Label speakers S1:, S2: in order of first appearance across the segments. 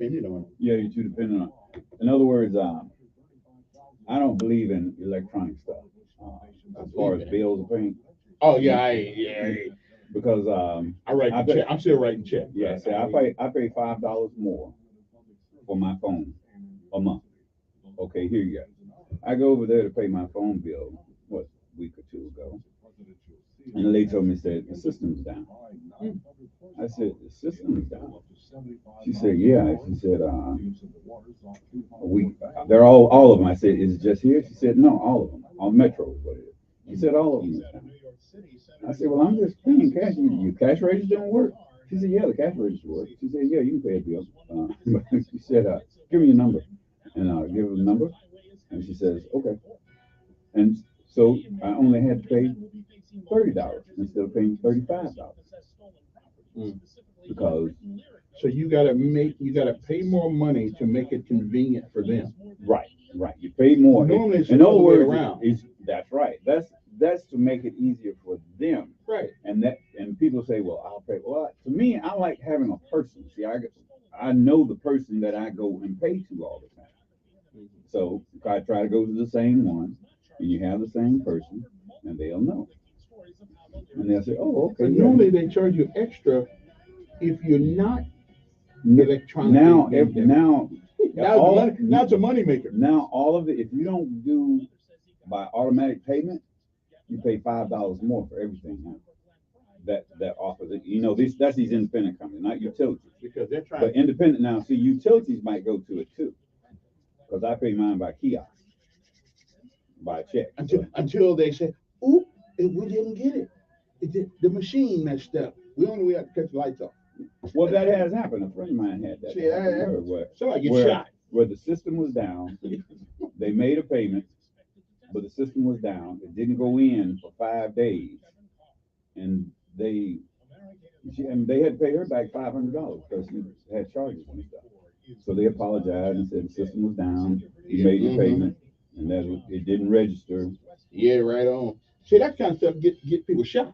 S1: dependent on it.
S2: Yeah, you're too dependent on. In other words, I don't believe in electronic stuff as far as bills are paying.
S1: Oh yeah, I
S2: Because
S1: I write
S2: I
S1: the
S2: pay,
S1: check. I'm still writing checks.
S2: yeah, see, I pay $5 more for my phone a month. Okay, here you go. I go over there to pay my phone bill, what, a week or two ago, and the lady told me, said, the system's down. I said, the system's down. She said, yeah. She said, they're all of them. I said, is it just here? She said, no, all of them. All Metro is what it is. She said, all of them is down. I said, well, I'm just paying cash. Your cash register don't work? She said, yeah, the cash register works. She said, yeah, you can pay a bill. She said, give me your number. And I'll give her the number. And she says, okay. And so I only had to pay $30 instead of paying $35
S1: Mm.
S2: because
S1: So you gotta pay more money to make it convenient for them.
S2: right, right, you pay more.
S1: Normally it's
S2: In
S1: the
S2: other
S1: other way
S2: words,
S1: around.
S2: that's right. That's to make it easier for them.
S1: Right.
S2: And people say, well, I'll pay. Well, to me, I like having a person. See, I know the person that I go and pay to all the time. So if I try to go to the same one, and you have the same person, and they'll know, and they'll say, oh, okay.
S1: But
S2: Yeah.
S1: normally they charge you extra if you're not electronically.
S2: Now,
S1: being there.
S2: now,
S1: Now it's a money maker.
S2: now all of it. If you don't do by automatic payment, you pay $5 more for everything now. That offers it. You know, that's these independent companies, not utilities.
S1: Because they're trying.
S2: But independent now, see, utilities might go to it too, because I pay mine by kiosk, by check.
S1: Until they say, "Oop, we didn't get it. The machine messed up. We have to cut the lights off."
S2: Well, that has happened. A friend of mine had that.
S1: See, somebody gets shot.
S2: Where the system was down. They made a payment, but the system was down. It didn't go in for 5 days, and they had to pay her back $500 because she had charges and stuff. So they apologized and said the system was down. He made the payment, and that it didn't register.
S1: Yeah, right on. See, that kind of stuff get people shot.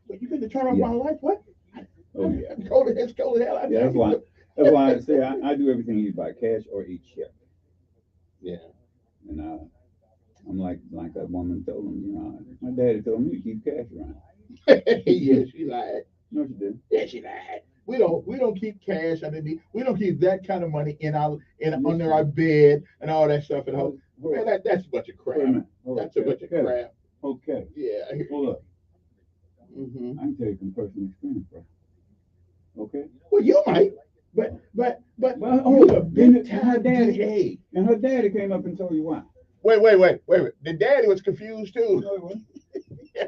S1: But you couldn't turn off my light? What?
S2: Oh yeah.
S1: It's cold as hell out
S2: Yeah,
S1: there.
S2: that's why I say I do everything either by cash or a check.
S1: Yeah.
S2: And I'm like that woman told him, you know, my daddy told me to keep cash around.
S1: Yeah, she lied.
S2: No, she didn't.
S1: Yeah, she lied. We don't keep cash underneath. We don't keep that kind of money under our bed and all that stuff at home. Man, that's a bunch of crap. That's a bunch of crap.
S2: Okay.
S1: Yeah.
S2: Well, look,
S1: Mm-hmm.
S2: I can tell you from personal experience, bro. Okay.
S1: Well, you might, but
S2: Well,
S1: you're a big time DA.
S2: And her daddy came up and told you why.
S1: Wait. The daddy was confused too.
S2: No, he wasn't.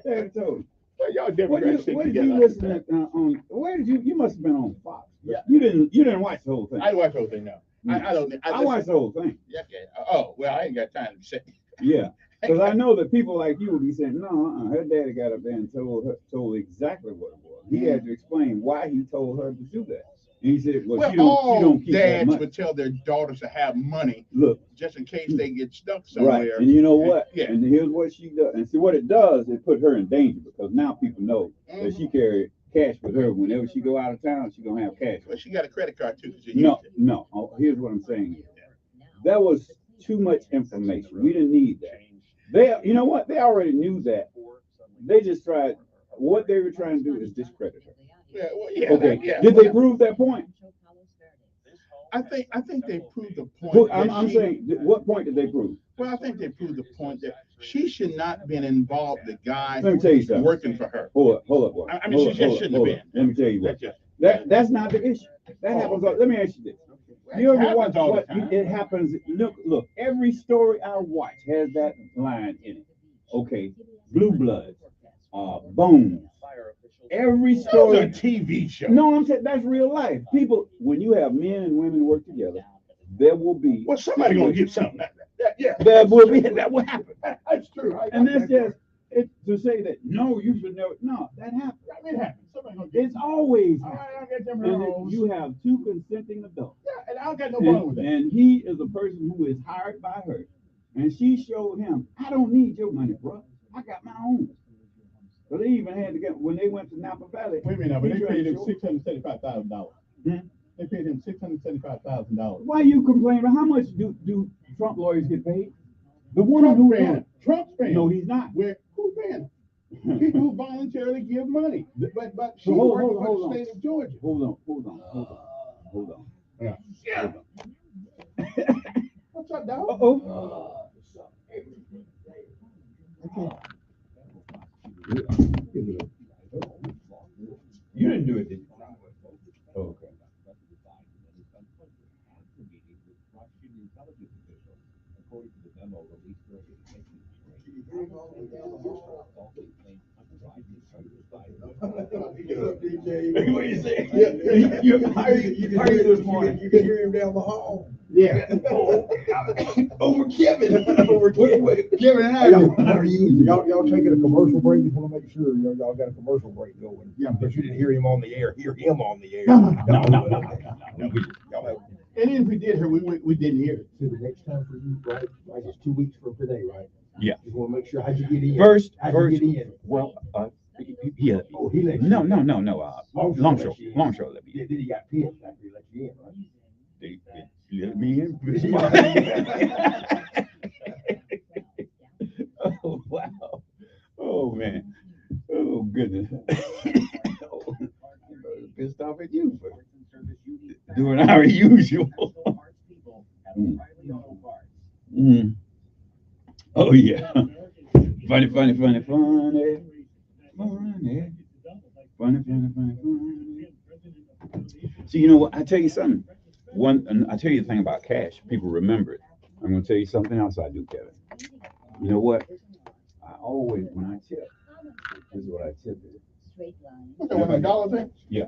S2: Daddy told you.
S1: Well, y'all
S2: What
S1: Democrats
S2: did
S1: stick
S2: you
S1: together.
S2: listen at on? Where did you must have been on Fox.
S1: Yeah.
S2: You didn't watch the whole thing.
S1: I watch the whole thing now. I don't.
S2: I watched the whole thing.
S1: Okay. Oh well, I ain't got time to say.
S2: Yeah. Because I know that people like you will be saying, no, her daddy got up there and told exactly what it was. He had to explain why he told her to do that. And he said, well, she don't keep that
S1: dads
S2: money.
S1: would tell their daughters to have money,
S2: Look,
S1: just in case they get stuck somewhere.
S2: right. And you know what?
S1: Yeah.
S2: And here's what she does. And see what it does, it put her in danger because now people know that she carried cash with her. Whenever she go out of town, she gonna have cash.
S1: Well, she got a credit card too.
S2: No. Oh, here's what I'm saying. That was too much information. We didn't need that. You know what? They already knew that. They just tried. What they were trying to do is discredit her.
S1: Yeah, well, yeah.
S2: Okay.
S1: Yeah,
S2: Did they prove that point?
S1: I think they proved the point.
S2: I'm saying, what point did they prove?
S1: Well, I think they proved the point that she should not been involved. The guy
S2: Let me tell you something.
S1: working for her.
S2: Hold up.
S1: I mean, she just shouldn't have been.
S2: Let me tell you what.
S1: That's
S2: That's not the issue. That happens. Let me ask you this. You ever watch what it happens? Look. Every story I watch has that line in it. Okay, Blue Bloods, Bones. Every story.
S1: That was a TV show.
S2: No, I'm saying that's real life. People, when you have men and women work together, there will be.
S1: Well, somebody gonna get something. Yeah,
S2: That will happen.
S1: That's true.
S2: And that's just to say that no, you should never. No, that happens.
S1: It happens. Somebody gonna get
S2: It's always
S1: I
S2: happened.
S1: don't get them
S2: And
S1: wrong.
S2: you have two consenting adults.
S1: Yeah, and I don't got no problem with that.
S2: And he is a person who is hired by her. And she showed him, I don't need your money, bro. I got my own. So they even had to get, when they went to Napa Valley.
S1: Wait a minute, but they paid him $675,000. They paid him $675,000.
S2: Why are you complaining? How much do Trump lawyers get paid? The one
S1: Trump's
S2: who
S1: paying him. Trump's paying
S2: No,
S1: him.
S2: he's not.
S1: Who's paying him? People who voluntarily give money. But she's
S2: hold
S1: working for
S2: on.
S1: the state of Georgia.
S2: Hold on.
S1: Yeah.
S2: Hold on.
S1: What's up, dog?
S2: Uh-oh. You didn't do it, did you? Oh, okay. What do you say? How are you this morning?
S3: You can hear him down the hall.
S1: Yeah.
S2: Over Kevin. Kevin,
S3: How are you? Y'all taking a commercial break? Just want to make sure y'all got a commercial break going.
S1: Yeah.
S3: But you didn't hear him on the air. Hear him on the air.
S2: No.
S3: Y'all have
S1: And if we did hear, we didn't hear it.
S3: to the next time for you, right? Like it's 2 weeks from today, right?
S2: Yeah.
S3: Just want to make sure how'd you get in?
S2: First,
S3: How'd you get in?
S2: well, yeah.
S3: Oh, he let you
S2: No.
S3: in.
S2: Longshore let me
S3: Yeah, then he got pissed after he let you in, right?
S2: They let me in. Oh, wow. Oh, man. Oh, goodness. Oh, I'm pissed off at you for doing our usual. Mm. Oh, yeah. Funny. So, you know what? I tell you something. I tell you the thing about cash. People remember it. I'm going to tell you something else I do, Kevin. You know what? I always, when I tip, this is what I tip it.
S1: What's that, $1 thing?
S2: Yeah.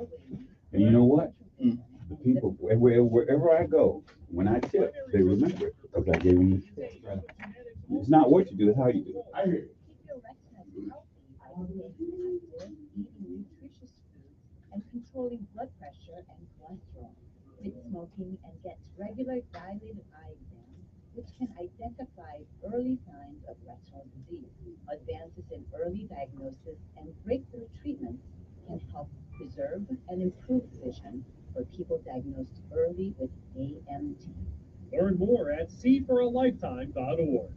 S2: And you know what? The people, wherever I go, when I tip, they remember it because I gave them this tip. It's not what you do, it's how you do it.
S1: I hear you.
S4: And controlling blood pressure and cholesterol. Quit smoking and get regular dilated eye exams, which can identify early signs of retinal disease. Advances in early diagnosis and breakthrough treatments can help preserve and improve vision for people diagnosed early with AMD.
S5: Learn more at seeforalifetime.org.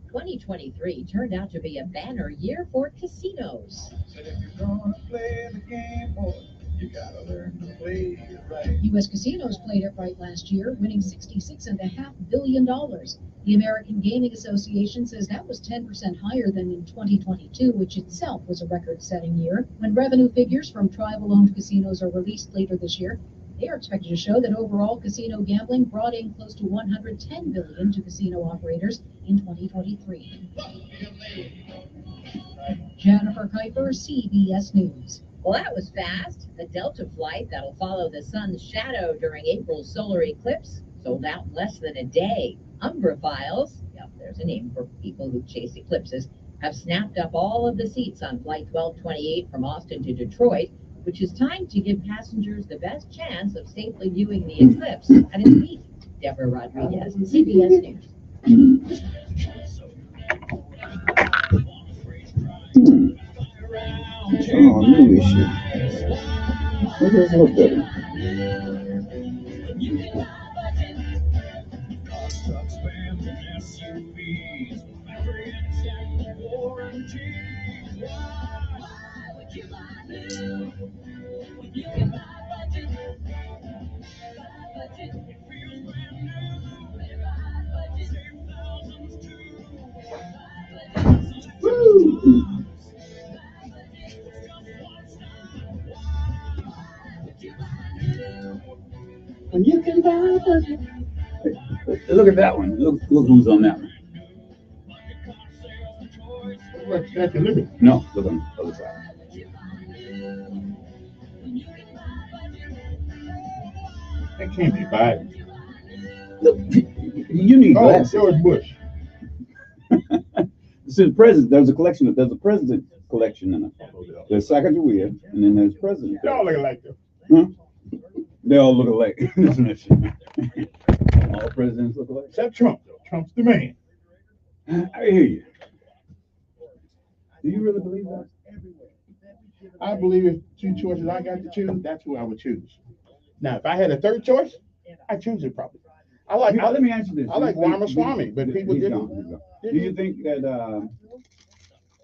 S4: 2023 turned out to be a banner year for casinos.
S3: Said if you're gonna play the game, boy, you gotta learn to play it right.
S6: U.S. casinos played it right last year, winning $66.5 billion. The American Gaming Association says that was 10% higher than in 2022, which itself was a record-setting year. When revenue figures from tribal-owned casinos are released later this year, they are expected to show that overall casino gambling brought in close to $110 billion to casino operators in 2023. Jennifer Kuiper, CBS News.
S4: Well, that was fast. The Delta flight that'll follow the sun's shadow during April's solar eclipse sold out in less than a day. Umbrophiles, yep, there's a name for people who chase eclipses, have snapped up all of the seats on Flight 1228 from Austin to Detroit, which is timed to give passengers the best chance of safely viewing the eclipse at its peak. Deborah Rodriguez, CBS News.
S2: Oh, new issue. What does look better? When you can buy a budget. Look at that one. Look who's on that one.
S1: That's the limit.
S2: No, look on the other side.
S1: That can't be Biden.
S2: Look, you need
S1: Oh,
S2: glasses.
S1: George Bush.
S2: This is president. There's a president collection in it. There's Sacagawea, and then there's president.
S1: They all look like them.
S2: Huh? They all look alike, isn't it? All presidents look alike.
S1: Except Trump, though. Trump's the man.
S2: I hear you. Do you really believe that?
S1: I believe if two choices I got to choose, that's who I would choose. Now, if I had a third choice, I choose it probably. I like.
S2: Let me ask you this.
S1: I like Ramaswamy, but people
S2: he's
S1: didn't.
S2: gone, he's gone. Do you think that the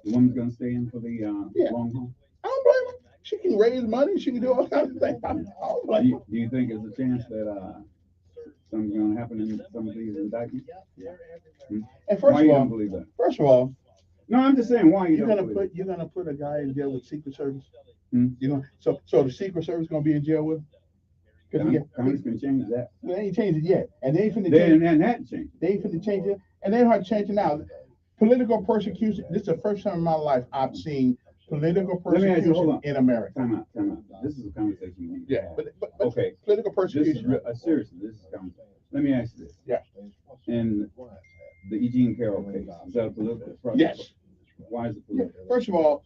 S2: woman's gonna stay in for the
S1: Yeah.
S2: long haul?
S1: I don't blame her. She can raise money. She can do all kinds of things. I don't blame her.
S2: Do you think there's a chance that something's gonna happen in some of these indictments?
S1: And
S2: Why you don't believe that?
S1: first of all,
S2: No, I'm just saying why you
S1: you're
S2: don't
S1: gonna
S2: believe
S1: put a guy in jail with Secret Service.
S2: Hmm?
S1: So the Secret Service gonna be in jail with him?
S2: it. Congress can change that.
S1: They ain't changed it yet, and they ain't finna
S2: They
S1: change.
S2: and that changed.
S1: They ain't finna change it, and they don't change it now. Political persecution. This is the first time in my life I've seen political
S2: Let me ask you, hold
S1: persecution
S2: on.
S1: in America.
S2: Time out. This is a conversation we need to
S1: Yeah,
S2: have.
S1: but
S2: Okay.
S1: political
S2: This is
S1: persecution.
S2: seriously, this is a conversation. Let me ask you this.
S1: Yeah.
S2: In the Eugene Carroll case, is that a political process?
S1: Yes.
S2: Why is it
S1: Yeah.
S2: political?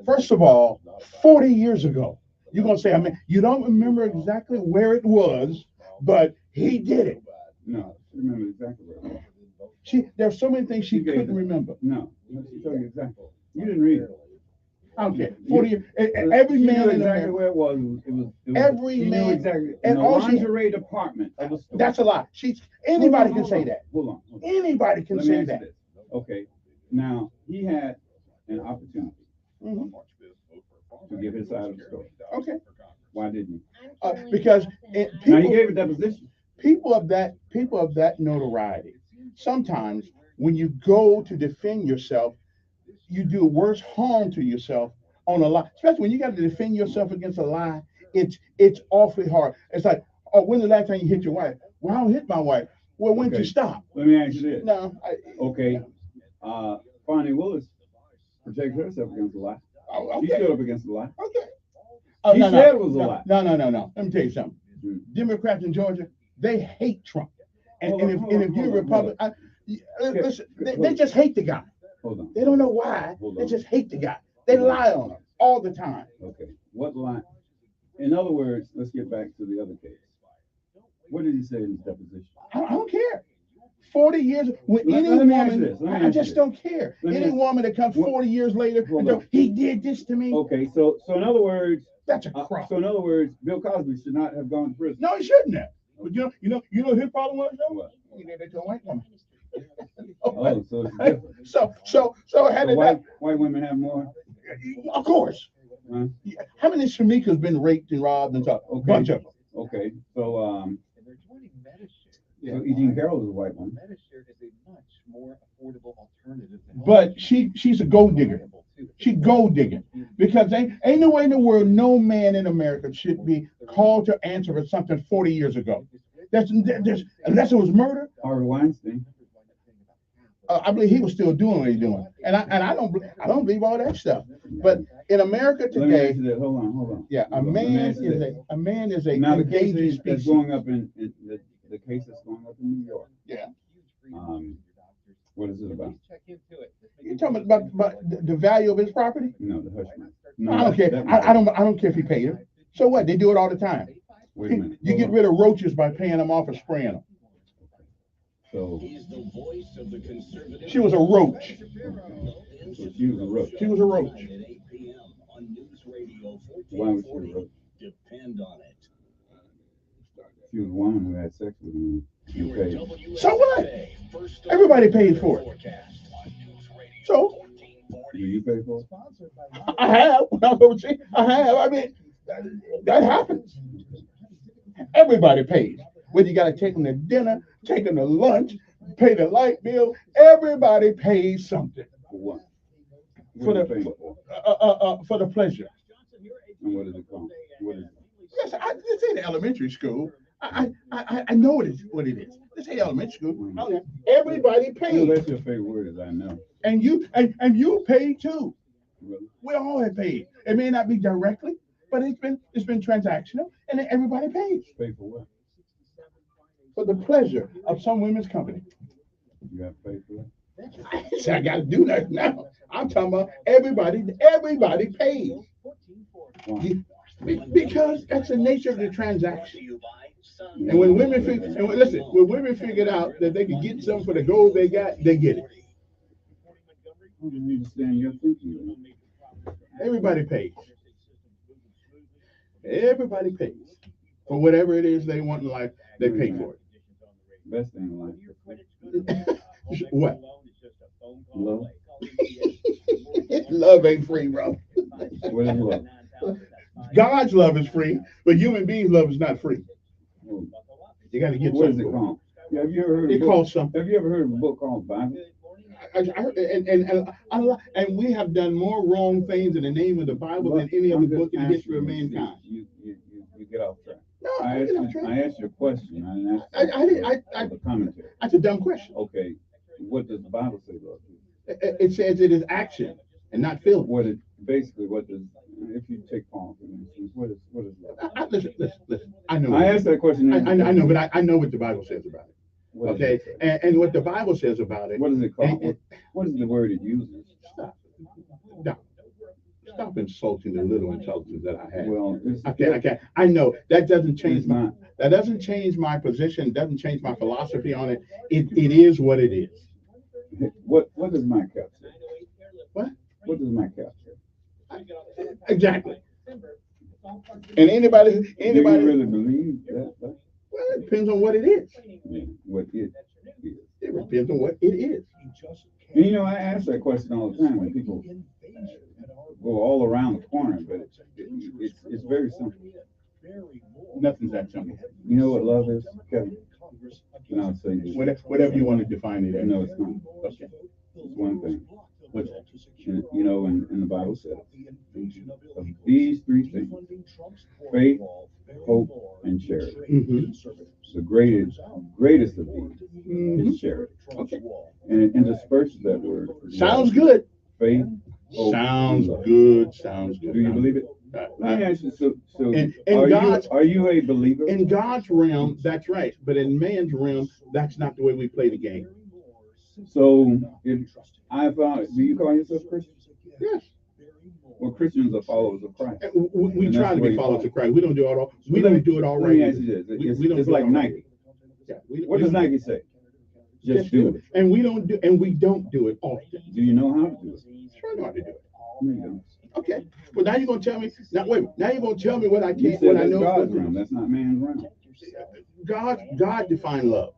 S1: First of all, 40 years ago, you're gonna say, I mean, you don't remember exactly where it was, but he did it.
S2: No, I remember exactly where it was.
S1: There's so many things she
S2: She gave
S1: couldn't
S2: it.
S1: remember.
S2: No, she told you exactly. You didn't read it.
S1: I don't care. 40 years. Every
S2: She
S1: man
S2: knew
S1: in
S2: exactly
S1: America.
S2: where it was.
S1: Every
S2: she
S1: man-
S2: knew exactly. In
S1: and
S2: the
S1: all she-
S2: lingerie department of the store.
S1: That's a lie. Anybody can
S2: Hold
S1: say
S2: on,
S1: that.
S2: Hold on.
S1: Anybody can
S2: Let me
S1: say
S2: ask you
S1: that.
S2: this. Okay. Now, he had an opportunity
S1: Mhm.
S2: to give his side of the story.
S1: Okay.
S2: Why didn't he?
S1: Because
S2: Now, he gave a deposition.
S1: people of that notoriety, sometimes when you go to defend yourself, you do worse harm to yourself on a lie. Especially when you got to defend yourself against a lie, it's awfully hard. It's like, oh, when's the last time you hit your wife? Well, I don't hit my wife. Well, when'd you
S2: Okay.
S1: stop?
S2: Let me ask you this.
S1: No.
S2: Okay. Fonnie Willis protected herself against a lie.
S1: Oh,
S2: She
S1: okay.
S2: stood up against a lie.
S1: Okay.
S2: She said it was a lie.
S1: No. Let me tell you something.
S2: Hmm.
S1: Democrats in Georgia, they hate Trump. And
S2: Hold on,
S1: if you're a Republican, listen, they
S2: hold on.
S1: just hate the guy.
S2: Hold on.
S1: They don't know why.
S2: Hold
S1: They
S2: on.
S1: just hate the guy. They lie on him all the time.
S2: Okay. What lie? In other words, let's get back to the other case. What did he say in his deposition?
S1: I don't care. 40 years with
S2: Let
S1: any
S2: me ask you
S1: woman,
S2: this. Let me
S1: I
S2: ask you
S1: just
S2: this.
S1: don't care.
S2: Let me
S1: Any
S2: ask-
S1: woman that comes
S2: What-
S1: 40 years later
S2: Hold
S1: and go,
S2: on.
S1: he did this to me.
S2: Okay. So in other words,
S1: That's a crime.
S2: so in other words, Bill Cosby should not have gone to prison.
S1: No, he shouldn't have. But you know his problem was though?
S2: What?
S1: He did it to a white woman.
S2: Oh, so it's different.
S1: So had
S2: So
S1: it
S2: white women have more.
S1: of course.
S2: Huh?
S1: How many Shamika's been raped and robbed and stuff?
S2: Okay.
S1: Bunch of them.
S2: Okay. So
S1: Yeah.
S2: so Eugene Carroll is a white woman.
S3: Medishare is a much more affordable alternative than
S1: But she's a gold digger. She gold digging because ain't no way in the world no man in America should be called to answer for something 40 years ago. That's unless it was murder.
S2: Harvey Weinstein.
S1: I believe he was still doing what he's doing, and I don't believe all that stuff. But in America
S2: Let me
S1: today,
S2: ask you that. Hold on.
S1: yeah, a
S2: Hold on. Let me
S1: man
S2: ask you
S1: is
S2: this.
S1: a man is a
S2: Now the case
S1: endangered
S2: that's
S1: species.
S2: going up in the case that's going up in New York.
S1: Yeah.
S2: What is it about?
S1: You talking about the value of his property?
S2: No, the hush money.
S1: I don't care. I don't care if he paid him. So what? They do it all the time.
S2: Wait a minute.
S1: You get rid of roaches by paying them off or spraying them.
S2: So
S1: She was a roach.
S2: she was a roach.
S1: She was a roach.
S2: Why was she a roach? She was a woman who had sex with him. You paid.
S1: So what? Everybody pays for it. So
S2: Do you pay for it?
S1: I have. I have. I mean, that happens. Everybody pays. Whether you got to take them to dinner, take them to lunch, pay the light bill, everybody pays something
S2: For what?
S1: For
S2: What are
S1: the-
S2: you paying for?
S1: for the pleasure.
S2: And what is it called? What is it?
S1: Yes, this ain't elementary school. I know what it is. This ain't elementary school. Everybody
S2: You know,
S1: pays,
S2: that's your favorite word, as I know.
S1: and you pay too.
S2: Really?
S1: We all have paid. It may not be directly, but it's been transactional, and then everybody pays
S2: Pay for what?
S1: for the pleasure of some women's company.
S2: You have to pay for that?
S1: I said I got to do that now. I'm talking about everybody pays.
S2: Why?
S1: Because that's the nature of the transaction. And when women when women figured out that they could get something for the gold they got, they get it.
S2: I don't understand your thinking.
S1: Everybody pays. Everybody pays. for whatever it is they want in life, they pay for
S2: Best thing in life.
S1: it. What?
S2: Love.
S1: Love ain't free, bro.
S2: What is love?
S1: God's love is free, but human beings' love is not free. You got to get
S2: What is
S1: something.
S2: it called? Yeah, have you ever heard?
S1: It calls something.
S2: Have you ever heard of a book called Bible?
S1: And we have done more wrong things in the name of the Bible than any other book in the history of mankind.
S2: You get off track.
S1: No,
S2: I asked you a question. I didn't ask the commentary.
S1: That's a dumb question.
S2: Okay, what does the Bible say about this?
S1: It says it is action and not feeling.
S2: What does, if you take Paul for instance, what is love?
S1: Listen. I know.
S2: I asked that question.
S1: I know, but I know what the Bible says about it.
S2: What does
S1: Okay,
S2: it say?
S1: and what the Bible says about it.
S2: What is it called? What is the word it uses?
S1: Stop insulting the little intelligence that I have.
S2: Well,
S1: Okay. I know that doesn't change
S2: It's not.
S1: that doesn't change my position. Doesn't change my philosophy on it. It is what it is.
S2: What does my cap say?
S1: What?
S2: What does my cap say?
S1: Exactly. And anybody.
S2: Do you really believe that?
S1: Well, it depends on what it is.
S2: Yeah, what it is.
S1: It depends on what it is.
S2: And you know, I ask that question all the time when people go all around the corner, but it's very simple.
S1: Nothing's that simple.
S2: You know what love is, Kevin? And I'll say this.
S1: Whatever you want to define it as.
S2: No, it's not.
S1: Okay.
S2: It's one thing.
S1: What's that?
S2: You know, in the Bible says, of these three things, faith, hope, and charity.
S1: Mm-hmm.
S2: The greatest of these is charity.
S1: Okay.
S2: And it intersperses that word.
S1: Sounds good.
S2: Faith, hope,
S1: Sounds
S2: and love.
S1: good. Sounds good.
S2: Do you believe it? Let me ask you, so
S1: In
S2: are you a believer?
S1: In God's realm, that's right. But in man's realm, that's not the way we play the game.
S2: So if do you call yourself Christian?
S1: Yes.
S2: Well, Christians are followers of Christ.
S1: We
S2: And
S1: try
S2: that's
S1: to
S2: where
S1: be
S2: you
S1: followers
S2: fall.
S1: of Christ. We don't do it all. We don't do it all
S2: Let me
S1: right.
S2: ask you this.
S1: We don't
S2: It's
S1: do
S2: like
S1: it all right.
S2: Nike.
S1: Yeah,
S2: What does Nike say? Just do it.
S1: And we don't do it often.
S2: Do you know how to do it?
S1: Sure know how to do it.
S2: No, you don't.
S1: Okay. Well, now you're gonna tell me. Now wait. Now you're gonna tell me what I
S2: You
S1: can't.
S2: said
S1: What I
S2: that's
S1: know.
S2: God's realm. That's not man's realm.
S1: God defined love.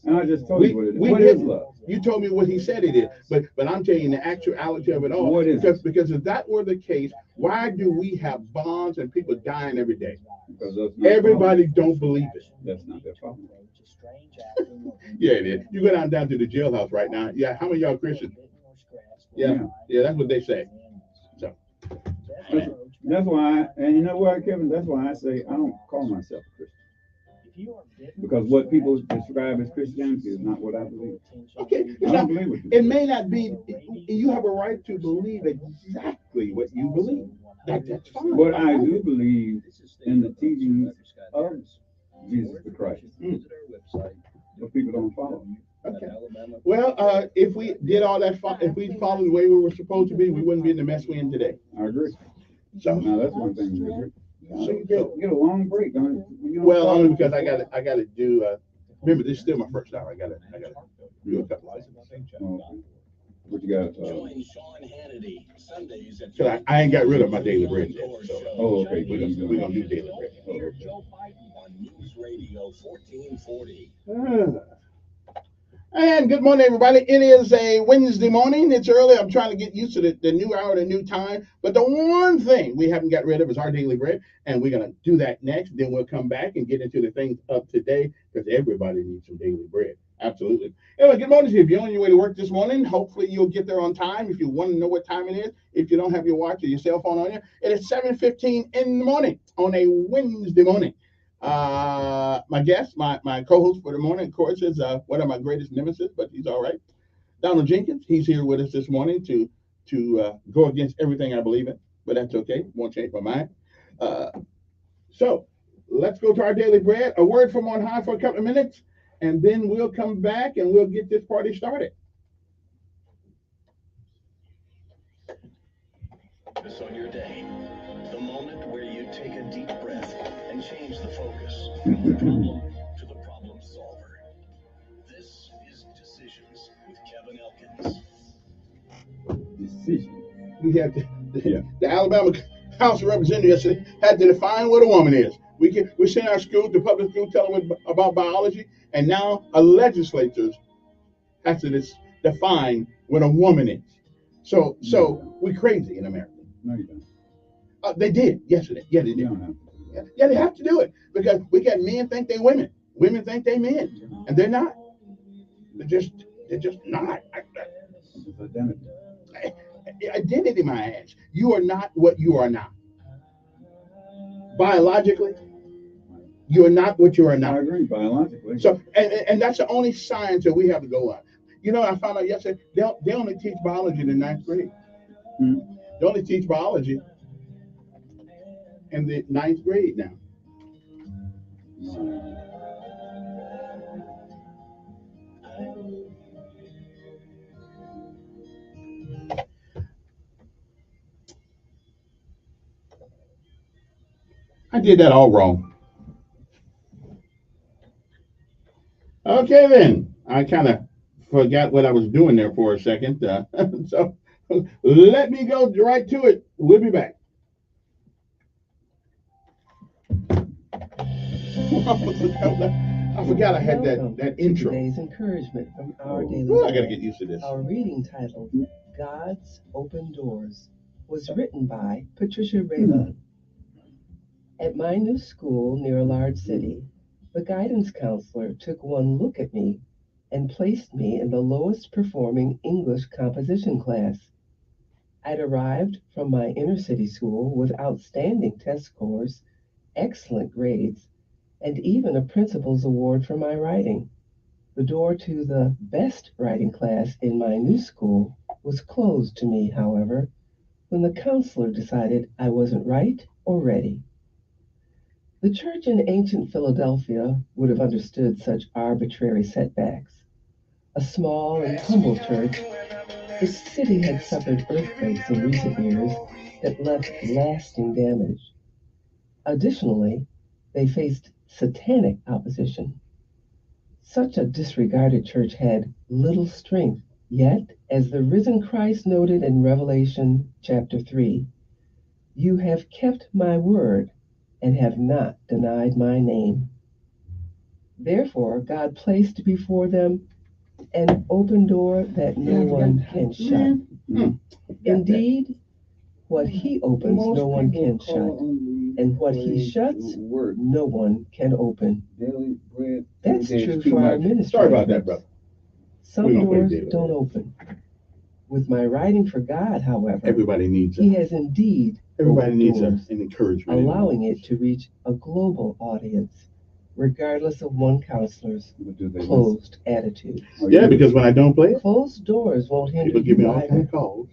S2: And I just told you what it is.
S1: We
S2: What
S1: did.
S2: is love?
S1: You told me what he said it is, but I'm telling you the actuality of it all.
S2: What is it?
S1: Because if that were the case, why do we have bombs and people dying every day?
S2: Because that's not
S1: Everybody don't believe it.
S2: That's not their problem.
S1: Yeah, it is. You go down to the jailhouse right now. Yeah, how many of y'all Christians? Yeah, that's what they say. So
S2: That's why, and you know what, Kevin? That's why I say I don't call myself a Christian. Because what people describe as Christianity is not what I believe.
S1: okay,
S2: I don't believe what you
S1: it may not be. You have a right to believe exactly what you believe. That's fine.
S2: But I do believe in the teachings of Jesus the Christ. But people don't follow.
S1: Okay. Well, if we did all that, if we followed the way we were supposed to be, we wouldn't be in the mess we're in today.
S2: I agree.
S1: So
S2: Now that's one thing we agree.
S1: So you
S2: Get a long break, don't you?
S1: well, only because I got to do. Remember, this is still my first hour. I got to do a couple of things.
S2: Okay. What you got?
S1: Cause I ain't got rid of my daily bread yet. So
S2: Oh, okay.
S1: we're gonna do daily bread. And good morning, everybody. It is a Wednesday morning. It's early. I'm trying to get used to the new hour, the new time. But the one thing we haven't got rid of is our daily bread. And we're going to do that next. Then we'll come back and get into the things of today because everybody needs some daily bread. Absolutely. Anyway, good morning to you. If you're on your way to work this morning, hopefully you'll get there on time. If you want to know what time it is, if you don't have your watch or your cell phone on you, it is 7:15 in the morning on a Wednesday morning. My guest, my co-host for the morning, of course, is one of my greatest nemesis, but he's all right. Donald Jenkins, he's here with us this morning to go against everything I believe in, but that's okay. Won't change my mind. So let's go to our daily bread. A word from on high for a couple of minutes, and then we'll come back and we'll get this party started.
S7: Focus on your day. The moment where you take a deep breath and change the focus from the problem to the problem solver. This is Decisions with Kevin Elkins.
S2: Decision.
S1: We had the Alabama House of Representatives yesterday had to define what a woman is. We send our school to public school telling them about biology, and now a legislature has to define what a woman is. So we're crazy in America.
S2: No, you don't.
S1: They did yesterday. Yeah, they
S2: You
S1: did.
S2: don't have to do that.
S1: Yeah, they have to do it because we got men think they women think they men, and they're not. They're just not.
S2: It's identity.
S1: Identity, my ass. You are not what you are not. Biologically, you are not what you are
S2: I
S1: not.
S2: agree, biologically.
S1: So, and that's the only science that we have to go on. You know, I found out yesterday they only teach biology in the ninth grade.
S2: Hmm.
S1: They only teach biology in the ninth grade now. I did that all wrong. Okay, then. I kind of forgot what I was doing there for a second. So let me go right to it. We'll be back. I forgot I had that intro.
S8: Today's encouragement from Our Daily
S1: Ooh, I got to
S8: Bread.
S1: get used to this.
S8: Our reading titled God's Open Doors was written by Patricia Raybon. At my new school near a large city, the guidance counselor took one look at me and placed me in the lowest performing English composition class. I'd arrived from my inner city school with outstanding test scores, excellent grades, and even a principal's award for my writing. The door to the best writing class in my new school was closed to me, however, when the counselor decided I wasn't right or ready. The church in ancient Philadelphia would have understood such arbitrary setbacks. A small and humble church, its city had suffered earthquakes in recent years that left lasting damage. Additionally, they faced satanic opposition. Such a disregarded church had little strength, yet, as the risen Christ noted in Revelation chapter 3, you have kept my word and have not denied my name. Therefore, God placed before them an open door that no one can shut. Indeed, what he opens, no one can shut, and what he shuts, no one can open.
S2: Daily bread.
S8: That's
S2: Tuesday is
S8: true
S2: too
S8: for our
S2: much.
S8: ministry.
S1: Sorry about that, brother.
S8: Some
S1: We don't play
S8: doors
S1: daily
S8: don't
S1: bread.
S8: open. With my writing for God, however,
S1: Everybody needs
S8: he has indeed
S1: everybody
S8: opened
S1: needs
S8: doors,
S1: an encouragement.
S8: allowing it to reach a global audience, regardless of one counselor's
S2: What do they listen?
S8: closed attitude.
S2: Oh,
S1: Yeah,
S2: you-
S1: because when I don't play it,
S8: Closed doors won't hinder
S1: people give me
S8: you
S1: all kinds
S8: either.
S1: of calls.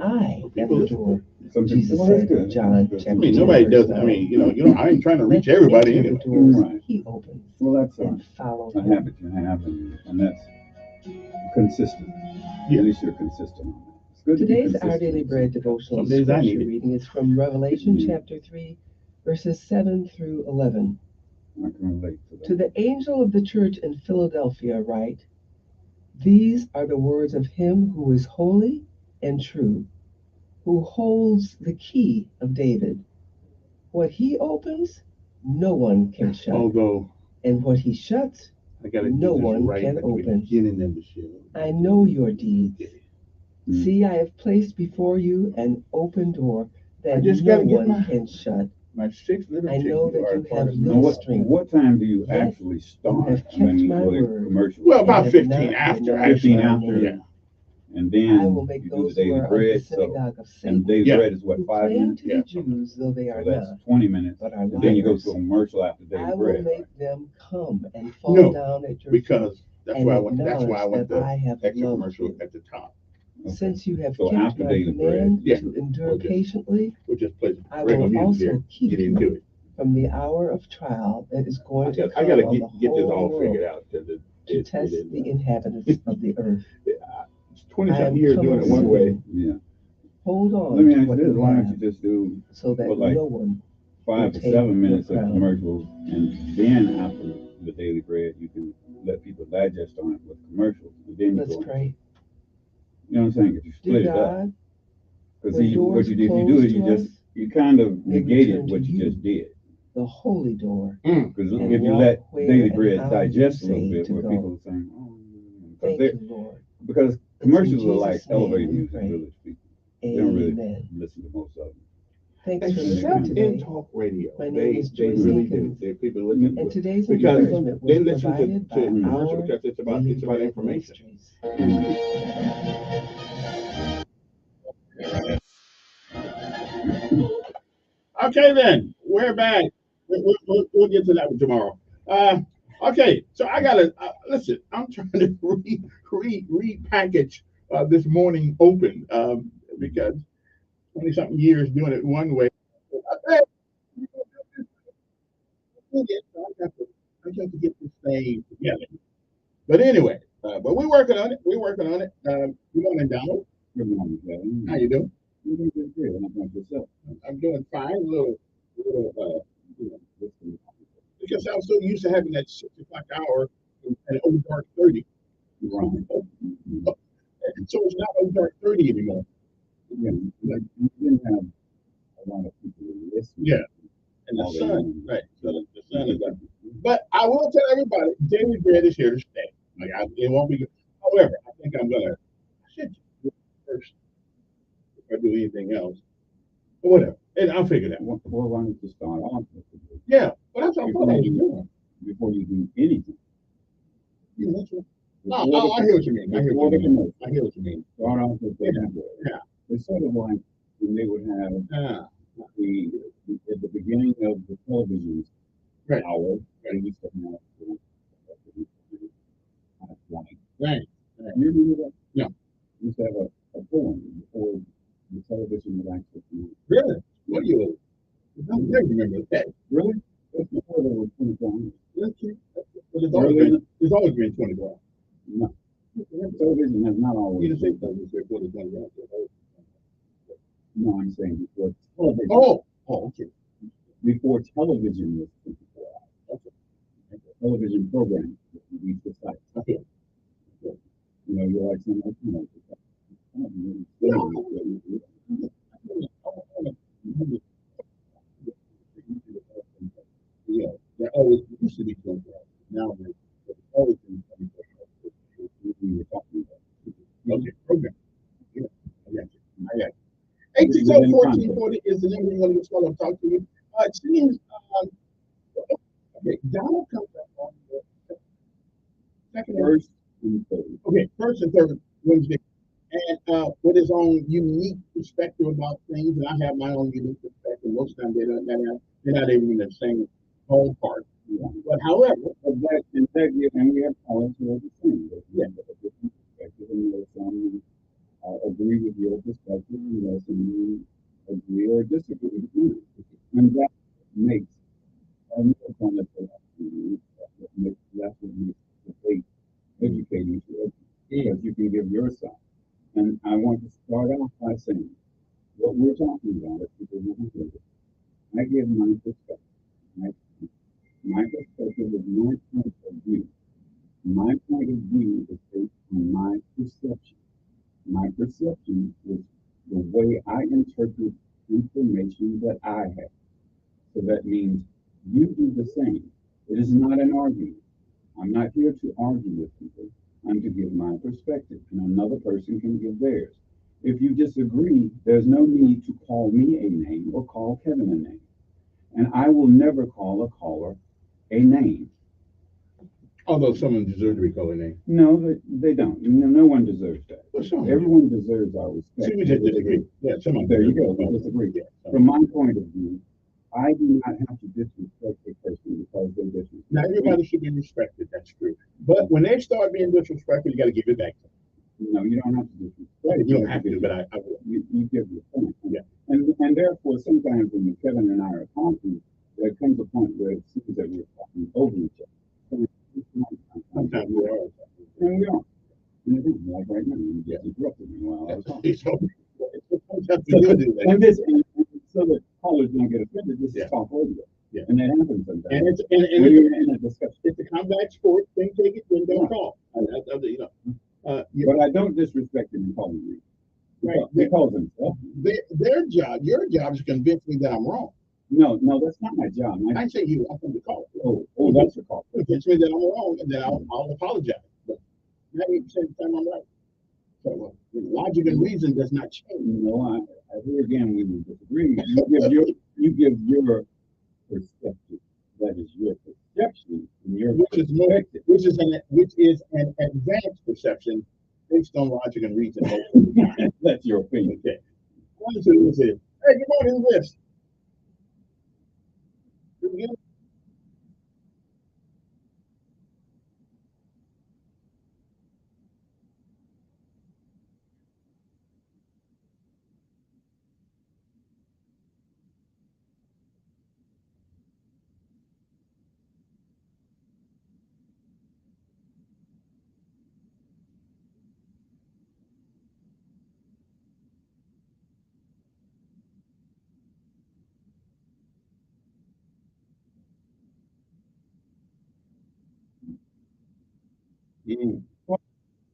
S8: I am
S1: People
S8: the
S1: listen.
S8: door.
S2: Some
S8: Jesus
S2: people, well,
S8: said
S2: that's
S8: in
S2: good.
S8: John
S2: That's
S1: I
S8: chapter
S2: good.
S1: mean,
S8: 10,
S1: nobody
S8: verse
S1: does.
S8: 9.
S1: I mean, I ain't trying to reach
S8: Let's
S1: everybody
S8: enter
S1: anyway.
S8: the doors
S2: Right.
S8: he opens
S2: Well, that's
S8: and follow
S2: a
S8: him.
S2: habit you have, and that's consistent.
S1: Yeah.
S2: At least you're consistent on that. It's good to be
S8: Today's Our
S2: consistent.
S8: Daily Bread devotional
S1: Some days I need
S8: scripture
S1: it.
S8: reading is from Revelation
S2: Yeah.
S8: chapter 3, verses 7 through 11.
S2: I can relate to that.
S8: To the angel of the church in Philadelphia write, these are the words of him who is holy and true, who holds the key of David. What he opens, no one can shut,
S1: Although
S8: and what he shuts,
S1: I got to do
S8: no
S1: this
S8: one
S1: right
S8: can
S1: at the
S8: open.
S1: beginning of the show.
S8: I know your deeds.
S2: Mm.
S8: See, I have placed before you an open door
S1: I
S8: that
S1: just
S8: no
S1: gotta get
S8: one can shut.
S1: My 6 little
S8: I
S1: chicks
S8: know that
S1: are
S8: you
S1: part
S8: have
S1: of
S2: Now,
S8: little
S1: me.
S8: strength.
S2: what time do you
S8: Yet
S2: actually start
S8: have kept
S2: when you
S8: my
S2: go to
S8: word.
S2: commercial?
S1: Well,
S8: and
S1: about
S8: have
S1: 15
S8: not
S1: after,
S8: denied
S1: actually.
S2: 15
S8: my
S2: after.
S8: name.
S2: And
S8: I
S2: then
S8: will make
S2: you do
S8: those
S2: the
S8: who
S2: daily
S8: are of the
S2: bread. So,
S8: synagogue of
S2: and
S8: Satan,
S2: the daily
S1: Yeah.
S2: bread is what,
S8: who
S2: 5
S8: claim
S2: minutes?
S8: to be Jews, though they
S2: So
S8: are
S2: that's
S8: not,
S2: 20 minutes.
S8: but are
S2: And then you go
S8: liars.
S2: to a commercial after daily
S8: I will
S2: bread.
S8: make
S2: Right?
S8: them come and fall
S1: No,
S8: down at your feet
S1: because that's
S8: and
S1: why I went. That's why I
S8: acknowledge
S1: went
S8: that
S1: the
S8: I have
S1: extra
S8: loved
S1: commercial
S8: you.
S1: at the top,
S2: Okay.
S8: Since you have
S2: So
S8: kept
S2: after
S8: my
S2: daily bread,
S8: command
S1: yeah,
S8: to endure
S1: we'll just-
S8: patiently,
S1: we'll just play
S8: I
S1: regular
S8: will
S1: music
S8: also
S1: here.
S8: keep
S1: Get
S8: you
S1: into it.
S8: from the hour of trial that is going to
S1: I
S8: come
S1: gotta
S8: on the
S1: get this
S8: whole
S1: all
S8: world
S1: figured out. Because
S8: to test the inhabitants of the earth.
S1: It's 20
S8: I am
S1: something years doing it
S8: coming
S1: one way.
S8: soon.
S2: Yeah.
S8: Hold on
S2: Let me
S8: to
S2: ask
S8: what
S2: you this:
S8: you
S2: why don't you
S8: have,
S2: just do
S8: so that
S2: what, like,
S8: no one
S2: 5 to
S8: take
S2: 7
S8: your
S2: minutes of
S8: crown.
S2: commercials, and then after the daily bread, you can let people digest on it with commercials, and then you
S8: Let's
S2: go.
S8: pray.
S2: You know what I'm saying? If you
S8: Dear
S2: split it up,
S8: God,
S2: because
S8: when
S2: what
S8: doors
S2: you if you do
S8: close
S2: is
S8: to us,
S2: you kind of
S8: may we
S2: negated
S8: turn
S2: what
S8: to
S2: you
S8: you.
S2: just did.
S8: the holy door.
S2: Because
S8: And
S2: if you
S8: walk
S2: let
S8: where
S2: Daily
S8: and
S2: Bread
S8: how
S2: digest a
S8: you
S2: little
S8: say
S2: bit,
S8: to
S2: where
S8: go.
S2: people are saying, oh,
S8: Thank
S2: because
S8: you, Lord.
S2: because
S8: It's
S2: commercials
S8: in
S2: are like
S8: Jesus' name
S2: elevator
S8: we
S2: music,
S8: pray.
S2: village people. They don't really
S8: Amen.
S2: listen to most of them.
S8: Thanks for listening
S1: Except in
S8: today.
S1: talk radio,
S8: My name
S1: they
S8: is Joyce
S1: really do.
S8: Elkins.
S1: They people listen
S8: And
S1: to
S8: today's
S1: because
S8: encouragement
S1: they
S8: was
S1: listen
S8: provided
S1: to
S8: by
S1: commercial
S8: our
S1: because it's about
S8: Daily Bread
S1: information.
S8: Ministries.
S1: Okay, then we're back. We'll get to that one tomorrow. Okay, so I gotta listen. I'm trying to repackage this morning open because 20 something years doing it one way. I got to get this thing together. But anyway, but we're working on it. We're working on it. Good morning, Donald.
S2: Good morning, Kevin.
S1: How you doing?
S2: You're doing good, great. How about yourself?
S1: I'm doing fine. Little, because I was so used to having that 6 o'clock hour and over dark 30.
S2: Right.
S1: And so it's not over dark 30 anymore.
S2: Yeah, you didn't have a lot of people listening.
S1: Yeah. And the
S2: all day
S1: sun,
S2: long.
S1: right? So the sun is up. But I will tell everybody, Daily Bread is here to stay. It won't be good. However, I think I should do it first if I do anything else. Or whatever. And I'll figure that out.
S2: Well, why don't you start off with it
S1: Yeah. But that's what I thought I was doing.
S2: before you do anything?
S1: Yeah, that's right.
S2: Before
S1: I hear what you mean. I hear
S2: before
S1: what you
S2: the
S1: mean.
S2: commercial,
S1: I hear what you mean.
S2: start off with the
S1: Yeah.
S2: Bread.
S1: Yeah.
S2: It's sort of like when they would have the at the beginning of the television
S1: Right.
S2: hour, they used to have like,
S1: Right.
S2: you remember that?
S1: Yeah.
S2: We used to have a poem before the television was actually on.
S1: Really? What do you? I never remember that.
S2: Really? That's before there were 24 hours.
S1: Okay. But
S2: Early
S1: it's always been 24.
S2: No. Television has not always.
S1: You didn't say that. You said 24.
S2: No, I'm saying before television.
S1: Oh, okay.
S2: Before television was 24 hours.
S1: Okay.
S2: Television program reached the site.
S1: Okay.
S2: You know, you're like saying,
S1: Yeah, there always used to be 24 hours. Now there's always been 24 hours.
S2: we were talking about.
S1: Okay, program. Yeah, I got you. I got you. 820-1440 is the number you want to get to talk to you. It seems, okay, Donald comes up on the second.
S2: First and third.
S1: Okay, first and third Wednesday. And with his own unique perspective about things, and I have my own unique perspective. Most times they're not even in the same ballpark.
S2: Yeah.
S1: But however,
S2: But that, and we have callers who are the same. Yeah. A different perspective, and there's some agree with your perspective, and there's some agree or disagree with you. And that makes a real wonderful opportunity. That's what makes debate educating to everyone. Because you can give your side. And I want to start off by saying what we're talking about is people who hear it. I give my perspective. Right? My perspective is my point of view. My point of view is based on my perception. My perception is the way I interpret information that I have. So that means you do the same. It is not an argument. I'm not here to argue with people. I'm to give my perspective, and another person can give theirs. If you disagree, there's no need to call me a name or call Kevin a name. And I will never call a caller a name.
S1: although someone deserves to be called a name.
S2: No, they don't. No one deserves that.
S1: Well, someone
S2: Everyone deserves our respect.
S1: See, we just disagree. Yeah, someone.
S2: There you go. We disagree.
S1: Yeah,
S2: From my point of view, I do not have to disrespect a person because they disrespect.
S1: Now everybody should be respected. That's true. But when they start being disrespectful, you got to give it back to them.
S2: No, you don't have to disrespect.
S1: Right, you don't have to, but I will.
S2: You give your point.
S1: Yeah.
S2: And therefore, sometimes when Kevin and I are talking, there comes a point where it seems that we're talking over each other.
S1: Sometimes we are.
S2: And we are. And it is like right now. You just interrupted me while I was talking.
S1: Sometimes we do that.
S2: And so that callers don't get offended, this is talk radio.
S1: Yeah.
S2: And that happens sometimes.
S1: And it's
S2: when you're in a discussion.
S1: it's a combat sport. Then take it, then don't call.
S2: But I don't disrespect them in calling me.
S1: Right.
S2: They call themselves.
S1: Their job, your job is to convince me that I'm wrong.
S2: No, no, that's not my job.
S1: I didn't say you. I said the call.
S2: Oh, that's your call.
S1: Convince me that I'm wrong, and then I'll apologize. But 98% of the time I'm right. So logic and reason does not change.
S2: No, I hear again we would disagree. You give your perspective. That is your perception and your perspective.
S1: Which is an advanced perception based on logic and reason.
S2: That's your opinion.
S1: Okay. One, two, three. Hey, good morning, who's this?
S2: Mm.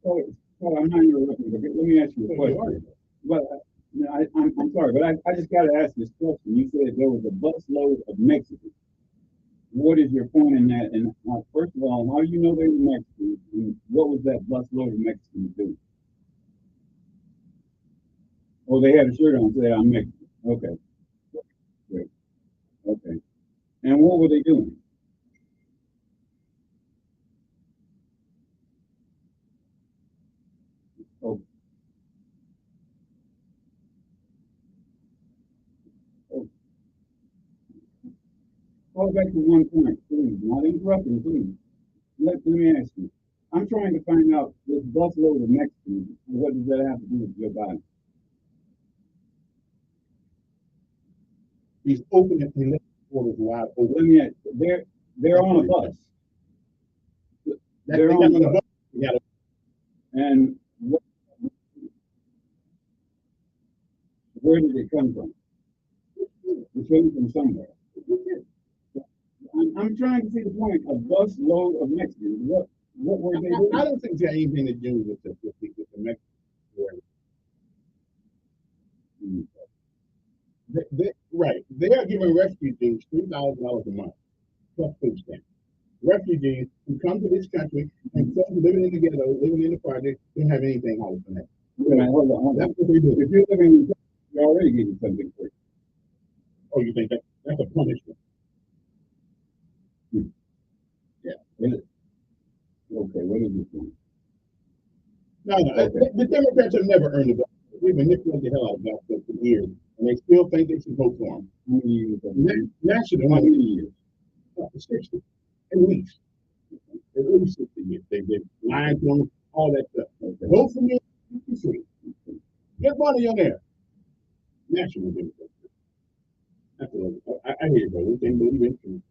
S2: Well, I'm not interrupting, but let me ask you a question. But I'm sorry, but I just got to ask this question. You said there was a busload of Mexicans. What is your point in that? And first of all, how do you know they were Mexicans? And what was that busload of Mexicans doing? Oh, they had a shirt on saying I'm Mexican. Okay, great. Okay. And what were they doing? Oh, oh. Go back to one point, please. Not interrupting, please. Let me ask you. I'm trying to find out this busload of Mexicans. What does that have to do with Joe Biden?
S1: He's opening the borders wide open.
S2: Let me ask. They're on a bus. They're on a bus.
S1: Yeah.
S2: And where did it come from? It came from somewhere. I'm trying to see the point. A bus load of Mexicans. What were they doing?
S1: I don't think that anything to do with the Mexican. Mm. Right. They are giving refugees $3,000 a month plus food stamps. Refugees who come to this country and living in the ghetto, living in the project, don't have anything else from that.
S2: Hold on.
S1: That's what they do.
S2: If you're living in the you're already getting something free.
S1: Oh, you think that's a punishment?
S2: Hmm. Yeah. Is it? Okay, what is this one?
S1: No. Okay. The Democrats have never earned a vote. We've manipulated the hell out of black folks for years, and they still think they should vote for them.
S2: How many years?
S1: Nationally,
S2: How many years?
S1: 60, at least. At least 60 years. They've lied to them, all that stuff. Okay. Vote for me, you free. Get money on there. National Democrats. That's what I hear you, brother. They believe in truth.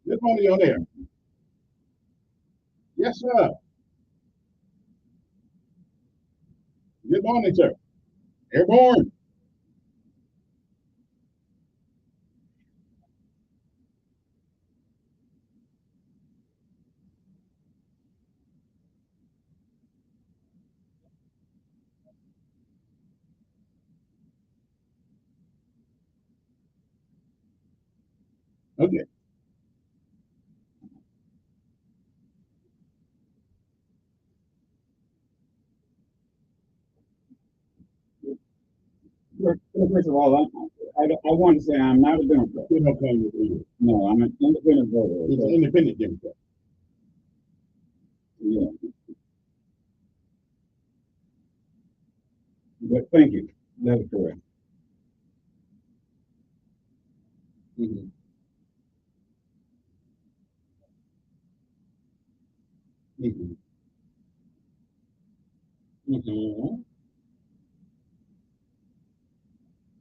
S1: Get money on there. Yes, sir. Good morning, sir. Airborne. Okay.
S2: First of all, I want to say I'm not a Democrat.
S1: You're not playing with you.
S2: No, I'm an independent voter.
S1: He's an independent Democrat.
S2: Yeah. But thank you. That is correct.
S1: Mm-hmm. Mm-hmm. Mm-hmm.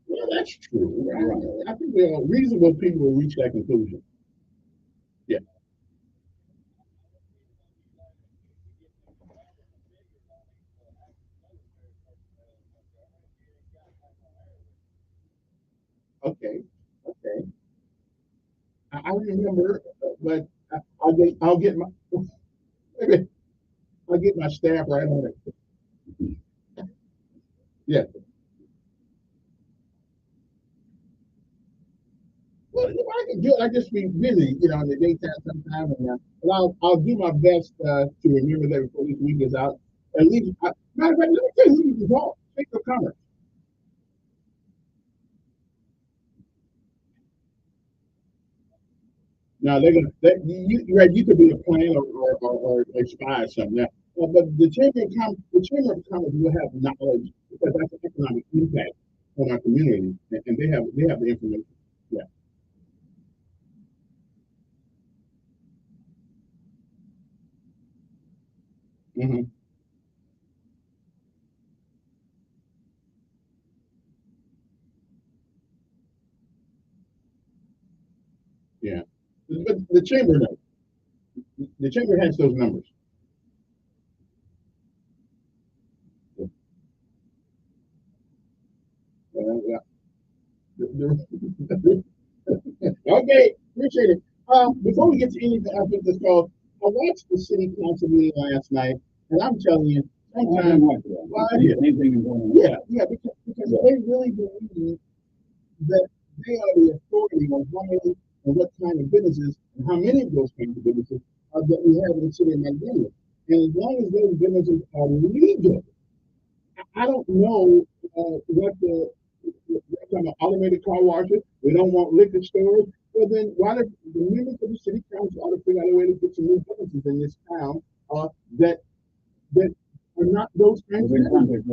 S1: Well, that's true. I think reasonable people will reach that conclusion. Yeah. Okay. Okay. I remember, but I'll get my maybe I'll get my staff right on it. Yeah. Well, if I can do it, I just be busy, in the daytime sometime, and I'll do my best to remember that before this week is out. At least, matter of fact, let me tell you who you can call. Think of commerce. Now they're gonna right, you could be a plan or a spy or something. Now, but the chamber of commerce will have knowledge because that's an economic impact on our community, and they have the information. Yeah. Hmm. Yeah. But the chamber knows. The chamber has those numbers. Yeah. Okay, appreciate it. Before we get to anything, I think this called. I watched the city council meeting last night, and I'm telling you, sometimes, well, yeah, yeah, because they really believe that they are the authority on how many and what kind of businesses and how many of those kinds of businesses that we have in the city of Montgomery. And as long as those businesses are legal, I don't know what they're talking about automated car washes. We don't want liquor stores. Well, then why the members of the city council ought to figure out a way to put some new businesses in this town that that are not those kinds of businesses. They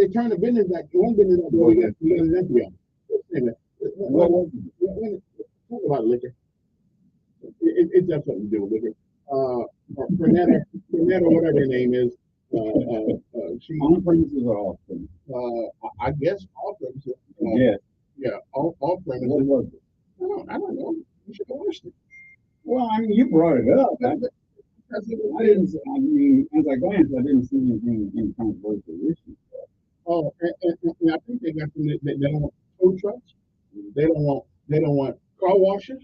S1: turn the business like one business like well, we got an empty on. Anyway, talk about liquor. It does something to do with liquor. Fernetta, whatever her name is, she
S2: On premises or off premises?
S1: I guess all premises.
S2: Yeah.
S1: Yeah, all premises.
S2: What was it?
S1: I don't know. You should have asked it.
S2: Well, I mean, you brought it up. I didn't. I mean, as I glanced, I didn't see anything in controversial issues.
S1: Oh, and I think they got from they don't want tow trucks. They don't want car washes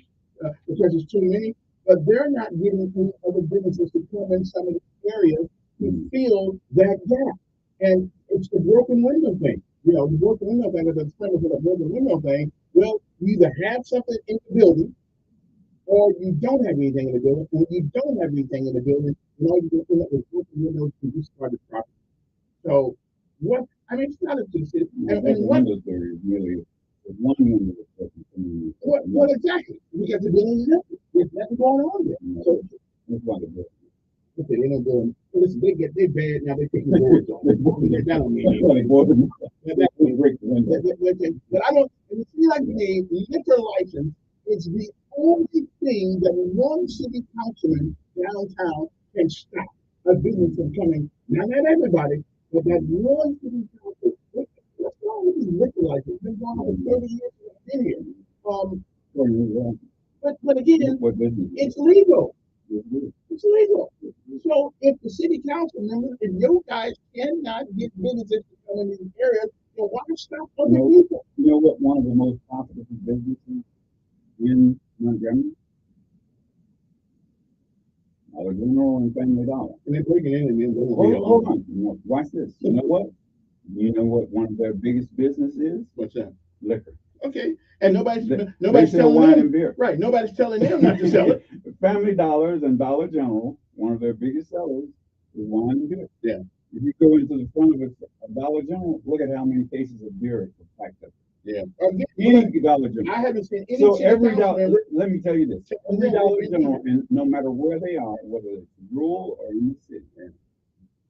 S1: because it's too many. But they're not getting any other businesses to come in some of the areas to fill that gap. And it's the broken window thing. The broken window thing is the premise of the broken window thing. Well, you either have something in the building or you don't have anything in the building. When you don't have anything in the building, all you can fill up with broken windows to discard the property. So what I mean, it's not a two city. And what
S2: window theory is really one window that's coming.
S1: What exactly? Because the building is empty. There's nothing going on there. So
S2: that's why the building.
S1: okay, they don't go. Listen, they bad now. They're taking the boards off. That don't mean anything. But I don't. It seems like the liquor license is the only thing that one city councilman downtown can stop a business from coming. Now, not everybody, but that one city council. What's wrong with these liquor licenses? It's been going on for 30 years. I've been here. But again, it's legal. It's legal. So if the city council members, if you guys cannot get businesses to come in these areas, then why stop other people?
S2: You know what? One of the most profitable businesses in Montgomery, Dollar General and Family Dollar.
S1: And they're breaking in and then
S2: hold on. Watch this. You know what? You know what one of their biggest business is?
S1: What's that?
S2: Liquor.
S1: Okay. And nobody's
S2: telling
S1: wine
S2: and beer.
S1: Right. Nobody's telling them not to sell it.
S2: Family Dollars and Dollar General, one of their biggest sellers is wine and beer.
S1: Yeah.
S2: If you go into the front of a Dollar General, look at how many cases of beer are packed up.
S1: Yeah.
S2: Any Dollar General.
S1: I haven't seen any.
S2: So every dollar. Let me tell you this: every Dollar General, and no matter where they are, whether it's rural or in the city,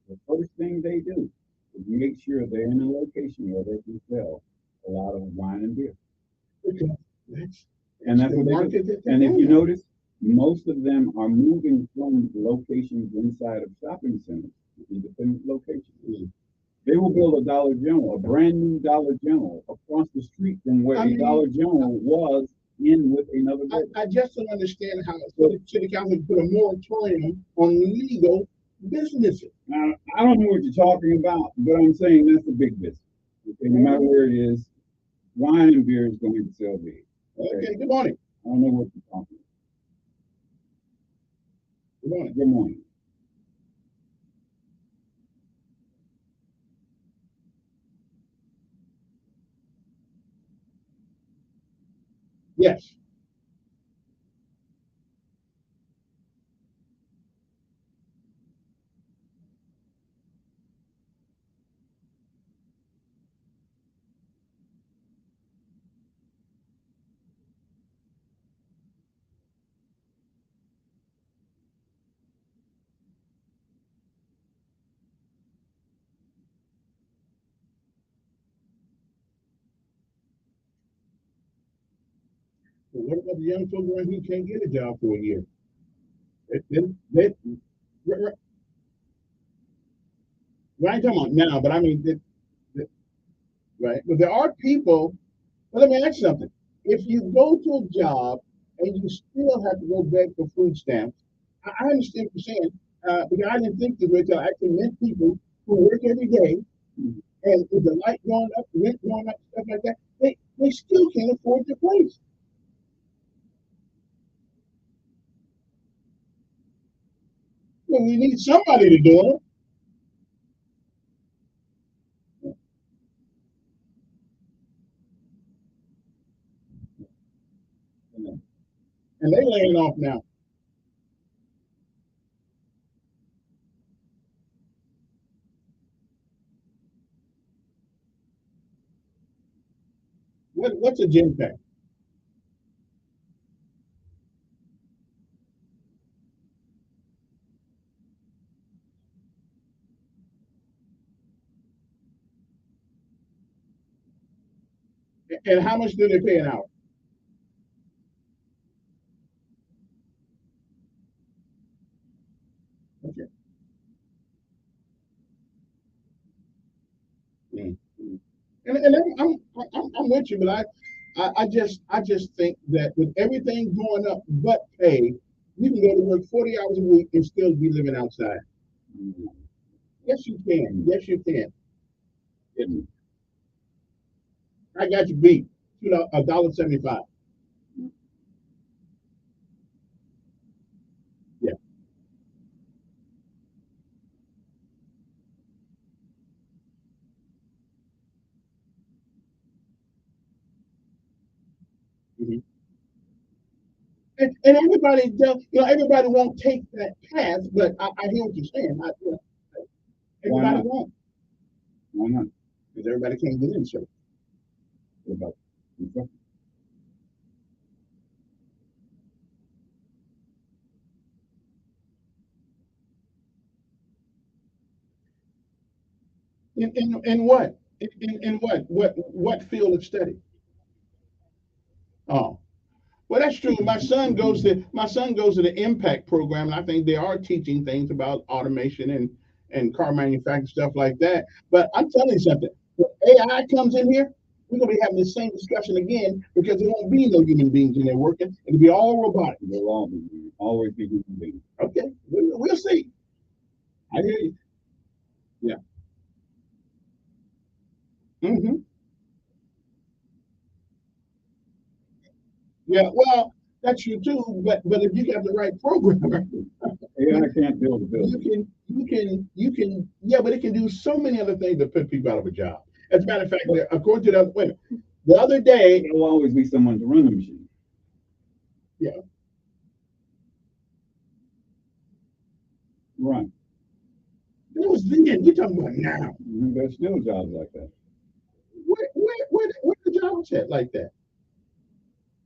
S2: the first thing they do is make sure they're in a location where they can sell a lot of wine and beer. And that's what they do. And if you notice, most of them are moving from locations inside of shopping centers, independent locations. They will build a Dollar General, a brand new Dollar General, across the street from where a Dollar General was in with another building.
S1: I just don't understand how the city council put a moratorium on legal businesses.
S2: Now, I don't know what you're talking about, but I'm saying that's a big business. Okay, no matter where it is, wine and beer is going to sell big.
S1: Okay, good morning.
S2: I don't know what you're talking about. Good morning. Good morning.
S1: Yes. But what about the young folks around who can't get a job for a year? They, right, right, I ain't talking about now, but I mean, right? But there are people. Well, let me ask you something. If you go to a job and you still have to go beg for food stamps, I understand what you're saying. Because I didn't think this way until I actually met people who work every day, and with the light going up, the rent going up, stuff like that, they still can't afford their place. Well, we need somebody to do it, and they laying off now. What's a gym pack? And how much do they pay an hour? Okay. Mm. And I'm with you, but I just think that with everything going up but pay, you can go to work 40 hours a week and still be living outside. Yes, you can. Yes, you can. I got you beat. You know, $1.75. Yeah. Mhm. And everybody does, everybody won't take that path, but I hear what you're saying.
S2: Why
S1: Everybody
S2: not?
S1: won't
S2: Why not?
S1: because everybody can't get in. So,
S2: What about okay. in what? In what? What field of study? Oh, well, that's true. My son goes to the Impact program, and I think they are teaching things about automation and car manufacturing stuff like that. But I'm telling you something. When AI comes in here, we're gonna be having the same discussion again because there won't be no human beings in there working. It'll be all robotic. They'll always be human beings.
S1: Okay, we'll see. I hear you. Yeah. Hmm. Yeah. Well, that's true too. But if you got the right programmer,
S2: AI can't build a
S1: you
S2: building.
S1: can, yeah, but it can do so many other things that put people out of a job. As a matter of fact,
S2: But
S1: according to the wait, the other day,
S2: there'll always be someone to run the machine.
S1: yeah,
S2: Right.
S1: it was then. We're talking about now.
S2: There's still jobs like that.
S1: Where the jobs at like that?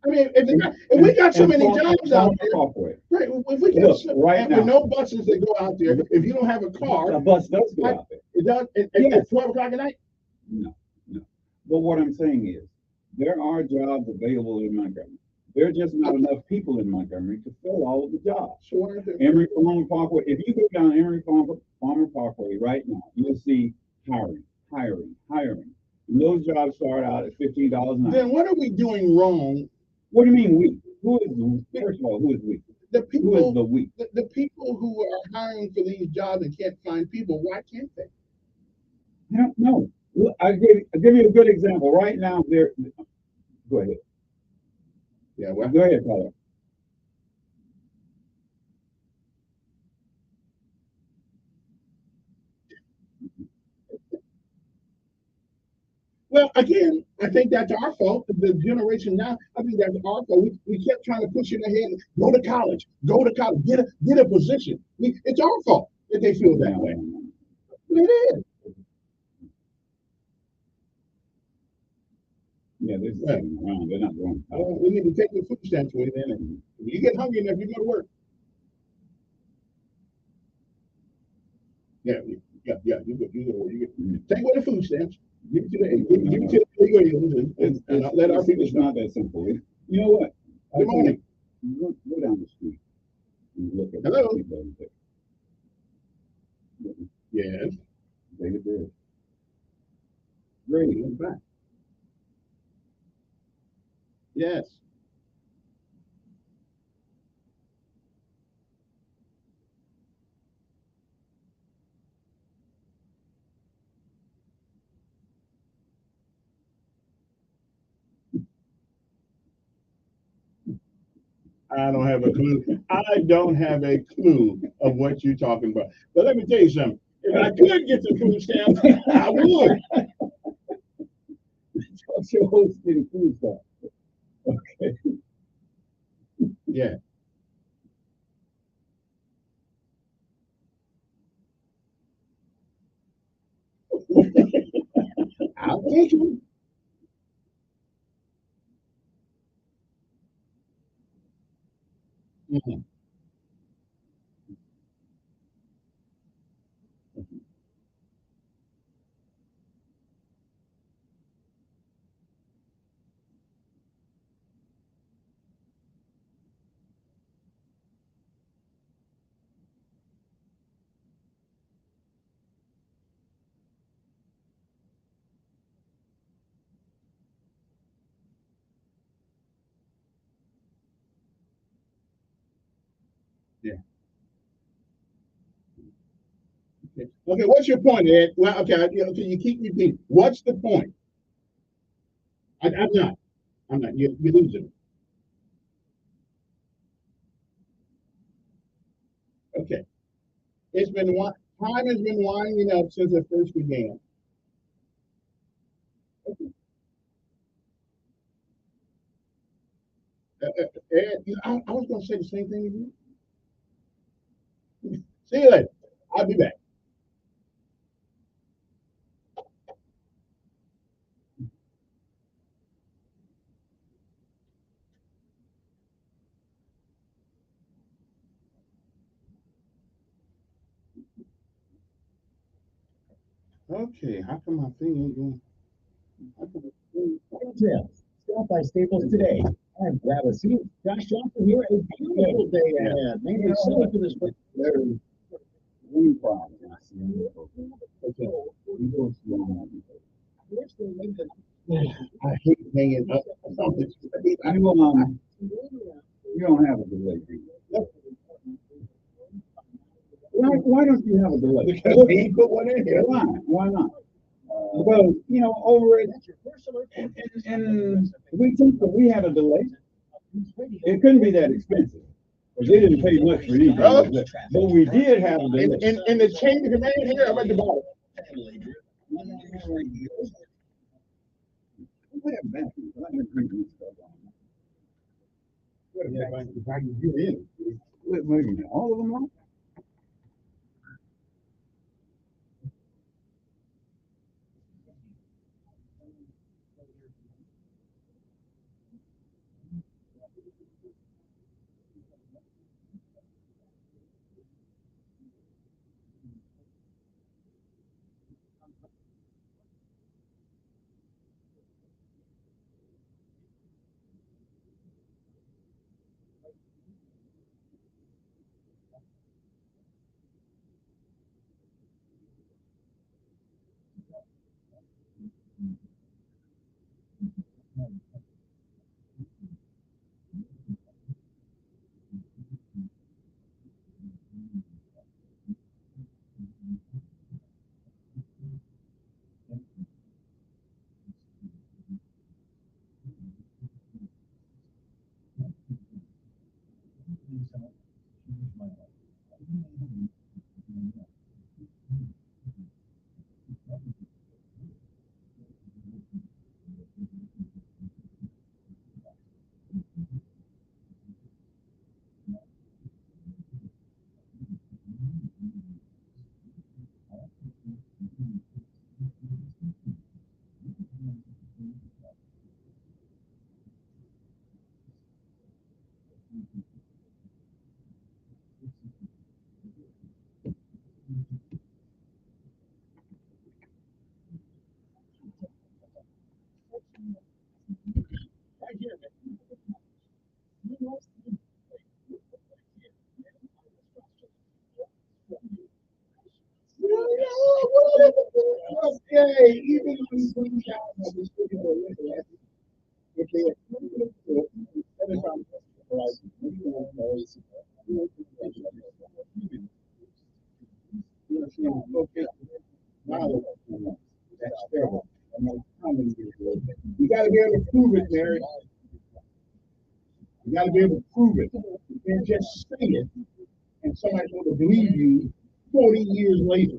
S1: I mean, if we got so
S2: And
S1: many jobs out
S2: farmer
S1: there,
S2: Parkway.
S1: right? If we got
S2: Look, right
S1: and with
S2: now,
S1: no buses that go out there, if you don't have a car,
S2: a bus does go
S1: I,
S2: out there.
S1: it does
S2: Yes.
S1: at 12 o'clock at night.
S2: No, no. But what I'm saying is, there are jobs available in Montgomery. There are just not enough people in Montgomery to fill all of the jobs.
S1: So what are they?
S2: Emory Farmer Parkway, if you go down Farmer Parkway right now, you'll see hiring, hiring, hiring. And those jobs start out at $15 an hour.
S1: Then what are we doing wrong?
S2: What do you mean we? Who is, first of all, who is we?
S1: The
S2: Who is
S1: people,
S2: the we?
S1: the people who are hiring for these jobs and can't find people, why can't they?
S2: I don't know. Look, I'll give you a good example. Right now, there, go ahead.
S1: Yeah, well,
S2: Go ahead, Tyler.
S1: Well, again, I think that's our fault. The generation now, I think that's our fault. We kept trying to push it ahead. Go to college, get a position. It's our fault that they feel that way. It is.
S2: Yeah, they're just
S1: Right.
S2: sitting around. They're not going to
S1: Well,
S2: college.
S1: we need to take the food stamps away then. And when you get hungry enough, you go to work. Yeah, you go to work. Take away the food stamps. Give it to the illegal aliens and let our people
S2: It's
S1: stop.
S2: not that simple. You know what?
S1: Good morning.
S2: Go down the street and look at
S1: Hello?
S2: the people over there.
S1: Yes.
S2: David Beard.
S1: Great. I'm back. Yes. I don't have a clue. I don't have a clue of what you're talking about. But let me tell you something. If I could get the food stamps, I would.
S2: What's your host getting food stuff? Okay.
S1: Yeah. I'll take them. Mhm. Yeah. Okay. Okay. What's your point, Ed? Well, okay. Okay. You keep repeating. What's the point? I'm not. I'm not. You're losing. Okay. It's been one. Time has been winding up since it first began. Okay. Ed, I was going to say the same thing to you. See you later. I'll be back. Okay. How come my thing ain't going? How come my thing-
S9: Details. Stop by Staples today and grab a seat. Josh Johnson here. A beautiful day ahead. Mainly sunny for this week.
S2: There's one problem I see in this book. Okay. You go see on
S1: I hate hanging up on this.
S2: you don't have a delay. Do you? Why don't you have a delay?
S1: Because he put one in here.
S2: Why not? Because over it, and we think that we had a delay. It couldn't be that expensive. Because they didn't pay much for anything.
S1: Oh.
S2: But we did have a delay.
S1: And the chain of command here, I'm at the bottom.
S2: What a bathroom. I've been drinking this stuff on. What a
S1: Yeah,
S2: bathroom.
S1: if I can get in.
S2: Wait a minute. All of them are?
S1: Okay, even when we have this if they are okay, that's terrible. You got to be able to prove it, Mary. You got to be able to prove it. You can't just say it and somebody's going to believe you 40 years later.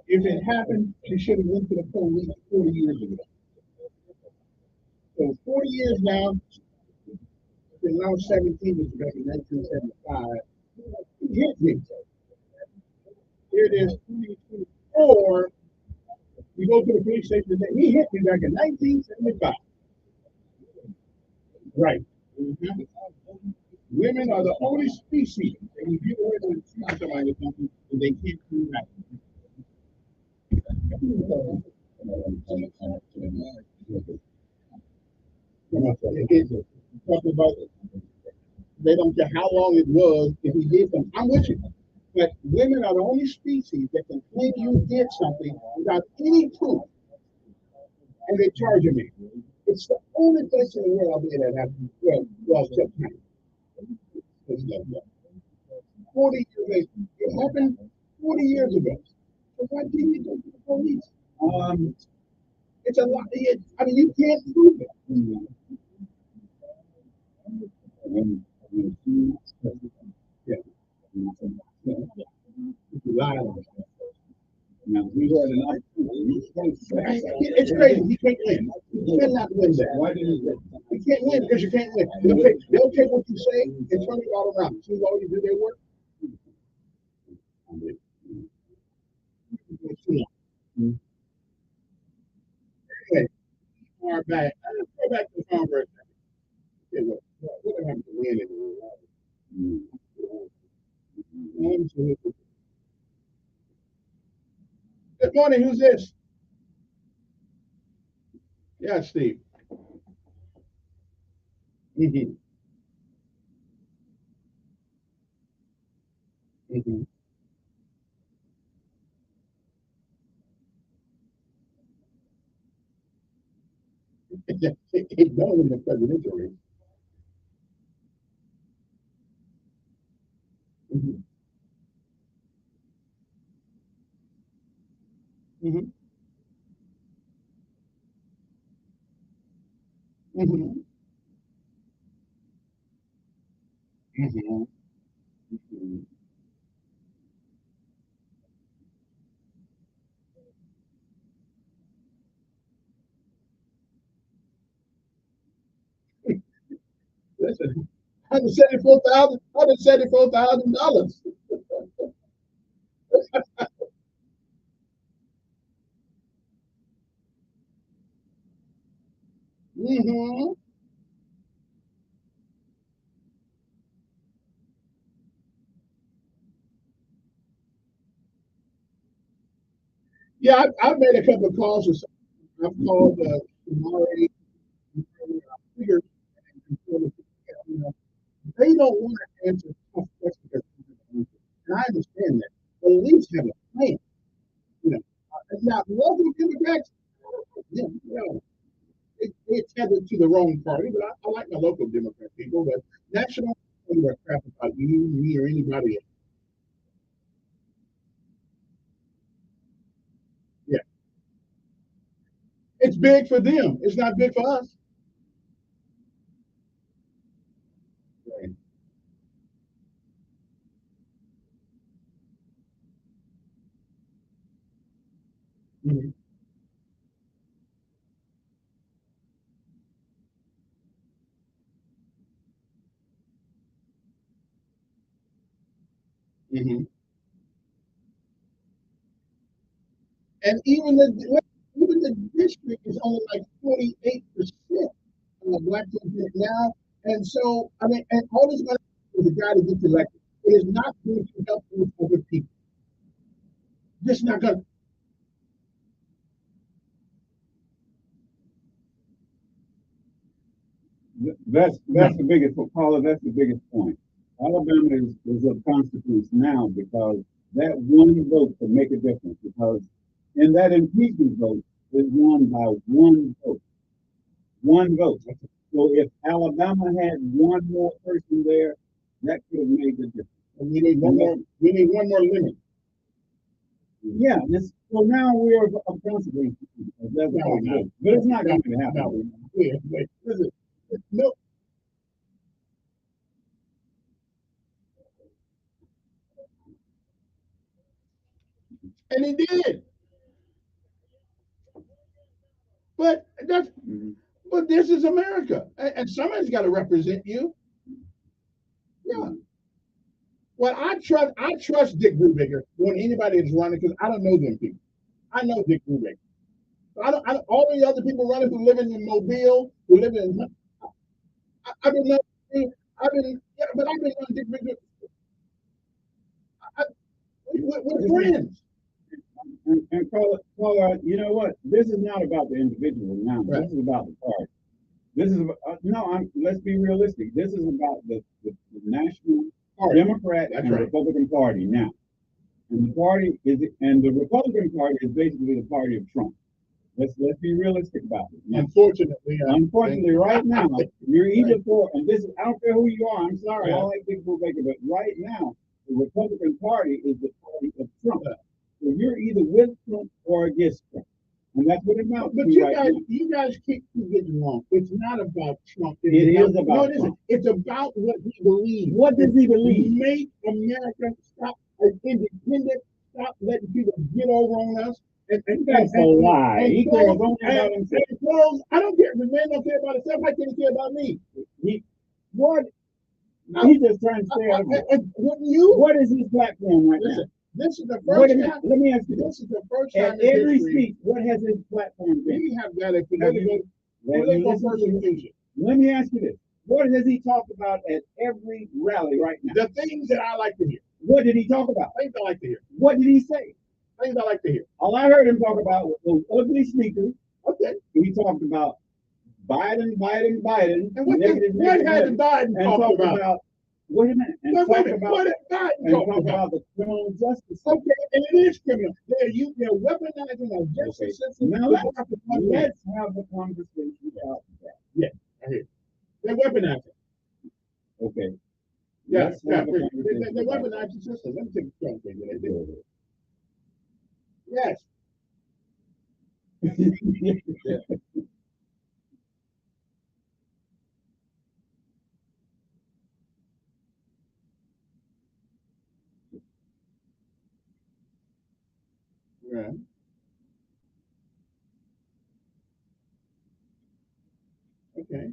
S1: If it happened, she should have went to the police 40 years ago. So 40 years now, because I was 17, which was back in 1975, he hit me. Here it is, 2024. You go to the police station and say, he hit me back in 1975. Right. Mhm. Women are the only species, and if you were to see somebody or something, and they can't do that. It's talking about they don't care how long it was if he did something. I'm with you. But women are the only species that can claim you did something without any proof, and they charge me. It's the only place in the world I'll be that happens. Well, September. 40 years later. It happened 40 years ago. So why didn't you go to the police? It's a lot. I mean, you can't prove it. Yeah. Yeah. If you lie on it. It's crazy. He can't win. He cannot win that. Why did he win? You can't win because you can't win. They'll take what you say and turn it all around. See how you do their work? Anyway, far back. Let's go back to the Congress. Okay, what happened to win it? Good morning. Who's this? Yeah, Steve. Mm-hmm. Mm-hmm. It don't in the presidential race. Mm-hmm. Mm-hmm. Mm-hmm. Mm-hmm. Mm-hmm. Listen, $174,000. Mm-hmm. Yeah, I've made a couple of calls. I've called Murray, figure, you know, they don't want to answer tough questions. And I understand that. But at least have a plan. You know, now local Democrats, yeah, they're tethered to the wrong party. But I like my local Democrat people. But national, I don't give a crap about you, me, or anybody else. Yeah, it's big for them. It's not big for us. Right. Mm-hmm. Mm-hmm. And even the district is only like 48%. black president now. And so, I mean, and all this going to is a guy that gets elected. It is not going to help with other people. Just not going to.
S2: That's the biggest, Paula, that's the biggest point. Alabama is of consequence now because that one vote could make a difference because in that impeachment vote is won by one vote. One vote. So if Alabama had one more person there, that could have made the difference.
S1: And we need one more. We need one more limit.
S2: Yeah. So now we're of consequence. That's
S1: No.
S2: But it's not going to happen.
S1: No. Wait. Listen. No. And he did. But that's. But this is America, and somebody's got to represent you. Yeah. Well, I trust Dick Brubaker when anybody is running because I don't know them people. I know Dick Brubaker. I don't all the other people running who live in Mobile, who live in. I've been knowing, yeah, but I've been on Dick Brubaker. We're friends.
S2: And Paula, you know what? This is not about the individual now. Right. This is about the party. This is let's be realistic. This is about the national Democrat and Republican Party now. And the Republican Party is basically the party of Trump. Let's be realistic about it. Now, unfortunately, right now, you're either for, and this is, I don't care who you are, I'm sorry, I like Dick Brubaker, but right now, the Republican Party is the party of Trump. So you're either with Trump or against Trump. And that's what it amounts to. But
S1: you guys keep getting wrong. It's not about Trump.
S2: It is about
S1: no, it isn't. It's about what he believes.
S2: What does he believe?
S1: Make America stop independent, stop letting people get over on us. And
S2: that's a lie. He cares only about himself.
S1: I don't care. The man don't care about himself. Why can't he care about me?
S2: What? He's just trying to stay out of it. What is his platform right now?
S1: This is the first time.
S2: Let me ask you
S1: this. This is the first time.
S2: At every speech, what has his platform been?
S1: We have got a political persecution.
S2: Let me ask you this. What has he talked about at every rally right now?
S1: The things that I like to hear.
S2: What did he talk about?
S1: Things I like to hear.
S2: What did he say?
S1: Things I like to hear.
S2: All I heard him talk about was those ugly sneakers.
S1: Okay.
S2: He talked about Biden.
S1: And what has Biden talked about?
S2: Wait a minute. And
S1: what did Biden talk
S2: about the criminal justice system.
S1: Okay, and it is criminal. They're weaponizing our justice system.
S2: Now let's have a conversation about that.
S1: Yeah, I hear. They're weaponizing.
S2: Okay.
S1: Yeah, they're weaponizing the system. Let me take a strong thing that they do. Yes. Yeah. Right. Okay.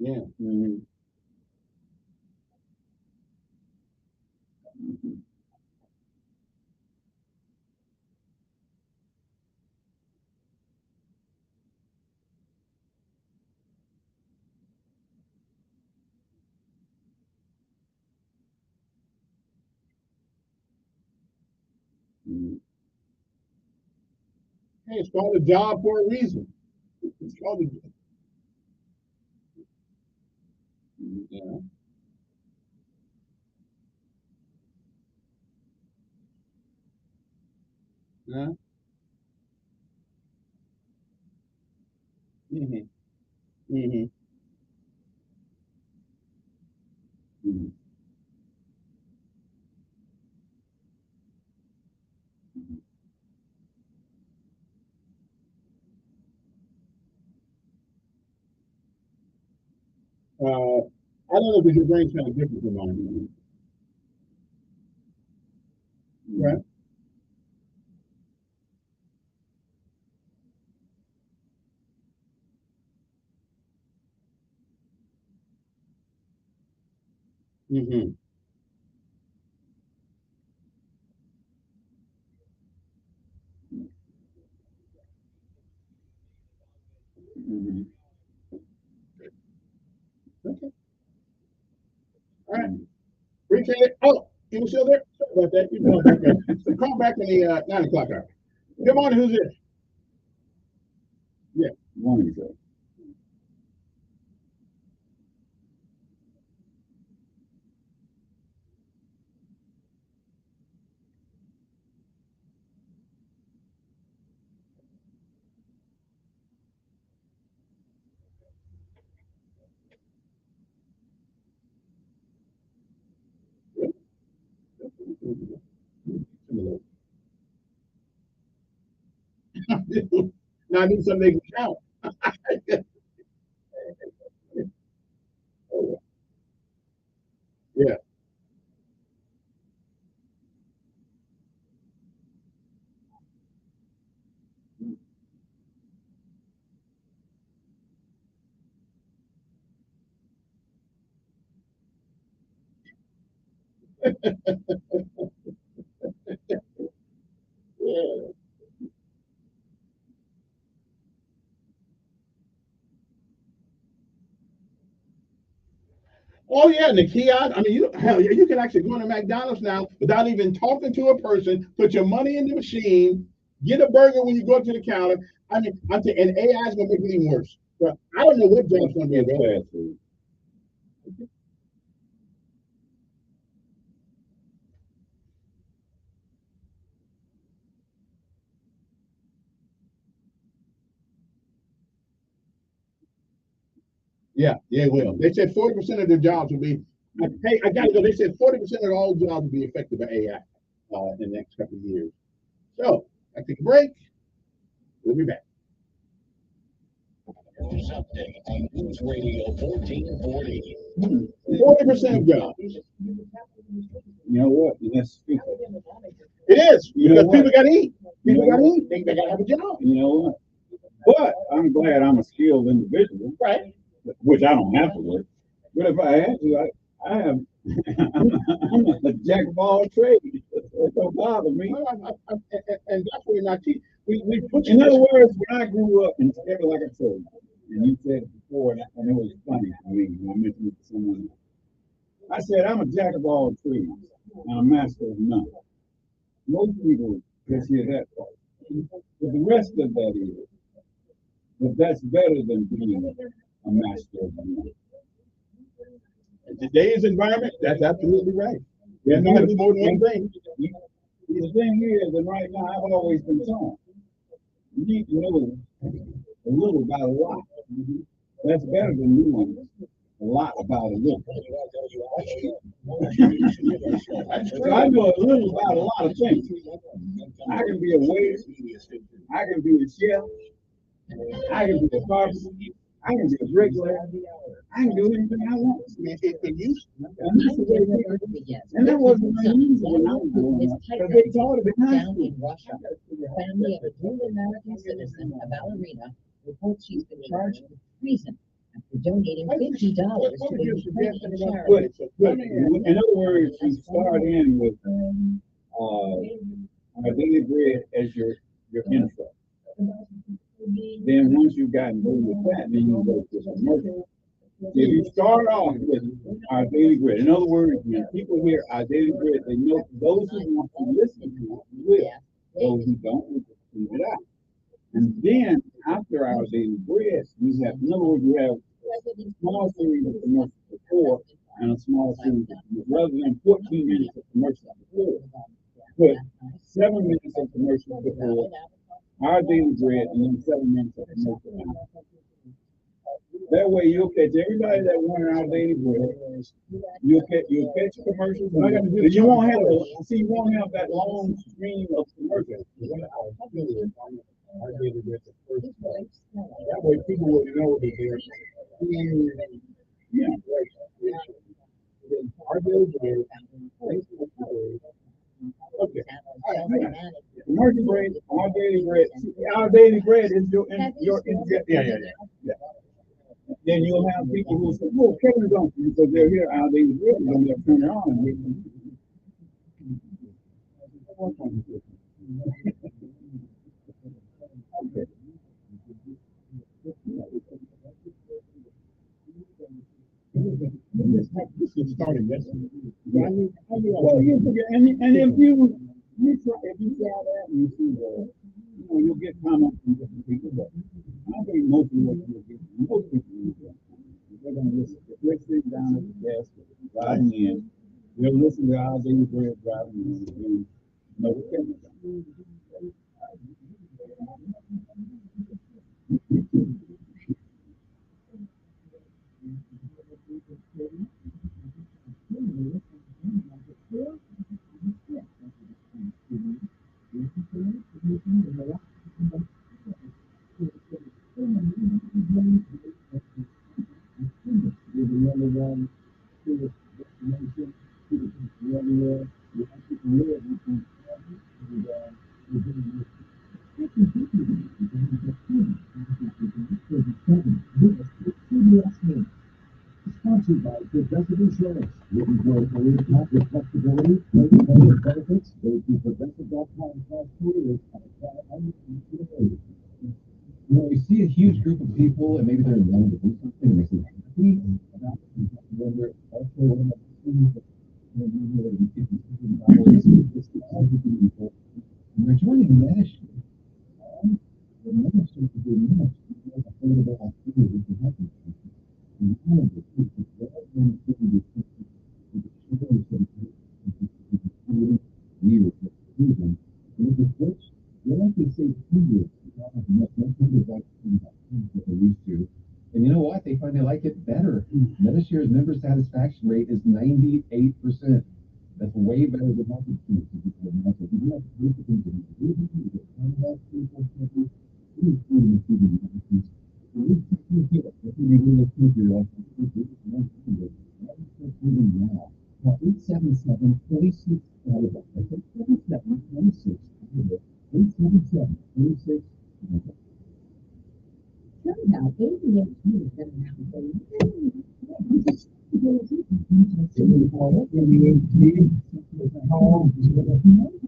S1: Yeah.
S2: Mm-hmm. Mm-hmm.
S1: Hey, it's called a job for a reason. It's called a job. Yeah. Yeah. Mm-hmm. Mm-hmm.
S2: Mm-hmm.
S1: I don't know because your brain's kind of different from mine. Right. Mm-hmm. appreciate it. Oh, you were still there? Sorry about that. You call back in. So call back in the 9 o'clock hour. Good morning. Who's this? Yeah.
S2: Morning, sir.
S1: Now I need something they can count. Yeah. Yeah. Oh yeah, and the kiosk. I mean, hell, you can actually go into McDonald's now without even talking to a person. Put your money in the machine, get a burger when you go to the counter. I mean, and AI is gonna make it even worse. But I don't know what job's gonna be
S2: It's
S1: available.
S2: fast food.
S1: Yeah, yeah, it will. They said 40% of their jobs will be. Hey, I gotta go. They said 40% of all jobs will be affected by AI in the next couple of years. So I take a break. We'll be back.
S7: News update on News Radio 1440.
S1: 40% of jobs.
S2: You know what? And that's stupid.
S1: It is
S2: You know
S1: because
S2: what?
S1: people got to eat.
S2: You
S1: People
S2: know
S1: got to
S2: what?
S1: eat. They got to have a job.
S2: You know what? But I'm glad I'm a skilled individual,
S1: Right.
S2: which I don't have to work. But if I had to, I have. I'm a jack of all trades. It don't bother me.
S1: And that's what we're not teaching. We put you
S2: In other
S1: this.
S2: words, when I grew up, and like I said, and you said it before, and it was funny for me when I mentioned it to someone. I said I'm a jack of all trades and a master of none. Most people just hear that part. But the rest of that is, but that's better than being a master of none.
S1: In today's environment, that's absolutely right.
S2: Yeah,
S1: You got to do more than one thing.
S2: The thing is, and right now I've always been taught, you need to know a little about a lot. That's better than knowing a lot about a little. So I know a little about a lot of things. I can be a waiter, I can be a chef, I can be a carpenter, I can be a bricklayer, I can do anything I want.
S1: It used
S2: And that's the way it is. And that wasn't unusual when I was growing up, because they taught it in high
S4: Down
S2: school.
S4: in Russia, the family of a dual American citizen, a ballerina, reports she's been charged with treason after donating $50 to a Ukrainian charity.
S2: In other words, you start in with a daily bread as your intro. Then once you've gotten through with that, then you go to commercial. If you start off with our daily bread, in other words, when people hear our daily bread, they know those who want to listen to it will. Those who don't, will leave it out. And then after our daily bread, we have, in other words, we have a small series of commercials before and a small series of commercials. Rather than 14 minutes of commercials before, put 7 minutes of commercials before our daily bread and then 7 minutes of commercials after. That way you'll catch everybody that wanted our daily bread. You'll catch commercials. And you won't have that long stream of commercials.
S1: that way people will know that they're
S2: Yeah.
S1: our daily bread. Okay.
S2: Commercial bread, our daily bread is your yeah. Then you'll have people who say, "Oh, Kevin don't," because they're here our daily bread, and they'll turn it on and okay.
S1: This is starting yesterday.
S2: Well, you forget, and if you try that and you see you'll get comments from different people, but I think most of what you'll get, most people will get. They're going to listen. If they're sitting down at the desk, driving in, they'll listen to our daily bread driving in, and know the thing.
S9: Sponsored by Progressive Insurance. Looking for a career path with flexibility, pay benefits? Go to progressive.com/careers and apply online. When we see a huge group of people and maybe they're wanting to do something and they say, happy about when they're also one of the things that and they're joining ministry. The ministry to do ministry is a thing about activity to help you. And one of the things that when you years of season, and the first, they like to say 2 years, that they used to. And you know what? They find they like it better. This year's member satisfaction rate is 98%. That's way better than health insurance. Now, 877 26 877 26 877 26.
S6: Somehow, 88 years better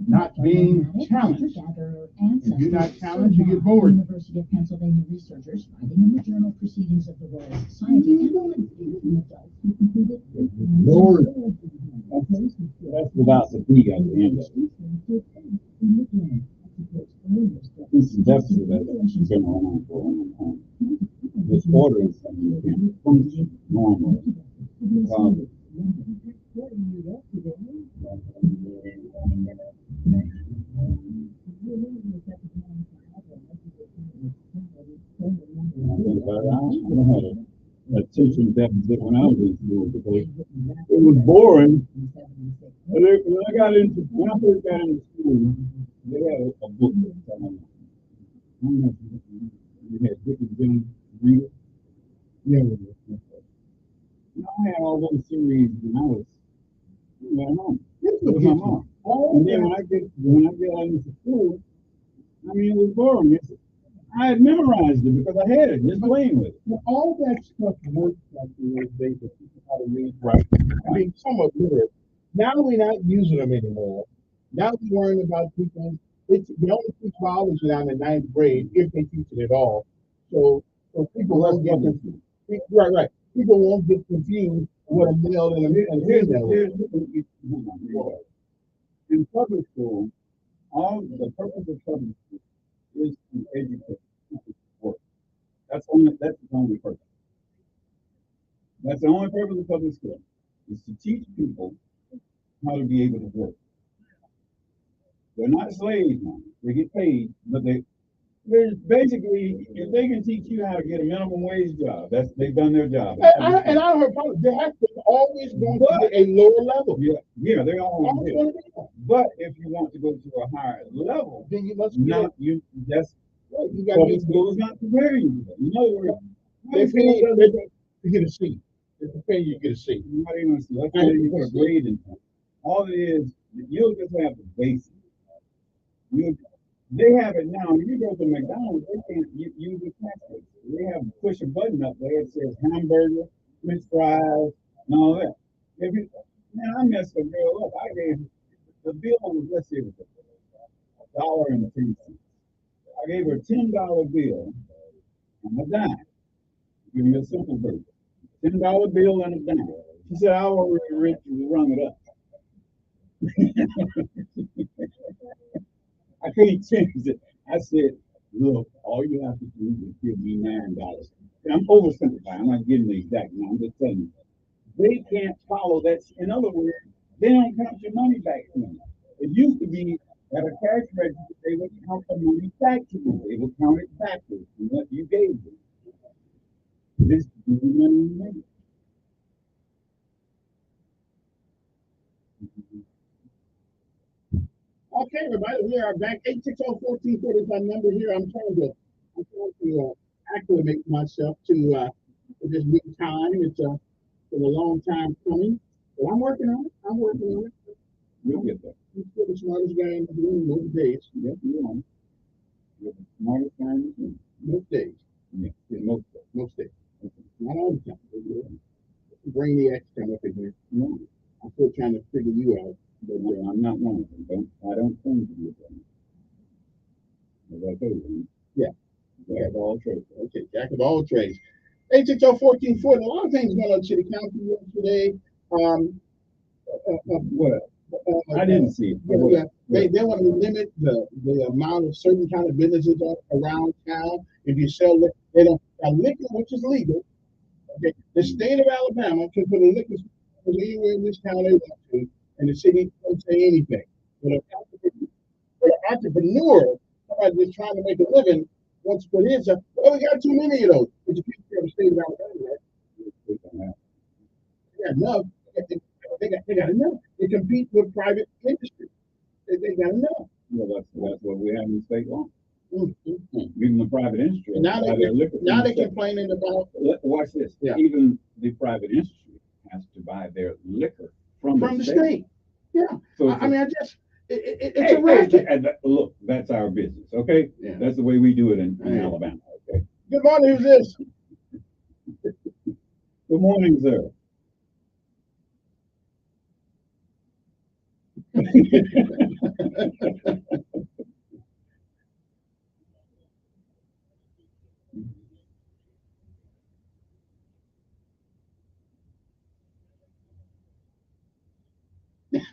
S1: Not being challenged. If you're not challenged, you get bored.
S6: University of Pennsylvania researchers writing in the journal Proceedings of the Royal Society
S2: Lord, that's without the P at the end. This is definitely that's been around for a long time. This order is something that can function normally. I had a teaching deficit when I was in school because it was boring. When I first got into school, they had a book. We had Dick and Jane read it. Yeah, I had all those series when I was at home with my mom. And then when I get into school, I mean, it was boring. I had memorized it because I had it, just playing with it.
S1: Well, all that stuff works like the old days that people how to read, right? I mean, some of it. Now we're not using them anymore. Now we're worrying about people. They only teach biology down in 9th grade, if they teach it at all. So people won't get confused. Right. People won't get confused what a male and a female is.
S2: In public school, the purpose of public school is to educate people. That's the only purpose. That's the only purpose of public school, is to teach people how to be able to work. They're not slaves now. They get paid, but they're basically, if they can teach you how to get a minimum wage job, they've done their job.
S1: And I heard probably they have to always go to a lower level.
S2: Yeah, they're always there. But if you want to go to a higher level,
S1: then you must
S2: that's
S1: right. You got
S2: public school is not preparing you. In other words,
S1: they pay you to get a seat. They pay you to get a seat.
S2: You're not even a seat. Let's say you put a grade in. All it is, you'll just have the basics. They have it now. When you go to McDonald's, they can't use the tax. They have to push a button up there that says hamburger, French fries, and all that. I messed a girl up. I gave the bill on, let's see, it was $1.10. I gave her a $10 bill and a dime. Give me a simple burger. $10 bill and a dime. She said, I already rich to run it up. I couldn't change it. I said, look, all you have to do is give me $9. And I'm oversimplifying. I'm not giving the exact number. I'm just telling you. They can't follow that. In other words, they don't count your money back to them. It used to be at a cash register, they would count the money back to you. They would count it backwards from what you gave them. This is the money you made.
S1: Okay, everybody, we are back. 860-1440 is my number here. I'm trying to acclimate myself to this new time. It's been a long time coming, but I'm working on it. I'm working on it.
S2: You'll get there.
S1: I'm still the smartest guy in the room most days.
S2: Yes, you are. You're the smartest guy in the room.
S1: Most days.
S2: Yeah, in most days.
S1: Most days. Not all the time. Brainiacs come up in here.
S2: No,
S1: I'm still trying to figure you out.
S2: but I'm not one of them. I don't claim to be a friend. As I told you,
S1: Yeah.
S2: jack of all trades.
S1: Okay, jack of all trades. 860-1440. A lot of things going on in City Council today.
S2: What? I didn't see it.
S1: They want to limit the amount of certain kind of businesses around town. If you sell liquor, they don't liquor, which is legal. Okay, the state of Alabama can put a liquor store anywhere in this town they want to, and the city don't say anything. But an entrepreneur, somebody just trying to make a living, wants to put his up. Well, we got too many of those. But you can't tell the state of Alabama, right? They got enough. They got enough. They compete with private industry. They got enough.
S2: Well, that's what we have in state law.
S1: Mm-hmm.
S2: Even the private industry.
S1: Now they're complaining about.
S2: Watch this.
S1: Yeah.
S2: Even the private industry has to buy their liquor from
S1: the state. Yeah.
S2: So
S1: I mean, it's a racket.
S2: Look, that's our business. Okay.
S1: Yeah.
S2: That's the way we do it in Alabama. Okay.
S1: Good morning. Who's this?
S2: Good morning, sir.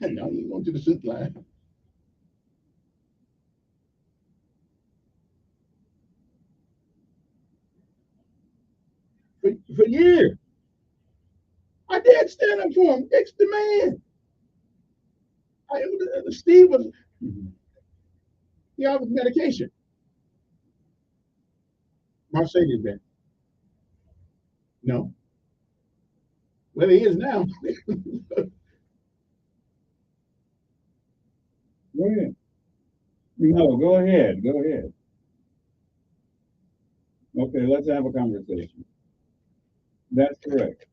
S1: No, you going to the soup line. For years. I did stand up for him. It's the man. Steve was, he offered medication. Mercedes Benz. No. Well, he is now.
S2: Go ahead. No, go ahead. Go ahead. Okay, let's have a conversation. That's correct.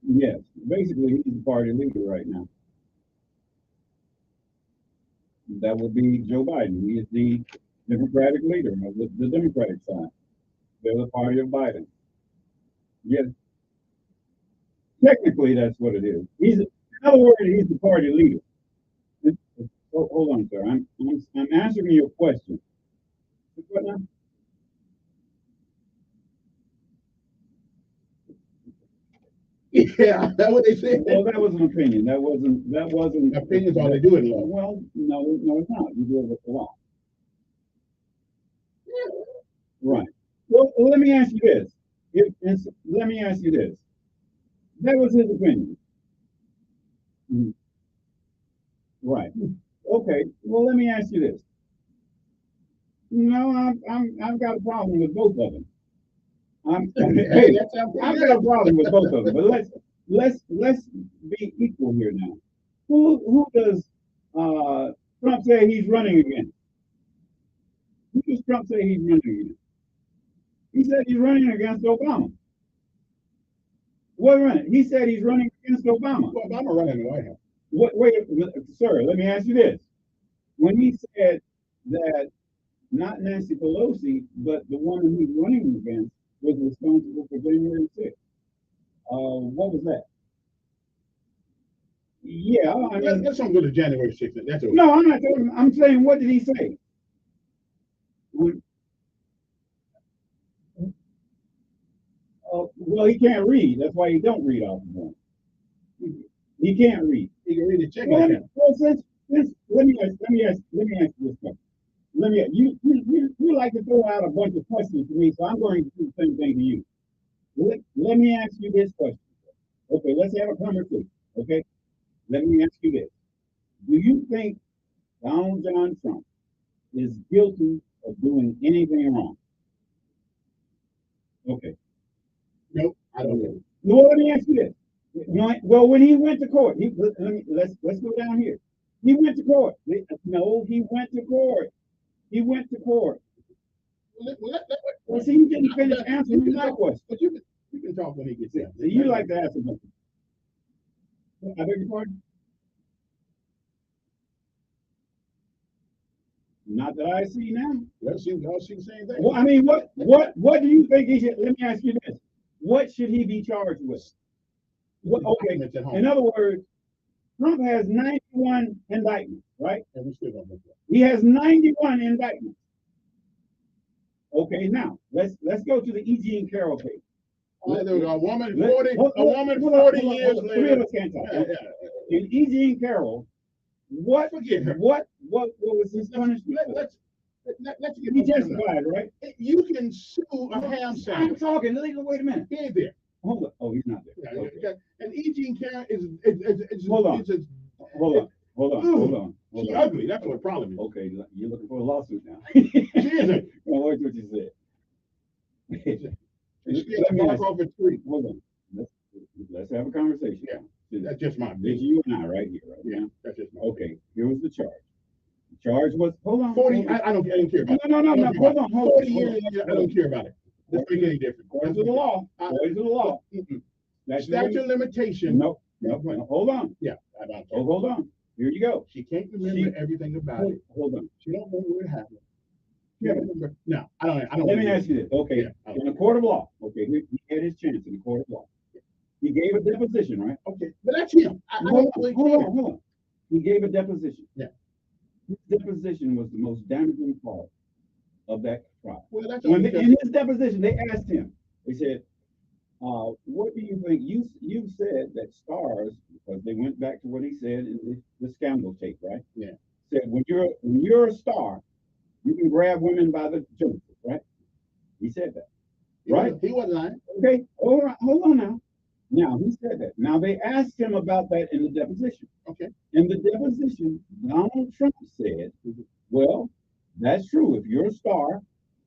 S2: Yes, basically he's the party leader right now. That would be Joe Biden. He is the Democratic leader of the Democratic side. They're the party of Biden. Yes, technically that's what it is. In other words, he's the party leader. Hold on, sir. I'm answering your question. What now?
S1: Yeah, that's what they said.
S2: Well, that was an opinion. That wasn't.
S1: Opinions all they do in law.
S2: Well, no, it's not. You do it with the law. Right. Well, let me ask you this. Let me ask you this. That was his opinion. Mhm. Right. Okay. Well, let me ask you this. No, I've got a problem with both of them. Hey, I've got a problem with both of them. But let's be equal here now. Who does Trump say he's running against? Who does Trump say he's running against? He said he's running against Obama. What running? He said he's running against Obama.
S1: Well, Obama running the White House.
S2: Wait, sir, let me ask you this. When he said that not Nancy Pelosi, but the woman he's running against was responsible for January 6th, what was that? Yeah, I mean,
S1: let's not go to January 6th. That's okay.
S2: No, I'm not talking. I'm saying, what did he say? Well, he can't read. That's why he don't read off the phone. He can't read.
S1: He can read the check
S2: Well,
S1: account.
S2: let me ask you this question. You like to throw out a bunch of questions to me, so I'm going to do the same thing to you. Let me ask you this question. Okay, let's have a conversation. Okay, let me ask you this. Do you think Donald John Trump is guilty of doing anything wrong? Okay.
S1: Nope, I don't know.
S2: Well, let me ask you this. Well, when he went to court, let's go down here. He went to court. No, he went to court. He went to court. Well, see, you didn't finish answering my question.
S1: But you can talk when he gets there.
S2: So you like to ask him something. I beg your pardon? Not that I see now.
S1: Y'all see the same thing.
S2: Well, I mean, what do you think he should? Let me ask you this: what should he be charged with? What, okay. In other words, Trump has 91 indictments, right?
S1: And we still don't know that.
S2: He has 91 indictments. Okay, now let's go to the E. Jean Carroll case.
S1: A woman 40 years later.
S2: Three of us can't talk. In E. Jean Carroll, what was his punishment?
S1: Let's get
S2: He testified, right?
S1: You can sue a ham
S2: I'm
S1: sandwich.
S2: talking. Wait a minute.
S1: He ain't there.
S2: Hold on. Oh, he's not there.
S1: Yeah,
S2: Okay.
S1: and E. Jean Carroll is
S2: Hold on. Hold on.
S1: She's ugly. That's what the problem is.
S2: Okay, you're looking for a lawsuit now.
S1: She isn't.
S2: Well, watch what you said.
S1: She's a mark off a tree.
S2: Hold on. Let's have a conversation.
S1: Yeah. That's just my
S2: It's
S1: business.
S2: you and I right here, right?
S1: Yeah, that's just my
S2: Okay, here was the charge. The charge was, hold on.
S1: 40. I don't care about it.
S2: No. Hold on.
S1: 40 years later, I don't care about it. Doesn't make any difference.
S2: According to the law. According to the law.
S1: Statute of limitation.
S2: No. Hold on.
S1: Yeah, I don't
S2: Oh, hold on. Here you go.
S1: She can't remember everything about it.
S2: Hold on.
S1: She don't remember what happened. She don't remember. No, I don't.
S2: Let me ask you this. Okay,
S1: Yeah,
S2: in a court of law. Okay, he had his chance in the court of law. He gave a deposition, right?
S1: Okay, but that's him.
S2: Hold on. He gave a deposition.
S1: Yeah.
S2: His deposition was the most damaging part of that trial.
S1: Well, that's
S2: In his deposition, they asked him. They said, "What do you think? You said that stars, because they went back to what he said in the scandal tape, right?
S1: Yeah.
S2: Said when you're a star, you can grab women by the genitals, right? He said that, right?
S1: He wasn't lying.
S2: Okay, hold on now. Now he said that. Now they asked him about that in the deposition.
S1: Okay.
S2: In the deposition, Donald Trump said, "Well, that's true. If you're a star,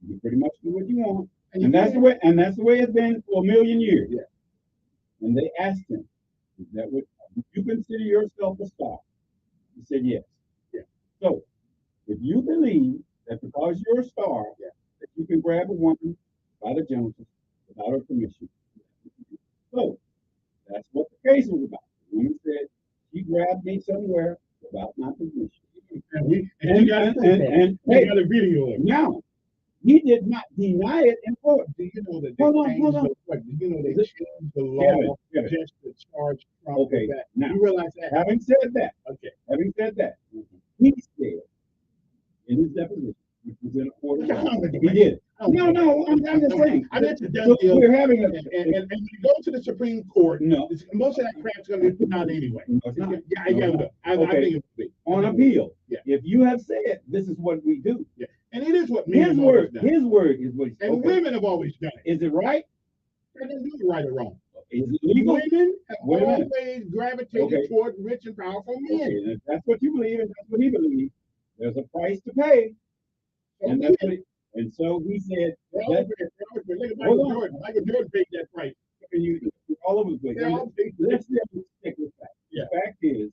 S2: you pretty much do what you want, and that's the way it's been for a million years."
S1: Yeah.
S2: And they asked him, "Is that what you consider yourself a star?" He said, "Yes."
S1: Yeah.
S2: So, if you believe that because you're a star, that you can grab a woman by the genitals without her permission, so that's what the case was about. The woman said she grabbed me somewhere without my permission.
S1: And you got a video of it.
S2: Now, he did not deny it in court.
S1: Do you know that
S2: Hold on.
S1: Do you know they changed the law
S2: Kevin.
S1: just to charge Trump
S2: Okay,
S1: with that?
S2: now,
S1: You realize that?
S2: Having said that, he said in his deposition, which was in a court of law, he did. No, I'm just saying.
S1: I meant to
S2: So we're having
S1: and when you go to the Supreme Court,
S2: no.
S1: most of that crap's going to be put out anyway.
S2: No, it's not.
S1: Yeah, I think it will be.
S2: On appeal.
S1: Yeah.
S2: If you have said this is what we do,
S1: Yeah. And it is what men
S2: his
S1: have always
S2: word
S1: done.
S2: is what he said.
S1: And women have always done it.
S2: Is it right?
S1: They didn't do it right or wrong.
S2: Is it legal?
S1: Women have
S2: Wait a minute.
S1: always gravitated toward rich and powerful men.
S2: Okay, and if that's what you believe, and that's what he believes, there's a price to pay. And that's what and so he said,
S1: Michael Jordan paid that price.
S2: you all over the place. Let's stick with that.
S1: Yeah.
S2: The fact is,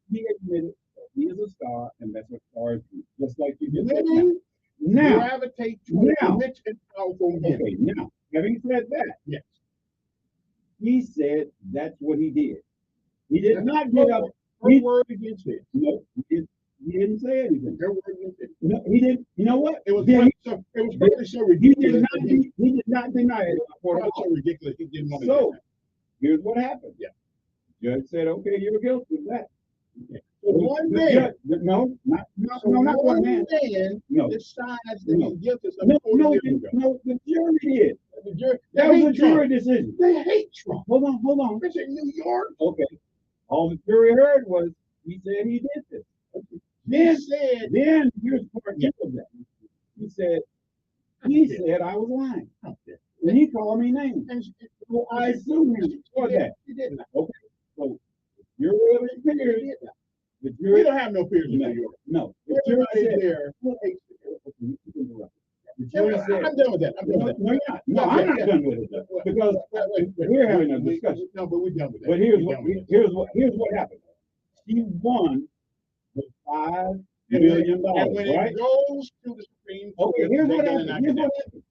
S2: he admitted that he is a star, and that's what stars do. Just like you just said.
S1: Women
S2: Now,
S1: gravitate toward rich and powerful men.
S2: okay, now, having said that,
S1: Yes.
S2: he said that's what he did. He did not get up.
S1: Her word against it.
S2: No, he didn't say anything.
S1: Her word against it.
S2: No, he didn't. You know what?
S1: It was
S2: Then
S1: probably so
S2: he
S1: ridiculous.
S2: did not deny it.
S1: Probably so ridiculous. He didn't want to
S2: So
S1: do that.
S2: here's what happened.
S1: Yeah.
S2: Judge said, "Okay, you're guilty of that."
S1: So one
S2: The
S1: man,
S2: judge- not
S1: not
S2: one
S1: one
S2: man.
S1: man
S2: No,
S1: decides that
S2: No.
S1: he's guilty of something 40 years ago.
S2: the jury did.
S1: The jury,
S2: That
S1: they
S2: was a
S1: hate
S2: jury
S1: Trump.
S2: decision.
S1: They hate Trump.
S2: Hold on.
S1: It's in New York.
S2: Okay. All the jury heard was he said he did this. Then here's part two of that. He said I was lying. And he called me names. So I assumed him for that. Okay. So you're really peers. The jury,
S1: We don't have no peers in New York.
S2: No. The jury said
S1: there.
S2: the jury said,
S1: I'm done with that. I'm done with that.
S2: no, you're not. No, I'm not done with it because we're having a discussion.
S1: No, but we're done with that.
S2: But here's what happened. She won the $5 million,
S1: and when
S2: right?
S1: it goes to the Supreme Court,
S2: Okay, here's what happened.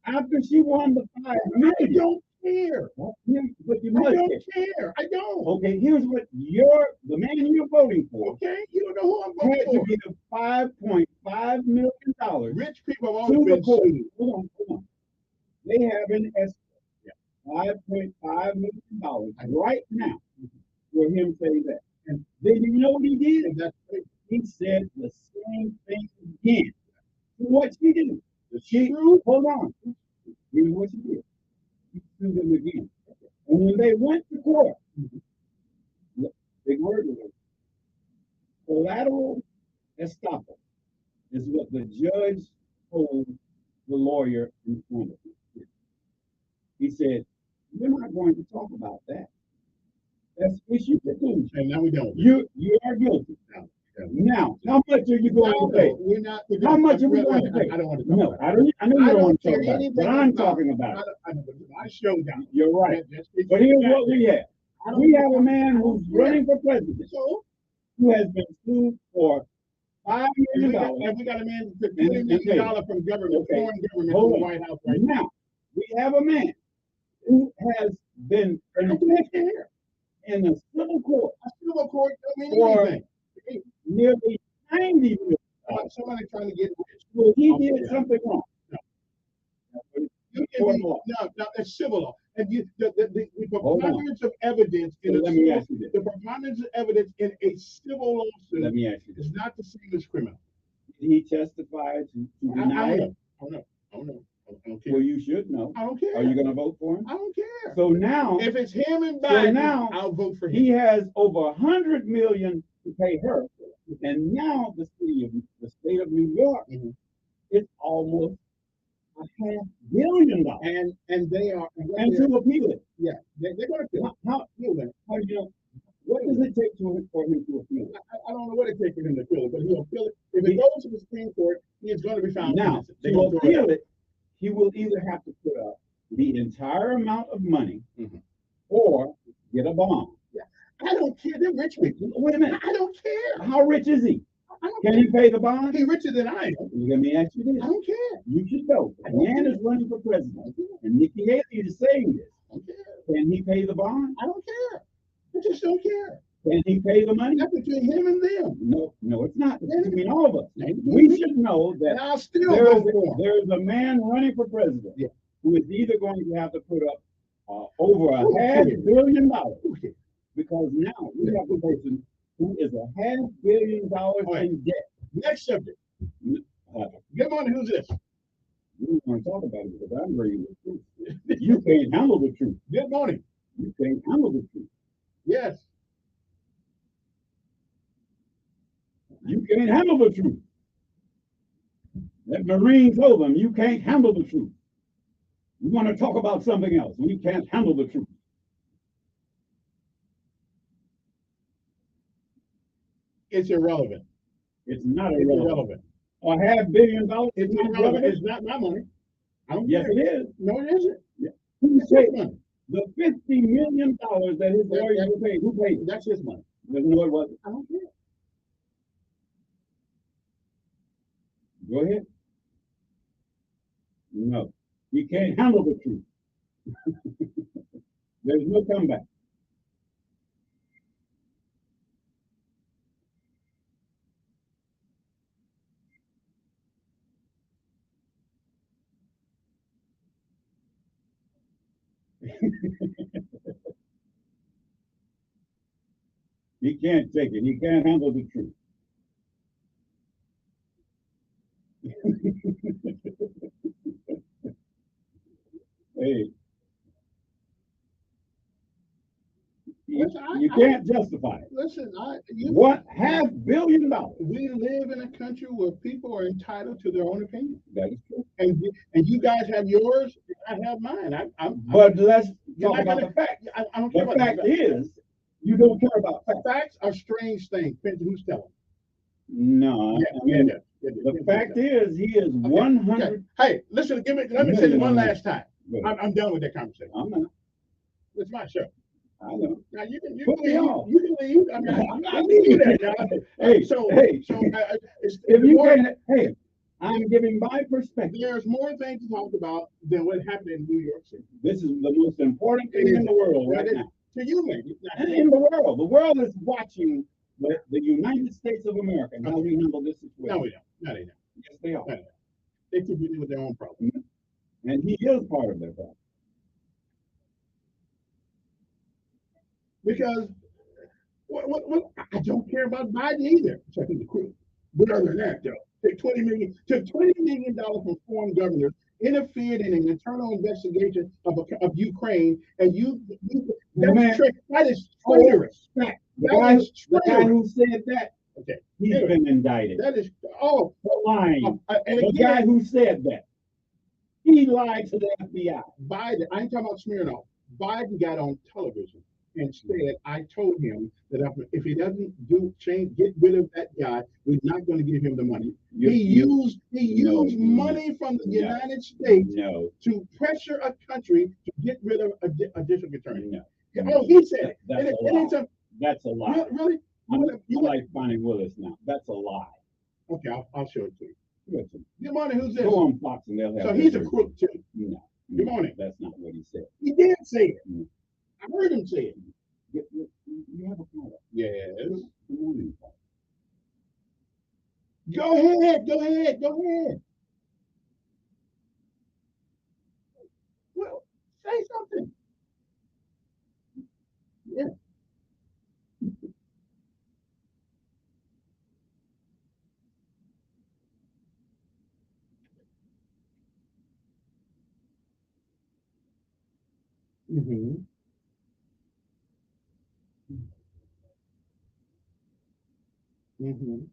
S2: After she won the $5 million,
S1: I don't care.
S2: But you
S1: I
S2: must
S1: don't care. I don't.
S2: Okay, here's what the man you're voting for
S1: Okay, you don't know who I'm
S2: had
S1: voting
S2: to
S1: for.
S2: give $5.5 million
S1: Rich people have
S2: to
S1: always
S2: the
S1: been
S2: court.
S1: sued.
S2: Hold on. They have an estimate, $5.5 million right now for him saying that. And then you know what he did? He said the same thing again. What she did? Hold on. Here's what she did. She sued him again. And when they went to court, big word was collateral estoppel is what the judge told the lawyer in front of him. He said, "You're not going to talk about that. That's issue preclusion.
S1: And now we're done.
S2: You are guilty. Now, how much are you going to pay?
S1: We're not.
S2: How much are we going to pay?
S1: I don't want to talk
S2: No,
S1: about
S2: I know you don't want to talk
S1: care
S2: about it,
S1: anything
S2: but I'm
S1: about-
S2: talking about it.
S1: I showed down.
S2: You're right. But here's what we have. We have a man who's running for president
S1: So,
S2: who has been sued for $5
S1: and we
S2: million.
S1: got a man with $20 million from government,
S2: Okay.
S1: foreign government,
S2: Hold
S1: from the
S2: on.
S1: White House right now.
S2: Now, we have a man who has been in a civil court
S1: A civil court don't mean
S2: For-
S1: anything.
S2: nearly 90 years.
S1: Somebody trying to get rich.
S2: Well, he did something wrong.
S1: You
S2: Court
S1: can be,
S2: law.
S1: no, it's civil law. And the
S2: Hold on.
S1: preponderance of evidence in
S2: So
S1: a
S2: let me
S1: civil,
S2: ask you this.
S1: the preponderance of evidence in a civil
S2: Let
S1: lawsuit
S2: me ask you this.
S1: is not the same as criminal.
S2: Did he testify to
S1: I
S2: deny
S1: don't
S2: it?
S1: know. I don't know. I don't care.
S2: Well, you should know.
S1: I don't care.
S2: Are you going to vote for him?
S1: I don't care.
S2: So now
S1: If it's him and
S2: So
S1: Biden,
S2: now
S1: I'll vote for
S2: he
S1: him.
S2: has over $100 million to pay her, and now the state of New York
S1: Mhm.
S2: is almost $500 million,
S1: And they are,
S2: and to appeal it.
S1: yeah, they're going to feel.
S2: How do you know? What does it take for him to appeal it?
S1: I don't know what it takes for him to appeal it, but he'll appeal it. If it goes to the Supreme Court, he is going to be found
S2: Now,
S1: innocent. They're
S2: to
S1: going to throw it
S2: appeal
S1: out.
S2: it, he will either have to put up the entire amount of money
S1: Mhm.
S2: or get a bond.
S1: I don't care. They're rich people.
S2: Wait a minute.
S1: I don't care.
S2: How rich is he?
S1: I don't
S2: Can
S1: care.
S2: he pay the bond?
S1: He's richer than I am.
S2: Let me ask you this.
S1: I don't care.
S2: You should know. A man is running for president, and Nikki Haley is saying this.
S1: I don't care.
S2: Can he pay the bond?
S1: I don't care. I just don't care.
S2: Can he pay the money?
S1: That's between him and them.
S2: No, it's not. It's between all of us.
S1: And
S2: We should know that
S1: I'll still vote for him.
S2: there is a man running for president
S1: Yeah.
S2: who is either going to have to put up over
S1: Who
S2: $500
S1: cares?
S2: million,
S1: Who cares?
S2: because now we have a person who is $500 million
S1: right.
S2: in debt.
S1: Next subject.
S2: Uh,
S1: Good morning. Who's this?
S2: We don't want to talk about it because I'm bringing the truth. You can't handle the truth.
S1: Good morning.
S2: You can't handle the truth.
S1: Yes.
S2: You can't handle the truth. That Marine told them, you can't handle the truth. You want to talk about something else. We can't handle the truth.
S1: It's irrelevant.
S2: It's not
S1: It's
S2: irrelevant.
S1: irrelevant.
S2: $500 million.
S1: It's not relevant. It's not my money. I don't
S2: Yes,
S1: care.
S2: it is.
S1: No, it isn't.
S2: Who
S1: It's his
S2: paid
S1: money.
S2: the $50 million that his lawyers were paid? Who paid it?
S1: That's his money.
S2: No, it wasn't.
S1: I don't care.
S2: Go ahead. No, you can't handle the truth. There's no comeback. He can't take it. He can't handle the truth. Hey, You can't justify it.
S1: Listen,
S2: What $500 million?
S1: we live in a country where people are entitled to their own opinion,
S2: That is true.
S1: and you guys have yours, I have mine.
S2: But let's
S1: You're
S2: talk
S1: not
S2: about
S1: gonna-
S2: the facts.
S1: I don't care
S2: The
S1: about
S2: fact is, you don't care about facts.
S1: facts are strange things. Depends who's telling.
S2: No, I mean, the fact is, he is 100.
S1: Hey, listen, let me say this one last time. I'm done with that conversation.
S2: I'm not.
S1: It's my show.
S2: I know.
S1: Now you can
S2: Put me on.
S1: you can leave. I mean, I
S2: I
S1: need
S2: need
S1: that.
S2: it.
S1: Now.
S2: Hey,
S1: So
S2: hey. If you can, hey, I'm giving my perspective.
S1: there's more things to talk about than what happened in New York City.
S2: This is the most important thing in the world right now.
S1: To you, maybe.
S2: And in the world. The world is watching the United States of America and how we handle this situation.
S1: No, we don't. No, they don't.
S2: Yes, they are.
S1: No, they don't. They keep dealing with their own problems.
S2: And he is part of their problem.
S1: Because what I don't care about Biden either. So I think the crew. But other than that, though, took $20 million from foreign governors, interfered in an internal investigation of Ukraine, and that is traitorous.
S2: The guy who said that,
S1: Okay,
S2: he's been indicted.
S1: that is
S2: For lying.
S1: and
S2: The
S1: again,
S2: guy who said that, he lied to the FBI.
S1: Biden. I ain't talking about Smirnoff. Biden got on television and said, "I told him that if he doesn't get rid of that guy, we're not going to give him the money." He used money from the United States to pressure a country to get rid of a district attorney. Oh, he said it.
S2: That's a lie.
S1: Really?
S2: I like Bonnie Willis now. That's a lie.
S1: Okay, I'll show it to you.
S2: Listen,
S1: Good morning. Who's this?
S2: go on Fox and they'll have.
S1: So he's a crook too.
S2: No.
S1: Good morning.
S2: That's not what he said.
S1: He did say it.
S2: Mm.
S1: I heard him say it.
S2: You have a comment.
S1: Yes.
S2: Good morning.
S1: Go ahead. Go ahead. Go ahead. Well, say something. Yeah. Mm-hmm. Mm-hmm.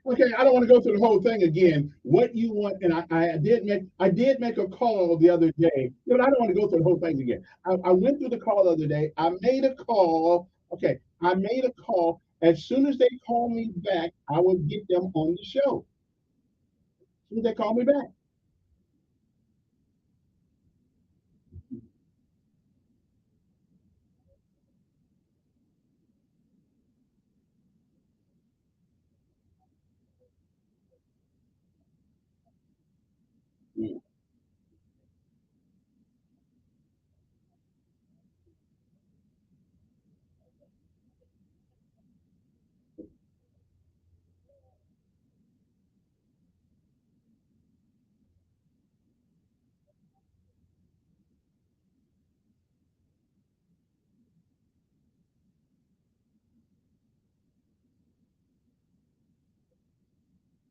S1: Okay, I don't want to go through the whole thing again. What you want, and I did make a call the other day, but I don't want to go through the whole thing again. I went through the call the other day. I made a call. Okay, I made a call. As soon as they call me back, I will get them on the show. As soon as they call me back. Mm.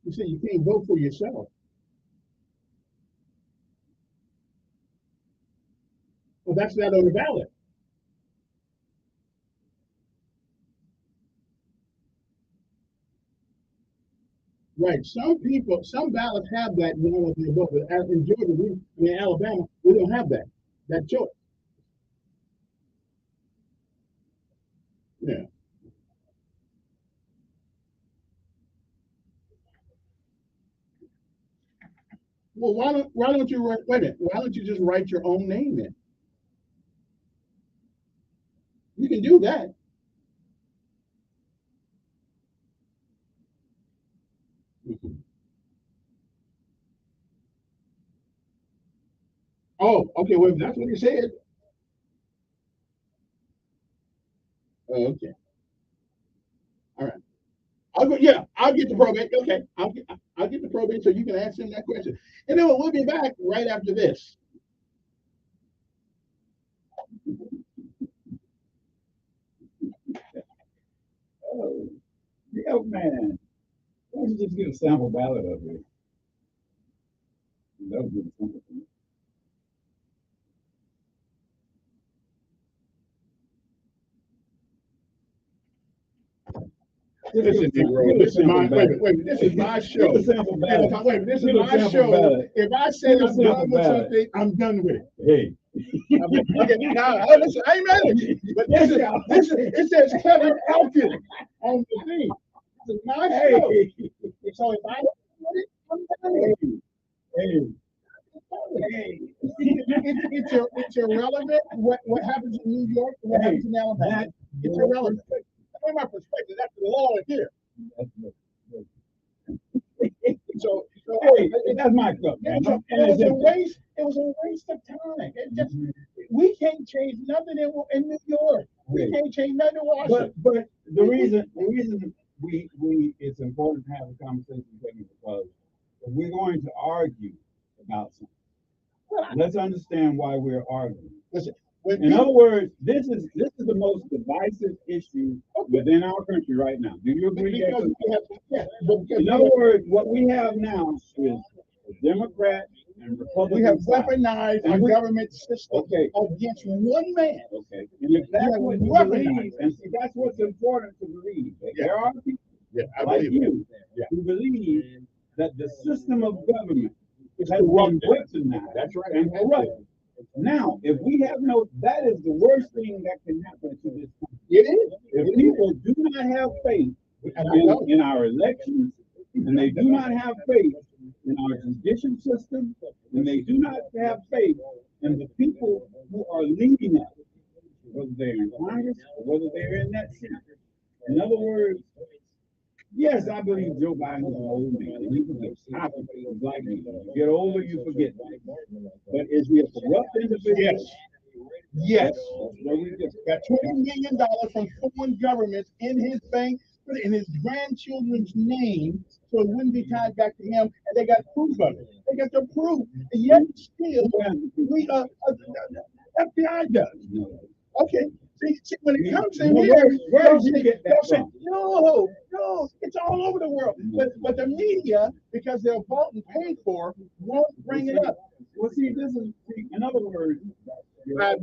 S1: You see, you can't vote for yourself. Well, that's not on the ballot. Right. Some ballots have that, what they vote. But in Georgia, in Alabama, we don't have that choice. Yeah. Well, why don't you wait a minute? Why don't you just write your own name in? You can do that. Mhm. Oh, okay. Well, if that's what he said. Oh, okay. All right. I'll go, yeah, I'll get the probate. Okay, I'll get the probate so you can ask him that question. And then we'll be back right after this.
S2: Oh, yeah, man. Why don't you just get a sample ballot of it? That would be the simple thing.
S1: Listen, Negro, this is my wait. This is my show.
S2: Give a sample ballot.
S1: Wait, this is
S2: Give a
S1: my
S2: sample
S1: show.
S2: ballot.
S1: If I say
S2: Give a
S1: I'm
S2: sample
S1: done with
S2: ballot.
S1: something, I'm done with it.
S2: Hey.
S1: Okay, now listen, I ain't mad at you, but this is it says Kevin Elkins on the thing. This is my show.
S2: Hey.
S1: So if I don't with it, I'm done with it.
S2: Hey.
S1: Hey. It's irrelevant what happens in New York and what happens in Alabama. It's irrelevant. That's my perspective. That's the law right here. So
S2: Hey, that's my cup, man.
S1: it was a waste. It was a waste of time. It just we can't change nothing in New York. We can't change nothing in Washington.
S2: But the reason we it's important to have a conversation because if we're going to argue about something, let's understand why we're arguing.
S1: Listen,
S2: in other words, this is the most divisive issue within our country right now. Do you agree? In other words, what we have now is a Democrat and Republican.
S1: We have weaponized our government system against one man.
S2: Okay. And if that's what you believe, and see, that's what's important to believe. There are people like you who believe that the system of government has been weaponized. That's right. And corrupt. Now, if we have that is the worst thing that can happen to this country.
S1: It is.
S2: If people do not have faith in our elections, and they do not have faith in our judicial system, and they do not have faith in the people who are leading us, whether they're in Congress or whether they're in that Senate. In other words, yes, I believe Joe Biden is an old man, and he forgets. I forget, like me. You get older, you forget. But is he a corrupt individual?
S1: Yes.
S2: Where we just
S1: got $20 million from foreign governments in his bank, put it in his grandchildren's name, so it wouldn't be tied back to him, and they got proof of it. They got the proof, and yet still, we FBI does. Okay. See, when it comes in here,
S2: where did you get that from?
S1: No, it's all over the world. But the media, because they're bought and paid for, won't bring it up.
S2: Well, see, in other words,
S1: I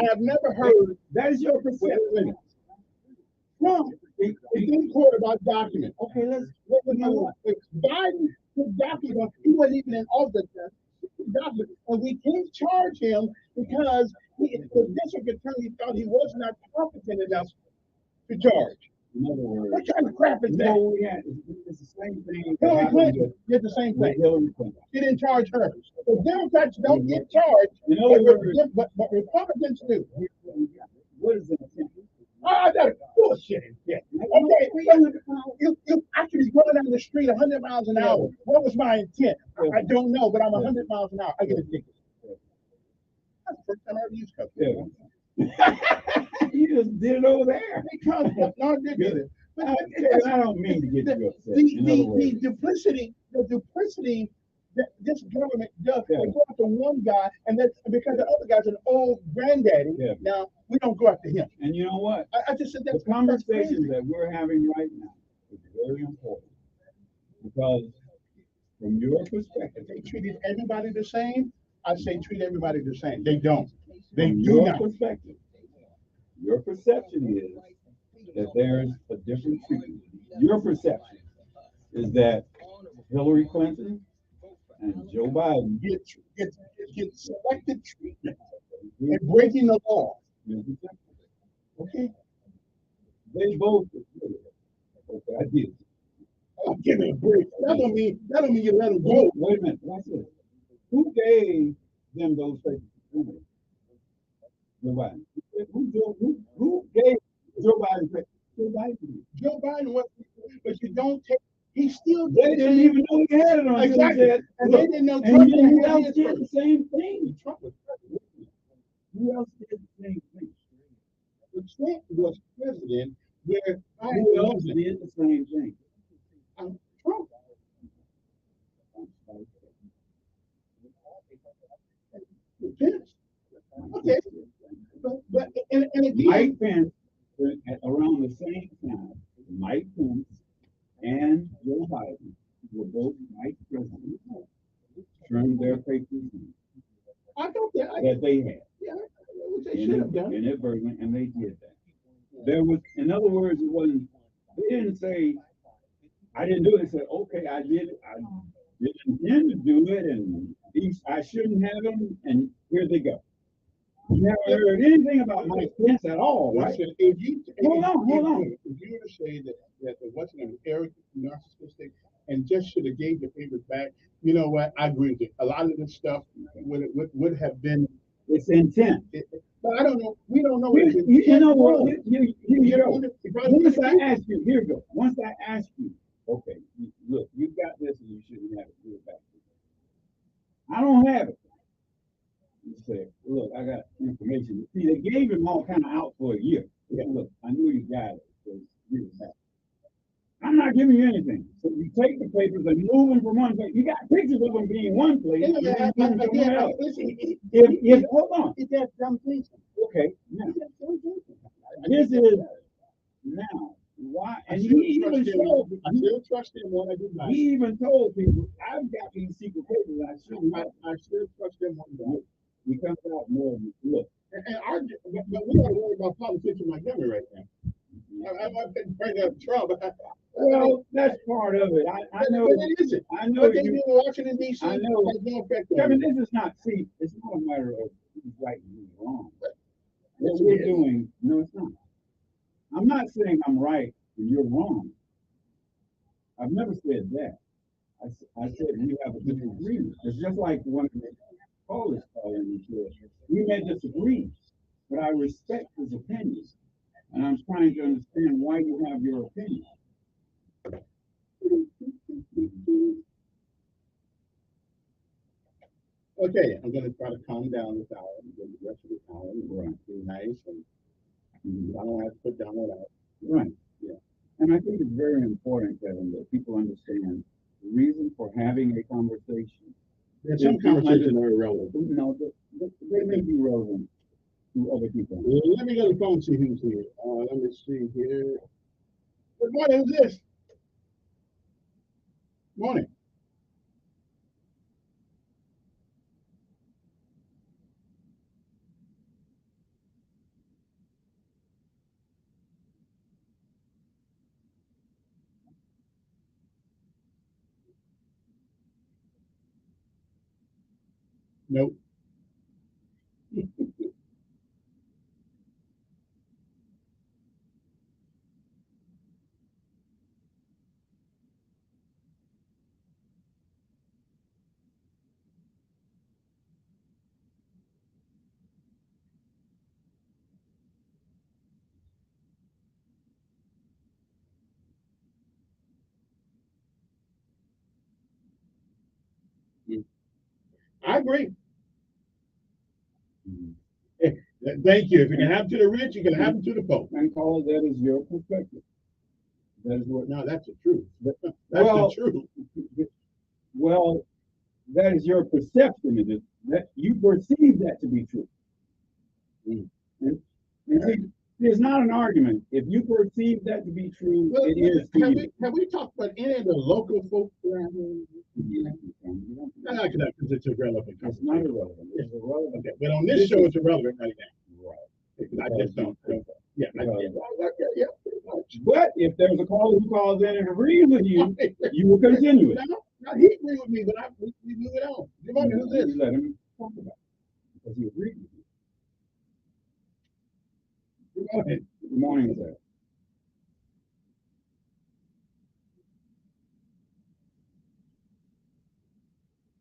S1: have never heard.
S2: That is your perception.
S1: No, it didn't court about documents.
S2: Okay, let's
S1: Biden took documents. He wasn't even in office. And we can't charge him because the district attorney thought he was not competent enough to charge.
S2: In other words,
S1: what kind of crap is that?
S2: It's the same thing.
S1: Hillary Clinton did the same thing.
S2: Hillary Clinton.
S1: She didn't charge her. The Democrats don't get charged, but Republicans do.
S2: What is it?
S1: That's bullshit. Yeah. Okay, you actually going down the street 100 miles an hour. What was my intent? I don't know, but I'm 100 miles an hour. I get a ticket. That's the first time I ever used cup.
S2: You just did it over there.
S1: Because no, I did it. But
S2: I don't mean to get you upset.
S1: The duplicity that this government does. They go after one guy, and then because the other guy's an old granddaddy, now we don't go after him.
S2: And you know what?
S1: I just said that's
S2: the conversation that we're having right now is very important because from your perspective,
S1: they treated everybody the same. I say treat everybody the same. They don't. They
S2: from
S1: do
S2: your
S1: not.
S2: Perspective. Your perception is that there's a different treatment. Your perception is that Hillary Clinton and Joe Biden
S1: get selected treatment and breaking the law. Okay.
S2: They both. Okay, I did.
S1: Oh, give me a break. That don't mean you let them go.
S2: Wait a minute. Watch this. Who gave them those papers? Joe Biden. Who gave Joe Biden papers? Joe Biden.
S1: Joe Biden was, but you don't take. He still
S2: they didn't even know he had it on.
S1: Exactly.
S2: Said,
S1: and they didn't know
S2: Trump who else did the same thing. Trump was president. Who else did the same thing?
S1: Trump was president where
S2: who else did the same thing?
S1: And again,
S2: Mike Pence, around the same time, Mike Pence and Joe Biden were both vice presidents, turned their papers in
S1: I thought that,
S2: that they had
S1: yeah, they should have done it.
S2: inadvertently, and they did that. There was, in other words, it wasn't. They didn't say, "I didn't do it." They said, "Okay, I did it. I didn't intend to do it, and these I shouldn't have them." And here they go. You never heard anything about Mike Pence at all, right?
S1: Listen, if you
S2: Hold on.
S1: if you were to say that the what's name Eric narcissistic and just should have gave the papers back, you know what? I agree with you. A lot of this stuff would have been.
S2: It's intent.
S1: But I don't know. We don't know.
S2: You know what? You go. Once I
S1: You
S2: ask you, here you go. Once I ask you, okay, look, you got this and you shouldn't have it. Give it back to me. I don't have it. You say, look, I got information. See, they gave him all kind of out for a year. Yeah, look, I knew you got it. So give it back. I'm not giving you anything. So you take the papers and move them from one place. You got pictures of them being one place. And then move them somewhere else. If hold on.
S1: It's that dumb thing.
S2: Okay, now this is now why, and he even showed.
S1: I still trust him when I do not.
S2: He even told people, "I've got these secret papers.
S1: I still trust him on that.
S2: He comes out more. Look,
S1: And but we don't worry about politics in Montgomery right now. I might bring up Trump.
S2: Well, that's part of it. I know.
S1: But it isn't.
S2: I know
S1: What they
S2: you.
S1: do in Washington D.C.
S2: I know.
S1: has no effect on
S2: Kevin,
S1: it.
S2: this is not. See, it's not a matter of who's right and who's wrong. What
S1: Yes,
S2: we're
S1: it is.
S2: doing, no, it's not. I'm not saying I'm right and you're wrong. I've never said that. I said we have a disagreement. It's just like one of the callers calling and said, we may disagree, but I respect his opinion. And I'm trying to understand why you have your opinion.
S1: Okay, I'm going to try to calm down this hour and get the rest of the hour and
S2: Right.
S1: be nice and I don't have to put down what out.
S2: Right.
S1: Yeah.
S2: And I think it's very important, Kevin, that people understand the reason for having a conversation.
S1: There's some conversations that are irrelevant.
S2: No, they may be relevant to other people.
S1: Let me go to the phone and see who's here. Let me see here. Good morning. Who's this? Morning. Nope. I agree. Thank you. If you can happen to the rich, you can happen to the poor.
S2: And call it that is your perspective. That is what.
S1: No, that's the truth. That's
S2: Well,
S1: the truth.
S2: Well, that is your perception of it. That you perceive that to be true. And, and see, there's not an argument. If you perceive that to be true,
S1: Well,
S2: it is to you.
S1: have we talked about any of the local folks around here? No, because it's irrelevant.
S2: It's not irrelevant. It's irrelevant.
S1: Okay, but on this show, it's irrelevant right now.
S2: Right.
S1: Because I just don't. Yeah, yeah, pretty much.
S2: But if there's a caller who calls in and agrees with you, you will continue it.
S1: No, he agreed with me, but we move it on. Good morning, who's this?
S2: You let him talk about it because he agreed with you.
S1: Good morning.
S2: Good morning, sir.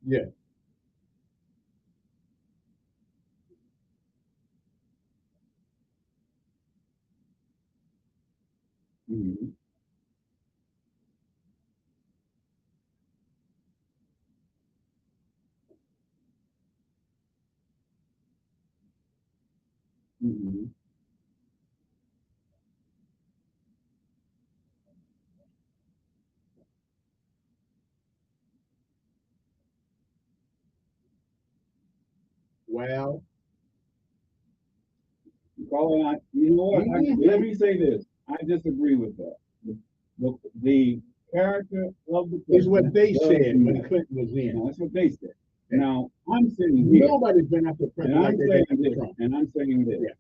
S1: Yeah.
S2: Mm-hmm. Mm-hmm.
S1: Well,
S2: Colin, you know what? Let me say this. I disagree with that. The character of the
S1: Is what they
S2: does
S1: said when
S2: matter.
S1: Clinton was in.
S2: No, that's what they said. Now, I'm sitting here,
S1: Nobody's been after
S2: and
S1: president like
S2: I'm
S1: they
S2: saying
S1: did after
S2: this,
S1: Trump.
S2: and I'm saying this.
S1: Yeah.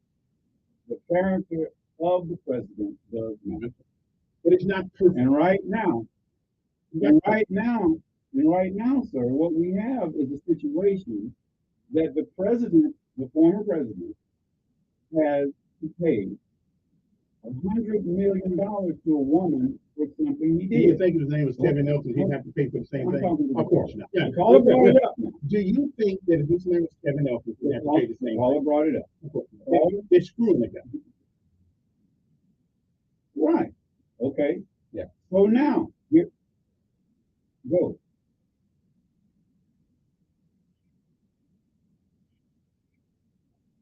S2: The character of the president does matter.
S1: But it's not perfect.
S2: And right now, sir, what we have is a situation that the president, the former president, has to pay $100 million to a woman for something he
S1: Do you
S2: did.
S1: think if his name was Kevin Elkins, he'd have to pay for the same
S2: I'm
S1: thing?
S2: talking to
S1: Of course not. Yeah.
S2: Caller brought it up now.
S1: Do you think that if his name was Kevin Elkins, he'd have to pay the same
S2: Caller
S1: thing?
S2: brought it up.
S1: Of course not. They're screwing the guy.
S2: Right. Okay.
S1: Yeah.
S2: So now, here, go.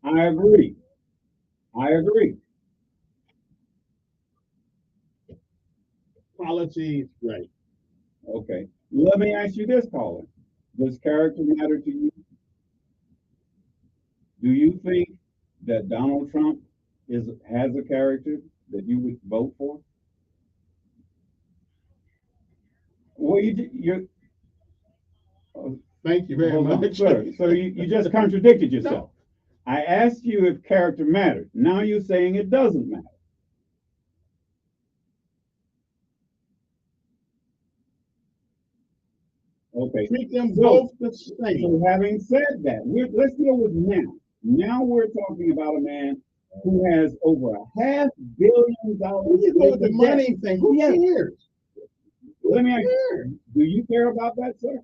S2: I agree. I agree.
S1: Policies, right.
S2: Okay. Let me ask you this, caller. Does character matter to you? Do you think that Donald Trump has a character that you would vote for? Well, you're
S1: Thank you very
S2: hold on,
S1: much.
S2: sir. So you just contradicted yourself. I asked you if character mattered. Now you're saying it doesn't matter. Okay.
S1: Treat them both the same.
S2: So having said that, let's deal with now. Now we're talking about a man who has over $500 million.
S1: When you go with the money thing, who cares?
S2: Let me ask you, do you care about that, sir?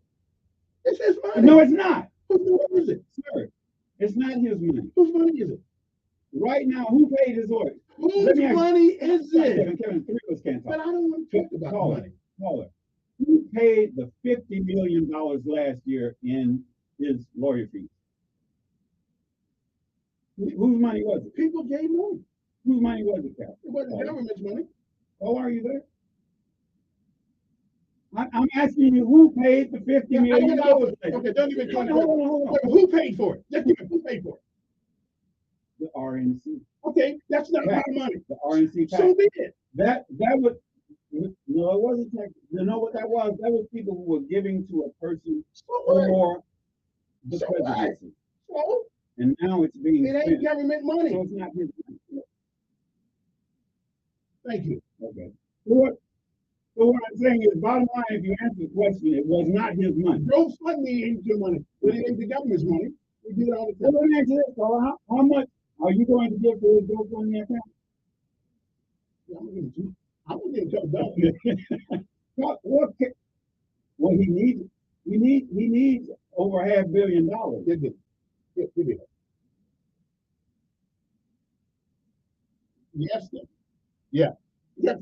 S1: It's his money.
S2: No, it's not.
S1: Whose money is it?
S2: Sir, it's not his money.
S1: Whose money is it?
S2: Right now, who paid his lawyer?
S1: Whose
S2: Let me ask you-
S1: money is it?
S2: Kevin, three of us can't
S1: But
S2: talk.
S1: I don't want to talk about
S2: Caller,
S1: money.
S2: caller. Who paid the $50 million last year in his lawyer fees? Whose money was it?
S1: People gave money.
S2: Whose money was it, Cal?
S1: It wasn't the government's money.
S2: Oh, are you there? I'm asking you, who paid the $50 million?
S1: Okay, don't even talk about it. Who paid for it? Just give me who paid for it.
S2: The RNC.
S1: Okay, that's not my money.
S2: The RNC.
S1: So be it.
S2: That would, no, it wasn't. You know what that was? That was people who were giving to a person for the presidency.
S1: So
S2: And now it's being
S1: it ain't
S2: spent.
S1: government money.
S2: So it's not his money.
S1: Thank you.
S2: Okay. So what I'm saying is, bottom line, if you answer the question, it was not his money.
S1: Don't fund me into your money, but it ain't the government's money. We do it all the
S2: Well,
S1: time.
S2: let me ask you this, so how much are you going to give to his GoFundMe account?
S1: Yeah, I'm gonna give it $2.
S2: Well, he needs over $500 million.
S1: Give it. Yes, sir. Yeah. Yeah,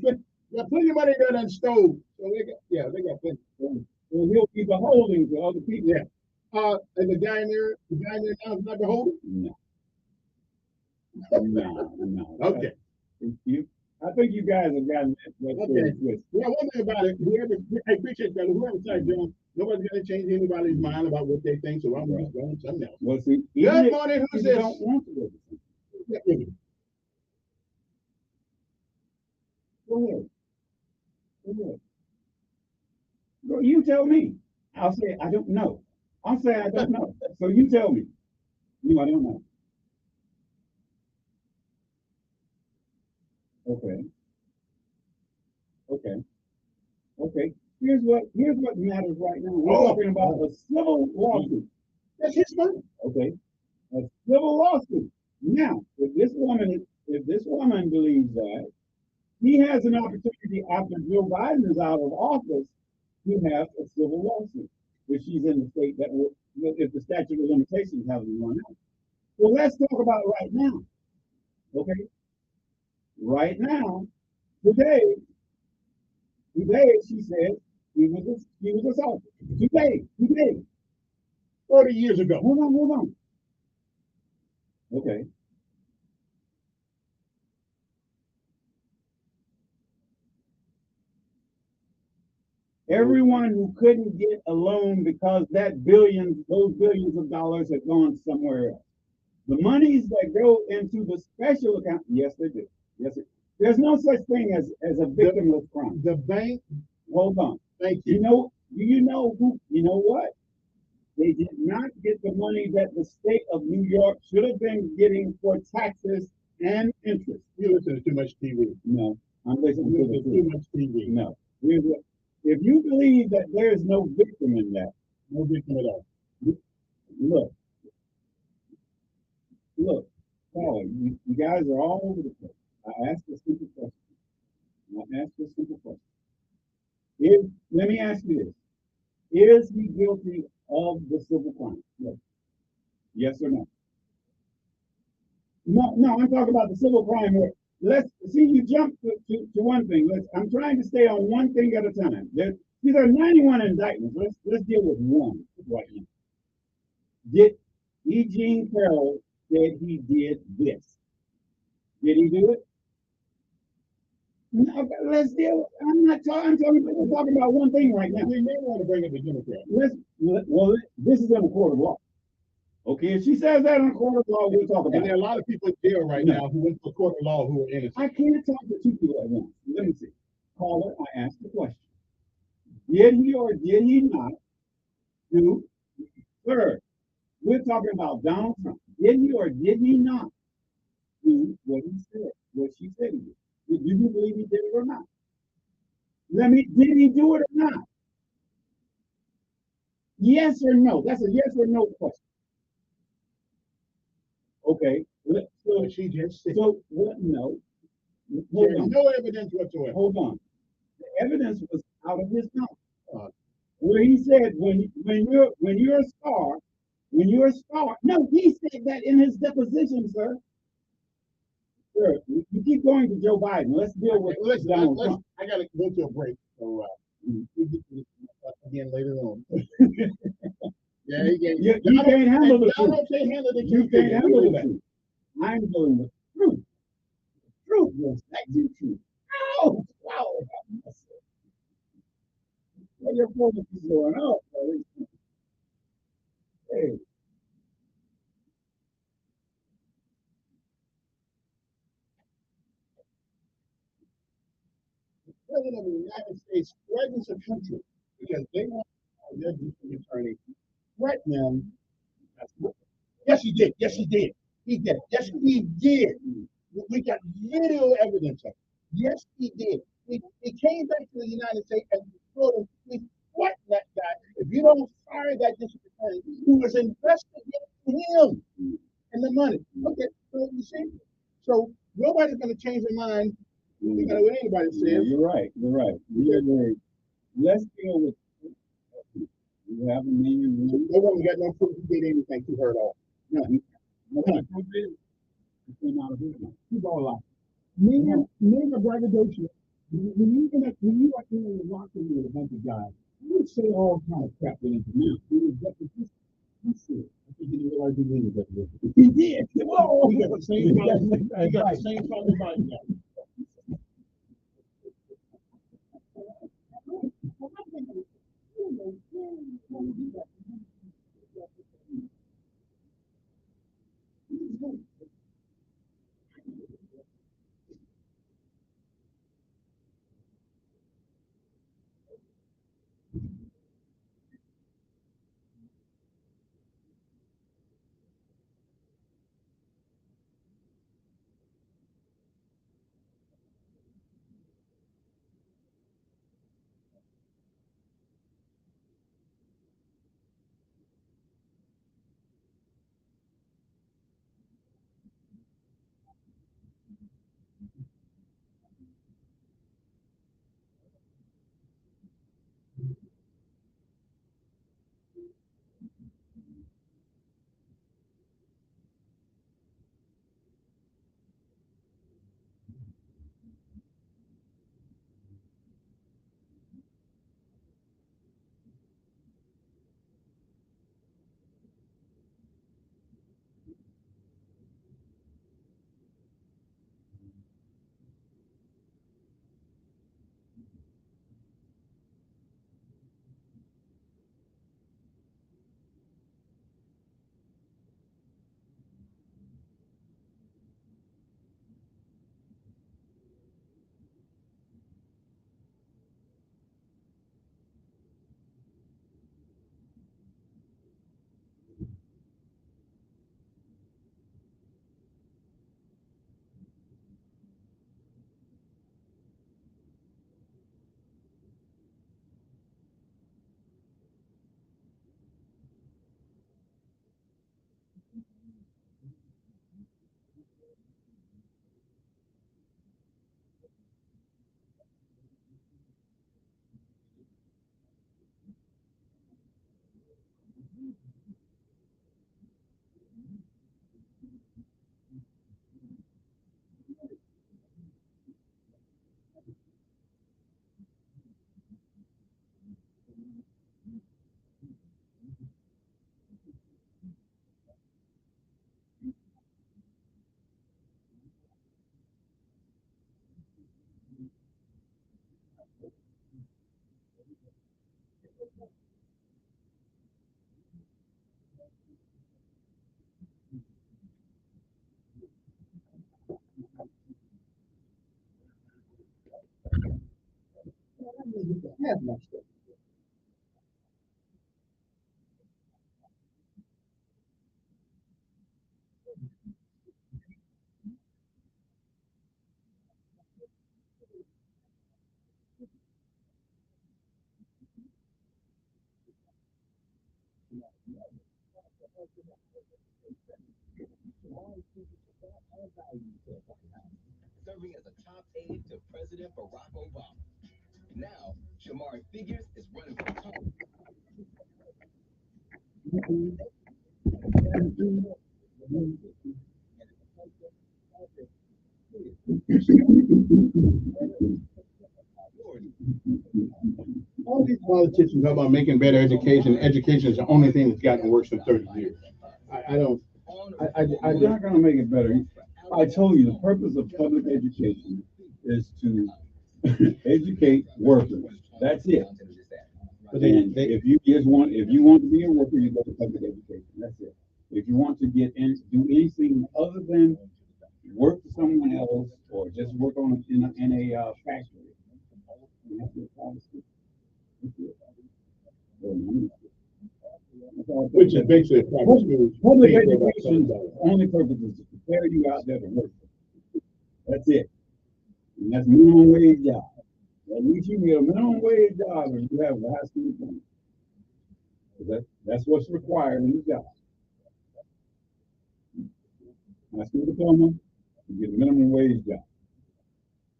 S1: plenty of money there than stove. So they got plenty.
S2: Well, he'll be beholden to other people.
S1: Yeah. And the guy in there now is not beholden?
S2: No. No.
S1: Okay.
S2: I think you guys have gotten that.
S1: Okay. Yeah, one thing about it, I appreciate that. Whoever said, John, nobody's gonna change anybody's mind about what they think, so I'm just going something else.
S2: Well, see,
S1: Good morning, who's this?
S2: Don't want to go. Go ahead. Well, you tell me. I'll say I don't know. I'll say I don't know. So you tell me. No, I don't know. Okay. Here's what matters right now. We're talking about a civil lawsuit.
S1: That's his money.
S2: Okay. A civil lawsuit. Now, if this woman believes that, he has an opportunity after Joe Biden is out of office to have a civil lawsuit if she's in the state that will, if the statute of limitations hasn't run out. So let's talk about it right now. Okay? Right now, today, she said he was assaulted. Today.
S1: 40 years ago.
S2: Hold on. Okay. Everyone who couldn't get a loan because those billions of dollars had gone somewhere else. The monies that go into the special account, yes, they do. Yes, there's no such thing as a victimless crime.
S1: The bank,
S2: Hold on.
S1: thank
S2: You
S1: you.
S2: know, you know who? You know what? They did not get the money that the state of New York should have been getting for taxes and interest.
S1: You listen to too much TV.
S2: No, I'm listening
S1: You
S2: to the
S1: listen to too
S2: truth.
S1: much TV.
S2: No. If you believe that there is no victim in that,
S1: No victim at all.
S2: look, look, Paul, you guys are all over the place. I asked a simple question. I asked a simple question. Let me ask you this. Is he guilty of the civil crime? Look, yes or no? No, no, I'm talking about the civil crime here. Let's see, you jump to one thing. I'm trying to stay on one thing at a time. See, there are 91 indictments. Let's deal with one right now. Did Eugene Carroll said he did this? Did he do it? No, let's deal. I'm not talking. We're talking about one thing right now.
S1: We may want to bring up the Democrat.
S2: Well, this is in a court of law. Okay, if she says that in a court of law, we'll talk about
S1: And there are
S2: it.
S1: a lot of people in jail right
S2: No.
S1: now who went to court of law who are innocent.
S2: I can't talk to two people at once. Let me see. Caller, I asked the question. Did he or did he not do? Third, we're talking about Donald Trump. Did he or did he not do what he said? What she said he did? Do you believe he did it or not? Did he do it or not? Yes or no? That's a yes or no question. Okay.
S1: So she just said
S2: So what? No. Hold
S1: there's
S2: on.
S1: no evidence whatsoever.
S2: Hold on. The evidence was out of his mouth.
S1: Uh,
S2: Where he said, when you're a star. No, he said that in his deposition, sir. Sir, you keep going to Joe Biden. Let's deal with
S1: listen,
S2: Donald Trump.
S1: I got to go to a break. So we'll get to this again later on. Yeah,
S2: You can't handle the truth.
S1: Donald can't handle the
S2: You
S1: truth.
S2: can't handle the truth. I'm dealing with truth. Truth was that the truth. Oh, wow. What your focus is going on, buddy? Hey,
S1: President of the United States threatens a country because they want their district attorney threaten them. Yes, he did. Yes, he did. He did. Yes, he did. We got video evidence of it. Yes, he did. He came back to the United States and told him, we threatened that guy. If you don't fire that district attorney who was investigating him and the money. Okay, so you see? So nobody's going to change their mind no matter what anybody
S2: yeah,
S1: says.
S2: you're right. You're right. Let's deal with. You have a name.
S1: No one got no proof he did anything to her at all. No.
S2: No, it came out of his mouth.
S1: He's all lying. Name a braggadocio. When you are in the locker room with a bunch of guys, you say all kind of crap in his mouth. He said, I think he didn't realize he needed that. He did. Whoa. He got the same problem. He got the same problem Biden got.
S10: Serving as a top aide to President Barack Obama. Now, Shamari Figures is running for
S1: All these politicians talk about making better education. Education is the only thing that's gotten worse in 30 years. I don't.
S2: I'm not going to make it better. I told you the purpose of public education is to educate workers. That's it.
S1: But
S2: And if you want to be a worker, you go to public education. That's it. If you want to get in, do anything other than work for someone else or just work on in a factory, you have to apply to school. That's it.
S1: Which is basically a private school.
S2: Public education's only purpose is to prepare you out there to work. That's it. And that's minimum wage job. At least you get a minimum wage job if you have a high school diploma. That's what's required in the job. High school diploma, you get a minimum wage job.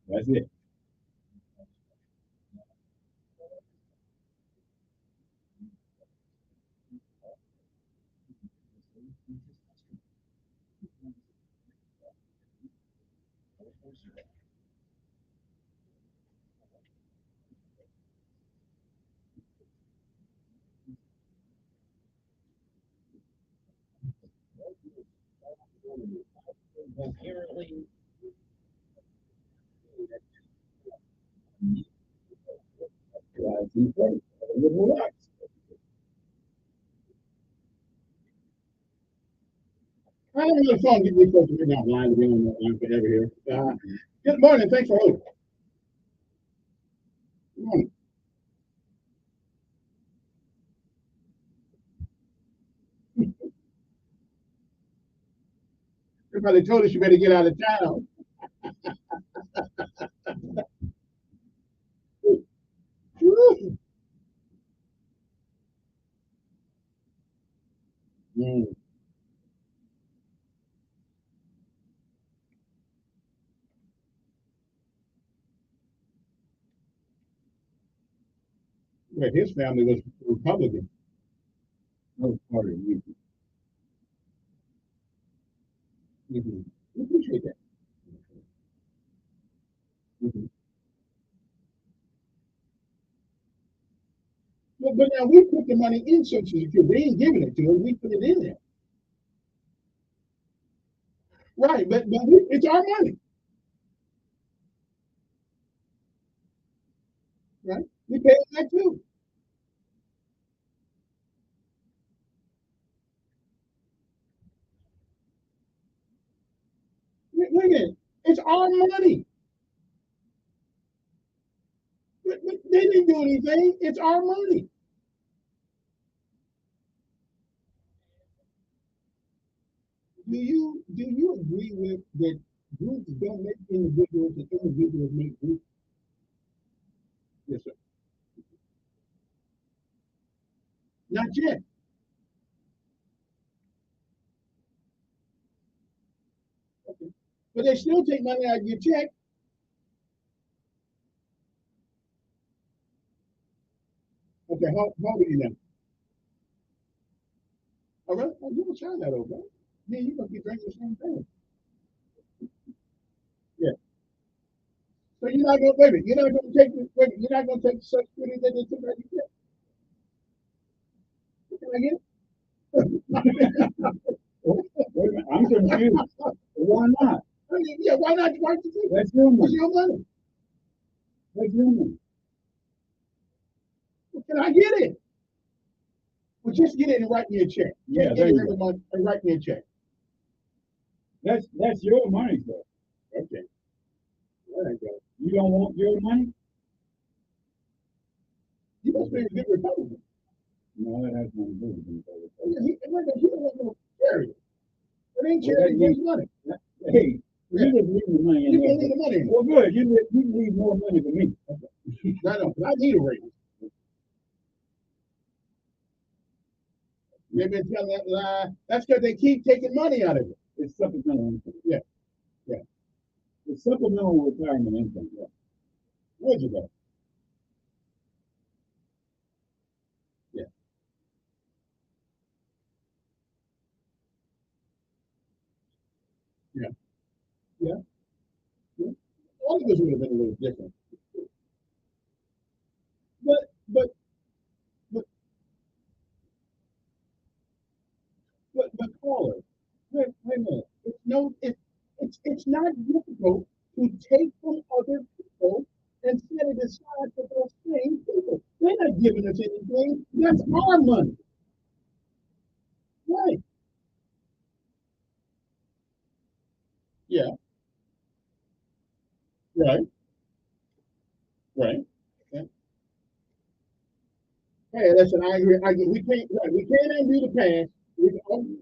S2: That's it.
S5: Apparently,
S2: Relax.
S1: I don't know the phone. Give me a question. We're not lying. We're on the line forever here. Good morning. Thanks for holding. Good morning. Everybody told us you better get out of town. Mm. But his family was Republican.
S2: No part of you.
S1: Mhm. We appreciate that. Mhm. But now we put the money in Social Security. They ain't giving it to us. We put it in there. Right. But it's our money. Right. We pay it back too. Wait a minute. It's our money. They didn't do anything. It's our money. Do you agree with that groups don't make individuals and individuals make groups? Yes, sir. Not yet. Okay. But they still take money out of your check. Okay, how old are you now? Oh, really? Oh, you don't sound that old, man. Man, you must be drinking the same thing. Yeah. So you're not gonna wait a minute. You're not gonna take the wait a minute, you're not gonna take the Social Security that they took out of your check. Can I get
S2: Wait a minute, I'm confused. Why not?
S1: I mean, yeah, why not? Why don't you take it?
S2: That's your
S1: It's
S2: money.
S1: your money.
S2: That's your money.
S1: Well, can I get it? Well, just get it and write me a check.
S2: Yeah,
S1: Just
S2: there
S1: get it
S2: you
S1: every
S2: go.
S1: month and write me a check.
S2: That's your money, sir.
S1: Okay. There you go.
S2: You don't want your money?
S1: You must be a good Republican.
S2: No, that has nothing to do with it.
S1: He don't want no charity. It ain't
S2: Well,
S1: charity,
S2: that
S1: it's
S2: means,
S1: money.
S2: hey,
S1: Yeah.
S2: you just leave the money in
S1: You
S2: there.
S1: can leave the money in
S2: Well, good. You leave more money for me.
S1: there. No, I need a raise. They've been telling that lie. That's because they keep taking money out of it.
S2: It's supplemental income.
S1: Yeah, yeah.
S2: It's supplemental retirement income. Yeah.
S1: Where'd you go? Yeah, yeah, yeah. Yeah. All of this would have been a little different. But but but but caller, wait a minute. It's no it's not difficult to take from other people and set it aside for those same people. They're not giving us anything. That's our money. Right. Yeah, right, right. Yeah. Hey, listen, I agree. We can't right, we can't undo the past. We can only,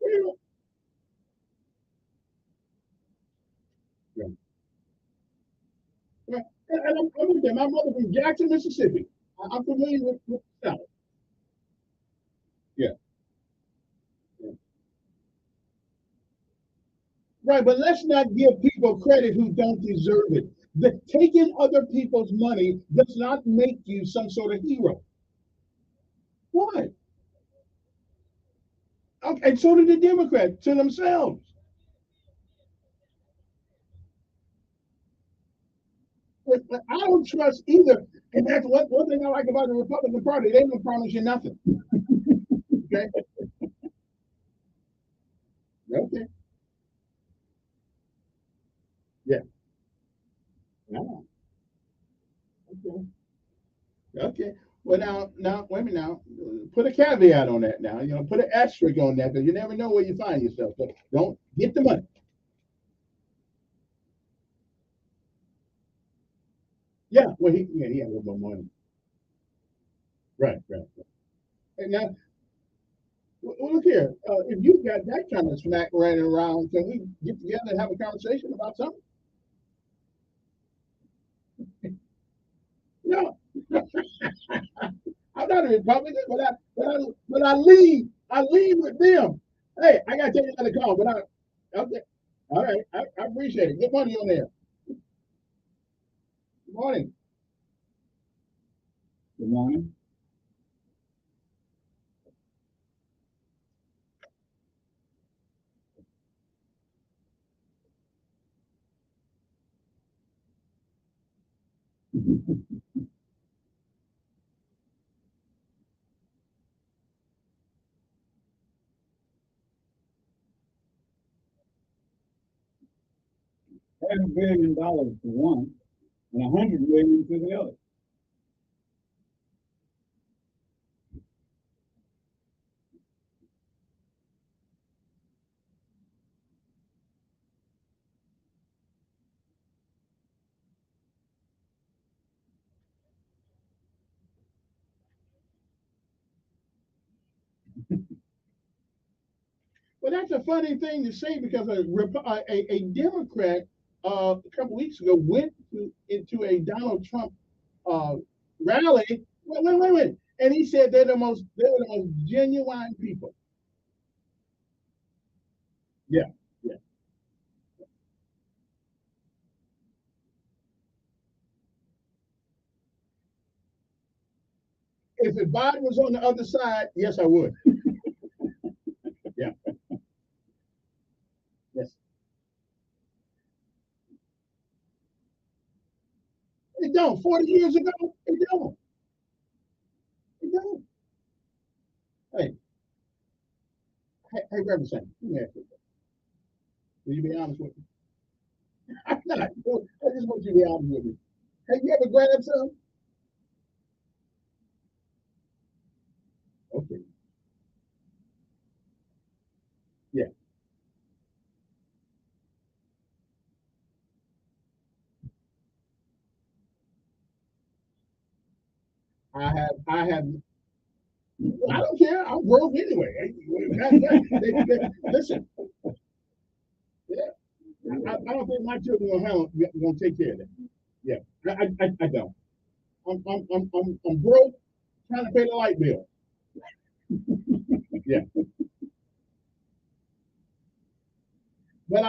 S1: well, yeah. Yeah. And I'm with them. My mother from Jackson, Mississippi. I'm familiar with the South. Yeah. Yeah. Right, but let's not give people credit who don't deserve it. Taking other people's money does not make you some sort of hero. Why? Okay, and so do the Democrats to themselves. But I don't trust either. And that's one thing I like about the Republican Party. They don't promise you nothing. Okay? Okay. Yeah. Yeah. Okay. Okay. Well, now, wait a minute now. Put a caveat on that now. Put an asterisk on that because you never know where you find yourself. So don't get the money. Yeah. Well, he had a little more money. Right. Right. Right. And now, well, look here. If you got that kind of smack running around, can we get together and have a conversation about something? No. I'm not a Republican, but I lead with them. Hey, I gotta take another call, but okay. All right, I appreciate it. Good morning on there. Good morning.
S2: Good morning. $500 billion to one and 100 million to the other.
S1: Well, that's a funny thing to say because a Democrat a couple weeks ago went into a Donald Trump uh, rally. Wait, and he said they're the most genuine people. Yeah, yeah. if the body was on the other side, yes, I would. Yeah. Yes. It don't. 40 years ago, it don't. It don't. Hey, hey, Reverend Saint, let me ask you. Will you be honest with me? I'm not. I just want you to be honest with me. Have you ever grabbed some? Okay. Yeah. I have. I don't care. I'm broke anyway. Listen, yeah, I don't think my children gonna take care of that. Yeah, I don't. I'm broke trying to pay the light bill. Yeah, but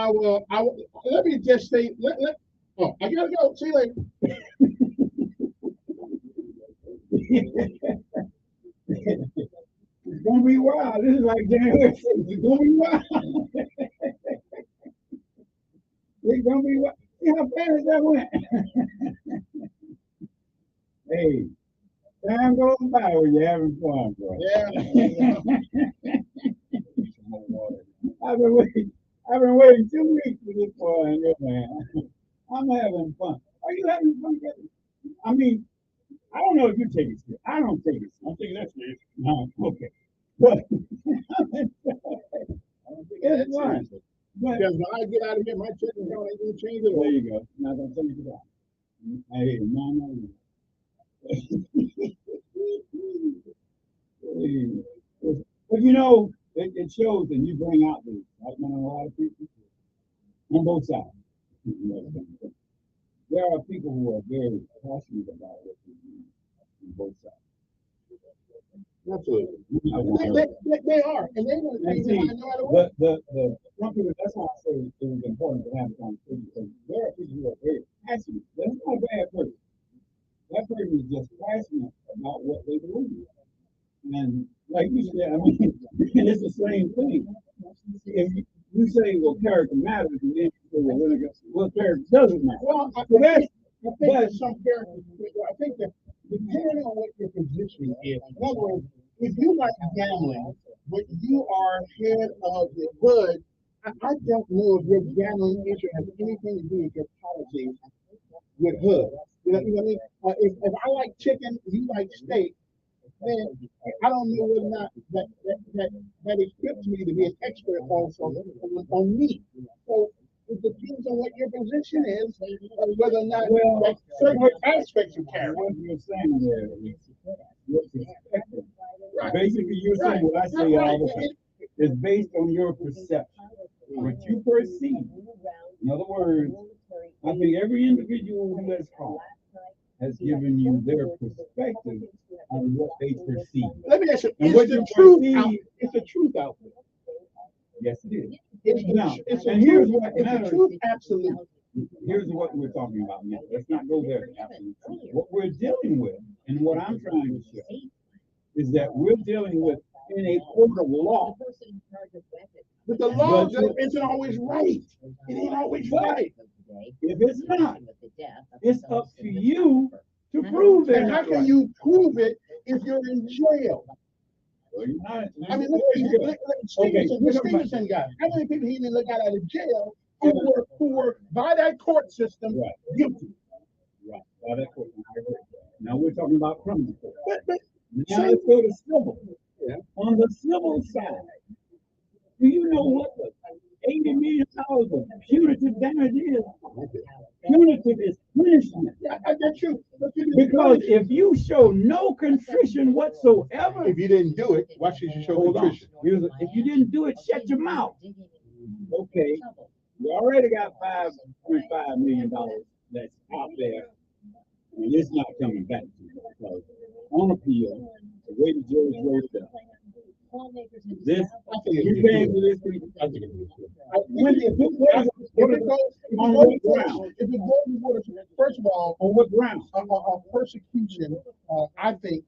S1: let me just say, oh, I gotta go. See you later.
S2: It's gonna be wild. This is like January 6th. It's gonna be wild. It's gonna be wild. See how fast that went. Hey, time goes by when you're having fun, bro.
S1: Yeah.
S2: I've been waiting. I've been waiting 2 weeks for this fun, man. I'm having fun. Are you having fun, Kevin? I mean, I don't know if you take it serious. I don't take it serious. I'm taking that serious. No, okay. But it's fun. But
S1: Because when I get out of here, my check account ain't gonna change it.
S2: there you go. Now don't tell me that. Hey, no. But you know, it shows that you bring out the excitement in a lot of people on both sides. There are people who are very passionate about what they do on both sides.
S1: Absolutely.
S2: I want
S1: They are, and they're gonna
S2: And
S1: change
S2: see,
S1: their mind no matter what.
S2: the some people, that's why I say it was important to have a conversation because there are people who are very passionate. That's not a bad person. That person is just passionate about what they believe. And like you said, I mean, and it's the same thing. If you say, well, character matters, and then you say, well, character doesn't matter.
S1: Well,
S2: So that's,
S1: I think that some characters, I think that depending on what your position is, in other words, if you like gambling, but you are head of the hood, I don't know if your gambling issue has anything to do with your policies with hood. You know what I mean? If I like chicken, you like steak, then I don't know whether or not that equips me to be an expert also on meat. So it depends on what your position is, whether or not that certain aspects of character.
S2: what you're saying there is your perspective.
S1: Right.
S2: Basically, you're saying what I say all the time. It's based on your perception, what you perceive. In other words, I think every individual who has called has given you their perspective on what they perceive.
S1: Let me ask you,
S2: And
S1: is
S2: what
S1: the
S2: you
S1: truth
S2: perceive-
S1: out? Is the truth out there?
S2: Yes, it is.
S1: Now,
S2: Now, and here's what
S1: is the
S2: matters.
S1: truth absolute?
S2: Here's what we're talking about now. Let's not go there. Absolutely. What we're dealing with, and what I'm trying to show, is that we're dealing with in a court of law.
S1: But the law isn't always right. It ain't always right.
S2: If it's not, it's up to you to prove it.
S1: And how can you prove it if you're in jail?
S2: Well, you're not.
S1: I mean, look, the Stevenson guy. How many people he didn't got out of jail who were by that court system
S2: Right.
S1: guilty?
S2: Right. Now we're talking about criminal court.
S1: But
S2: Now let's go to civil.
S1: Yeah.
S2: On the civil side, do you know what the $80 million of punitive damage is? Punitive is punishment.
S1: yeah, that's true.
S2: Because if you show no contrition whatsoever,
S1: if you didn't do it, why should you show
S2: hold on.
S1: contrition?
S2: If you didn't do it, shut your mouth. Okay, you already got $5.5 million that's out there, and it's not coming back to you because on appeal, the way the judge wrote it up,
S4: lawmakers had
S2: This,
S1: I think
S2: you
S1: it's
S2: paying
S1: good.
S2: for this thing?
S1: I think it's good.
S2: When
S1: If
S2: it on
S1: it
S2: what
S1: goes
S2: ground?
S1: if it goes before the, first of all,
S2: On what ground?
S1: persecution, I think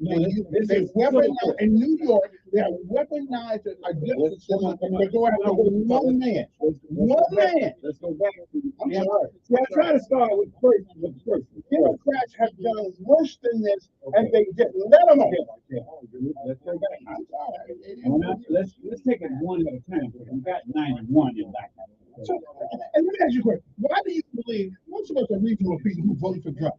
S2: No, this
S1: they
S2: is
S1: weaponize in New York. They have weaponized a justice system to go after one man. One man.
S2: Let's go back.
S1: I'm sorry.
S2: See, I try to start with first.
S1: Democrats have done worse than this, and they just let them off.
S2: Let's go back.
S1: I'm sorry.
S2: Let's take it one at a time. We got 91 in back.
S1: So, and let me ask you a question. Why do you believe, most of us are reasonable people who vote for Trump?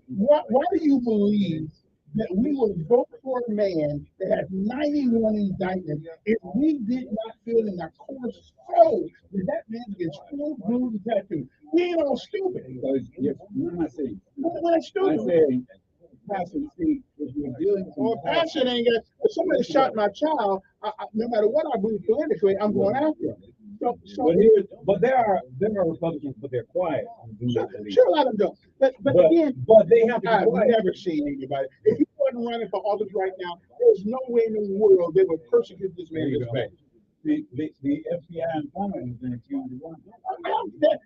S1: Why do you believe that we would vote for a man that has 91 indictments if we did not feel in our core soul that that man gets full blue tattoo? We ain't all stupid.
S2: Yes, what am I saying?
S1: We're not
S2: I
S1: stupid.
S2: said, Pastor, see, if you're dealing with
S1: Well, passion ain't got. If somebody shot my child, no matter what I believe politically, I'm going after him.
S2: But there are Republicans, but they're quiet.
S1: Sure, a lot of them don't. But again,
S2: but they have to be
S1: I've
S2: quiet.
S1: never seen anybody. If he wasn't running for office right now, there's no way in the world they would persecute this man this way.
S2: The FBI informant has been accused of running.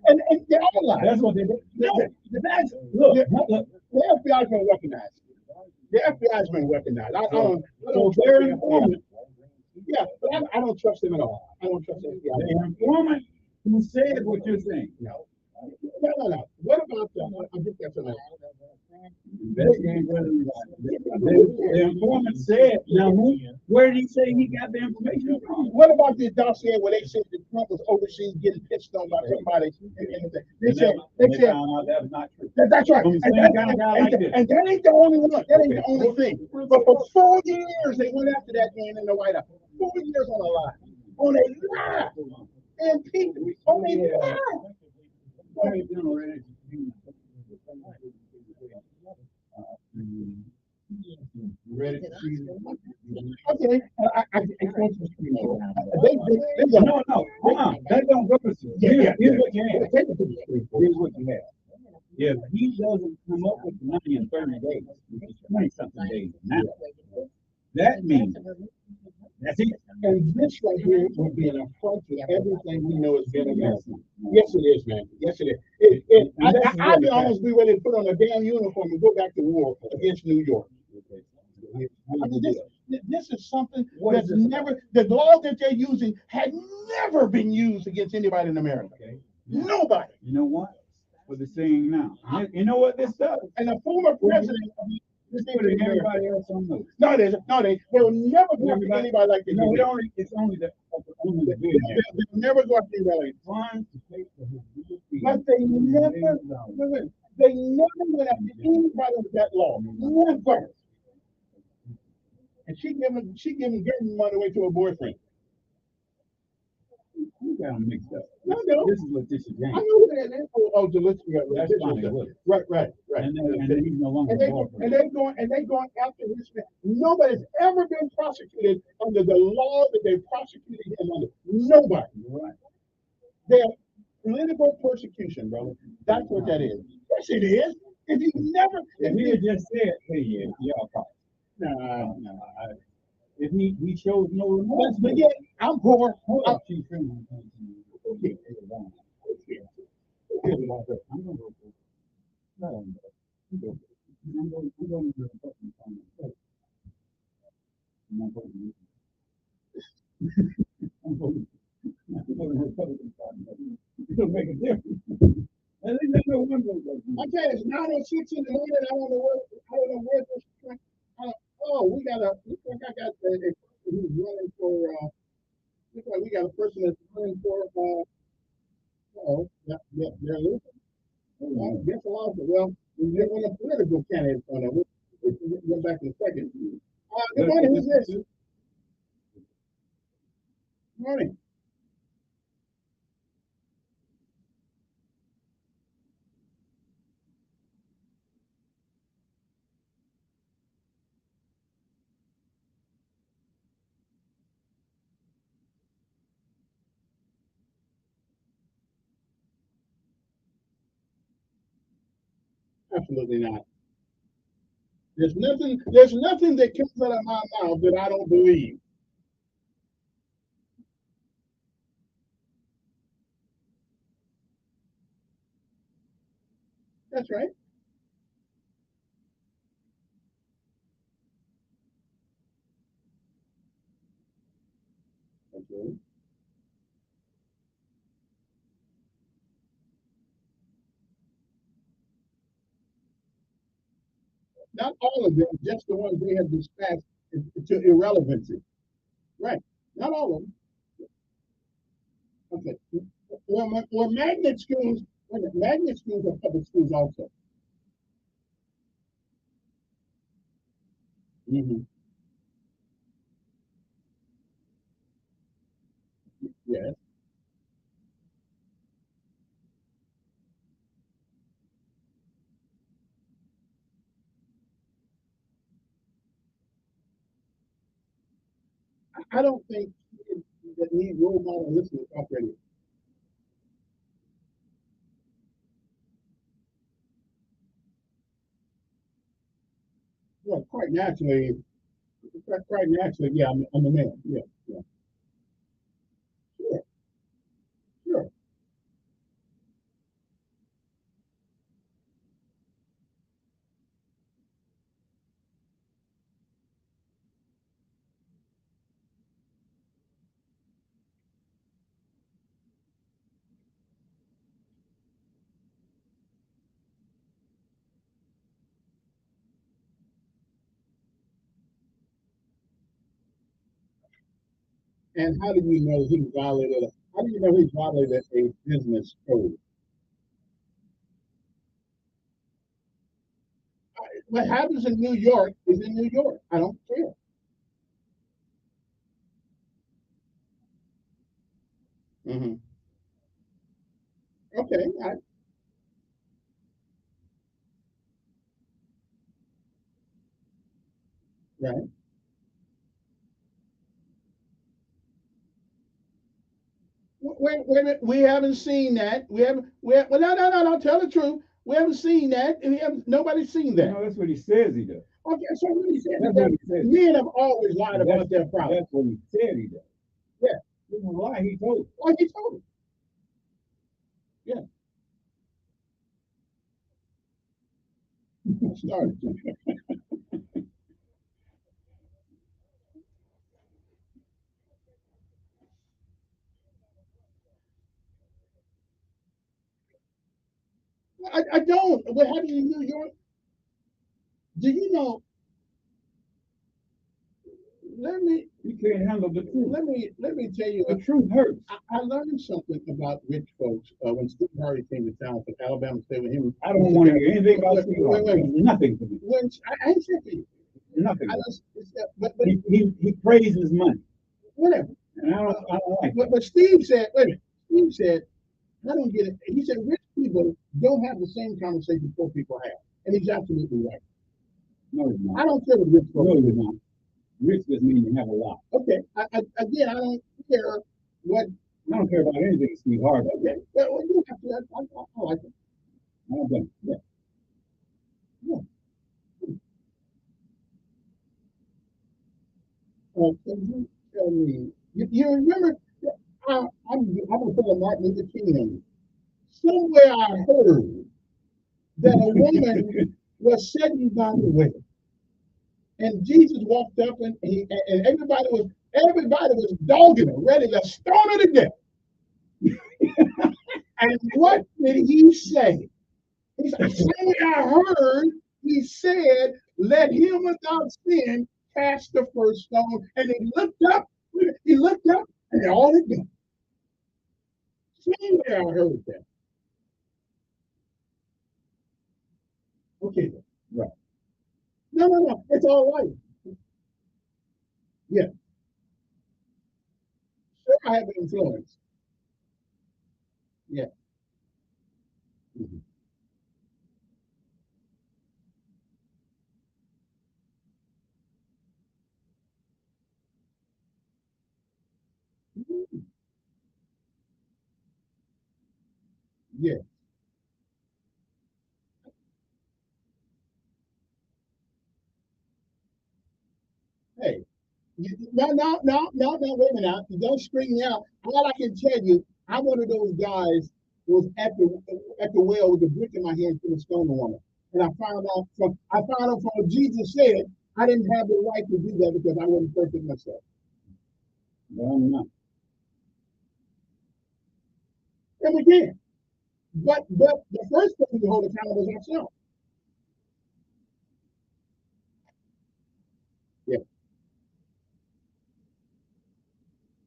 S1: And they're all lying.
S2: That's what they do.
S1: No,
S2: Look,
S1: the FBI's been weaponized. The FBI's been weaponized. I don't
S2: so
S1: trust
S2: they're
S1: the FBI.
S2: informant.
S1: Yeah, but I don't trust them at all. I don't trust the FBI.
S2: The informant who said what you're saying.
S1: No. What about I think that's enough.
S2: Investigating President Biden. The informant said, now where did he say he got the information from?
S1: What about this dossier where they said that Trump was overseas getting pissed on by somebody? They said
S2: found out that was not true.
S1: that's right.
S2: From the same kind of guy like this.
S1: And that ain't the only one. That ain't the only thing. But for 4 years they went after that man in the White House. 4 years on a lie. On a lie. And people on a lie.
S2: Ready to see
S1: Okay, I want you to scream over.
S2: No, that don't go to see. Here's what you have. Here's what you have. If he doesn't come up with the money in 30 days, which is 20-something days now, that means that's it.
S1: And this right here would be an affront to everything we know has been America. Yes, it is, man. Yes, it is. I'd be almost be ready to put on a damn uniform and go back to war against New York. I mean, this is something that's never, the law that they're using had never been used against anybody in America. Nobody.
S2: You know what? What they're saying now. You know what this does?
S1: And a former president,
S2: This putting everybody else on notice.
S1: no, they will never go after anybody like this.
S2: No, it's only the billionaires.
S1: They'll never go after anybody like this.
S2: Trying to pay for his real estate.
S1: But they never went after anybody with that law. Never. And she giving money away to her boyfriend.
S2: You got them mixed up.
S1: No, no.
S2: This is Letitia
S1: I
S2: James.
S1: know that. Oh, Delicious.
S2: That's Bonnie Willis.
S1: Right.
S2: And then he's no longer
S1: And they going after this man. Nobody's ever been prosecuted under the law that they prosecuted him under. Nobody.
S2: Right.
S1: They're political persecution, brother. That's what that is. Yes, it is. If
S2: he had just said, hey, y'all caught.
S1: No.
S2: If he shows no remorse,
S1: But yet, I'm poor.
S2: I'm going to It'll make a difference. I think that's no one goes.
S1: I tell you, it's 9:06 in the morning. I don't know where this. We got looks like I got a who's running for. Looks like we got a person that's running for. They're losing. I guess a lot of it. Well, they're going to political candidates on it. We'll go back in a second. Good morning. Who's this? Good morning. Absolutely not. There's nothing that comes out of my mouth that I don't believe. That's right. Okay. Not all of them, just the ones they have dispatched to irrelevancy. Right. Not all of them. Okay. Well, magnet schools, wait a minute, magnet schools are public schools also. Hmm. Yes. I don't think kids that need role model listeners already. Well, quite naturally, yeah, I'm a man. Yeah, yeah, sure, sure. And how do you know he violated? How do you know he violated a business code? What happens in New York is in New York. I don't care. Hmm. Okay, right. We haven't seen that. Well, no, no, no, no. Tell the truth. We haven't seen that. And nobody's seen
S2: You
S1: that.
S2: know, that's what he says he does.
S1: Okay, so what he said
S2: That's what
S1: that
S2: he says.
S1: men have always lied
S2: That's,
S1: about their problems.
S2: that's what he said he does.
S1: Yeah,
S2: This is why he told us.
S1: like he told us. Yeah, I started. I don't. What happened in New York? Do you know? Let me
S2: You can't handle the truth.
S1: let me tell you.
S2: The truth hurts.
S1: I learned something about rich folks when Steve Harvey came to town from Alabama State with him.
S2: I don't want to hear anything about
S1: Wait,
S2: Steve
S1: wait,
S2: Harvey.
S1: wait.
S2: Nothing to me.
S1: When I ain't said to you,
S2: Nothing.
S1: I just, but
S2: He praises money,
S1: whatever.
S2: and I don't like that.
S1: But Steve said, wait a minute. Steve said, I don't get it. He said rich people don't have the same conversation poor people have, and he's absolutely right.
S2: No, it's
S1: I
S2: not.
S1: don't care what rich
S2: No,
S1: folks
S2: it's
S1: do.
S2: not. Rich just means you have a lot.
S1: Okay, again, I don't care what.
S2: I don't care about anything Steve Harvey.
S1: Okay, well, you have to. I like it.
S2: I don't.
S1: Yeah, yeah. Can you tell me? You remember? I'm gonna put a Martin Luther King on you. Somewhere I heard that a woman was sitting by the way, and Jesus walked up, and everybody was dogging her, ready to stone her to death. And what did he say? He said, somewhere I heard he said, "Let him without sin cast the first stone." And he looked up, and they all had gone. Somewhere I heard that. Okay, then. Right. No, no, no. It's all right. Yeah, sure. I have influence. Yeah. Mhm. Yeah. No, wait a minute now. You don't scream me out. All I can tell you, I'm one of those guys who was at the well with the brick in my hand to the stone the woman. And I found out from what Jesus said, I didn't have the right to do that because I wasn't perfect myself.
S2: Well, I'm not.
S1: And we can. But the first person to hold accountable is ourselves. Yeah,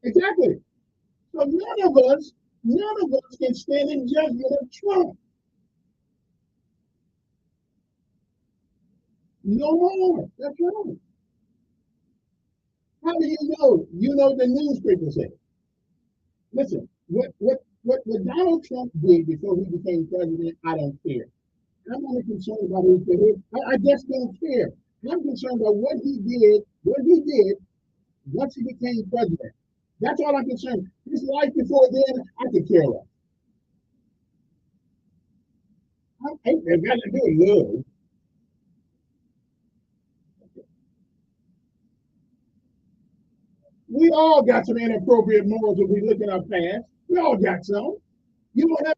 S1: exactly. So none of us can stand in judgment of Trump. No more. That's right. How do you know? You know the newspaper said. Listen, what Donald Trump did before he became president, I don't care. I'm not concerned about it. I just don't care. I'm concerned about what he did once he became president. That's all I'm concerned. His life before then, I could care less. They've got to do it love. We all got some inappropriate morals if we look at our past. We all got some. You don't have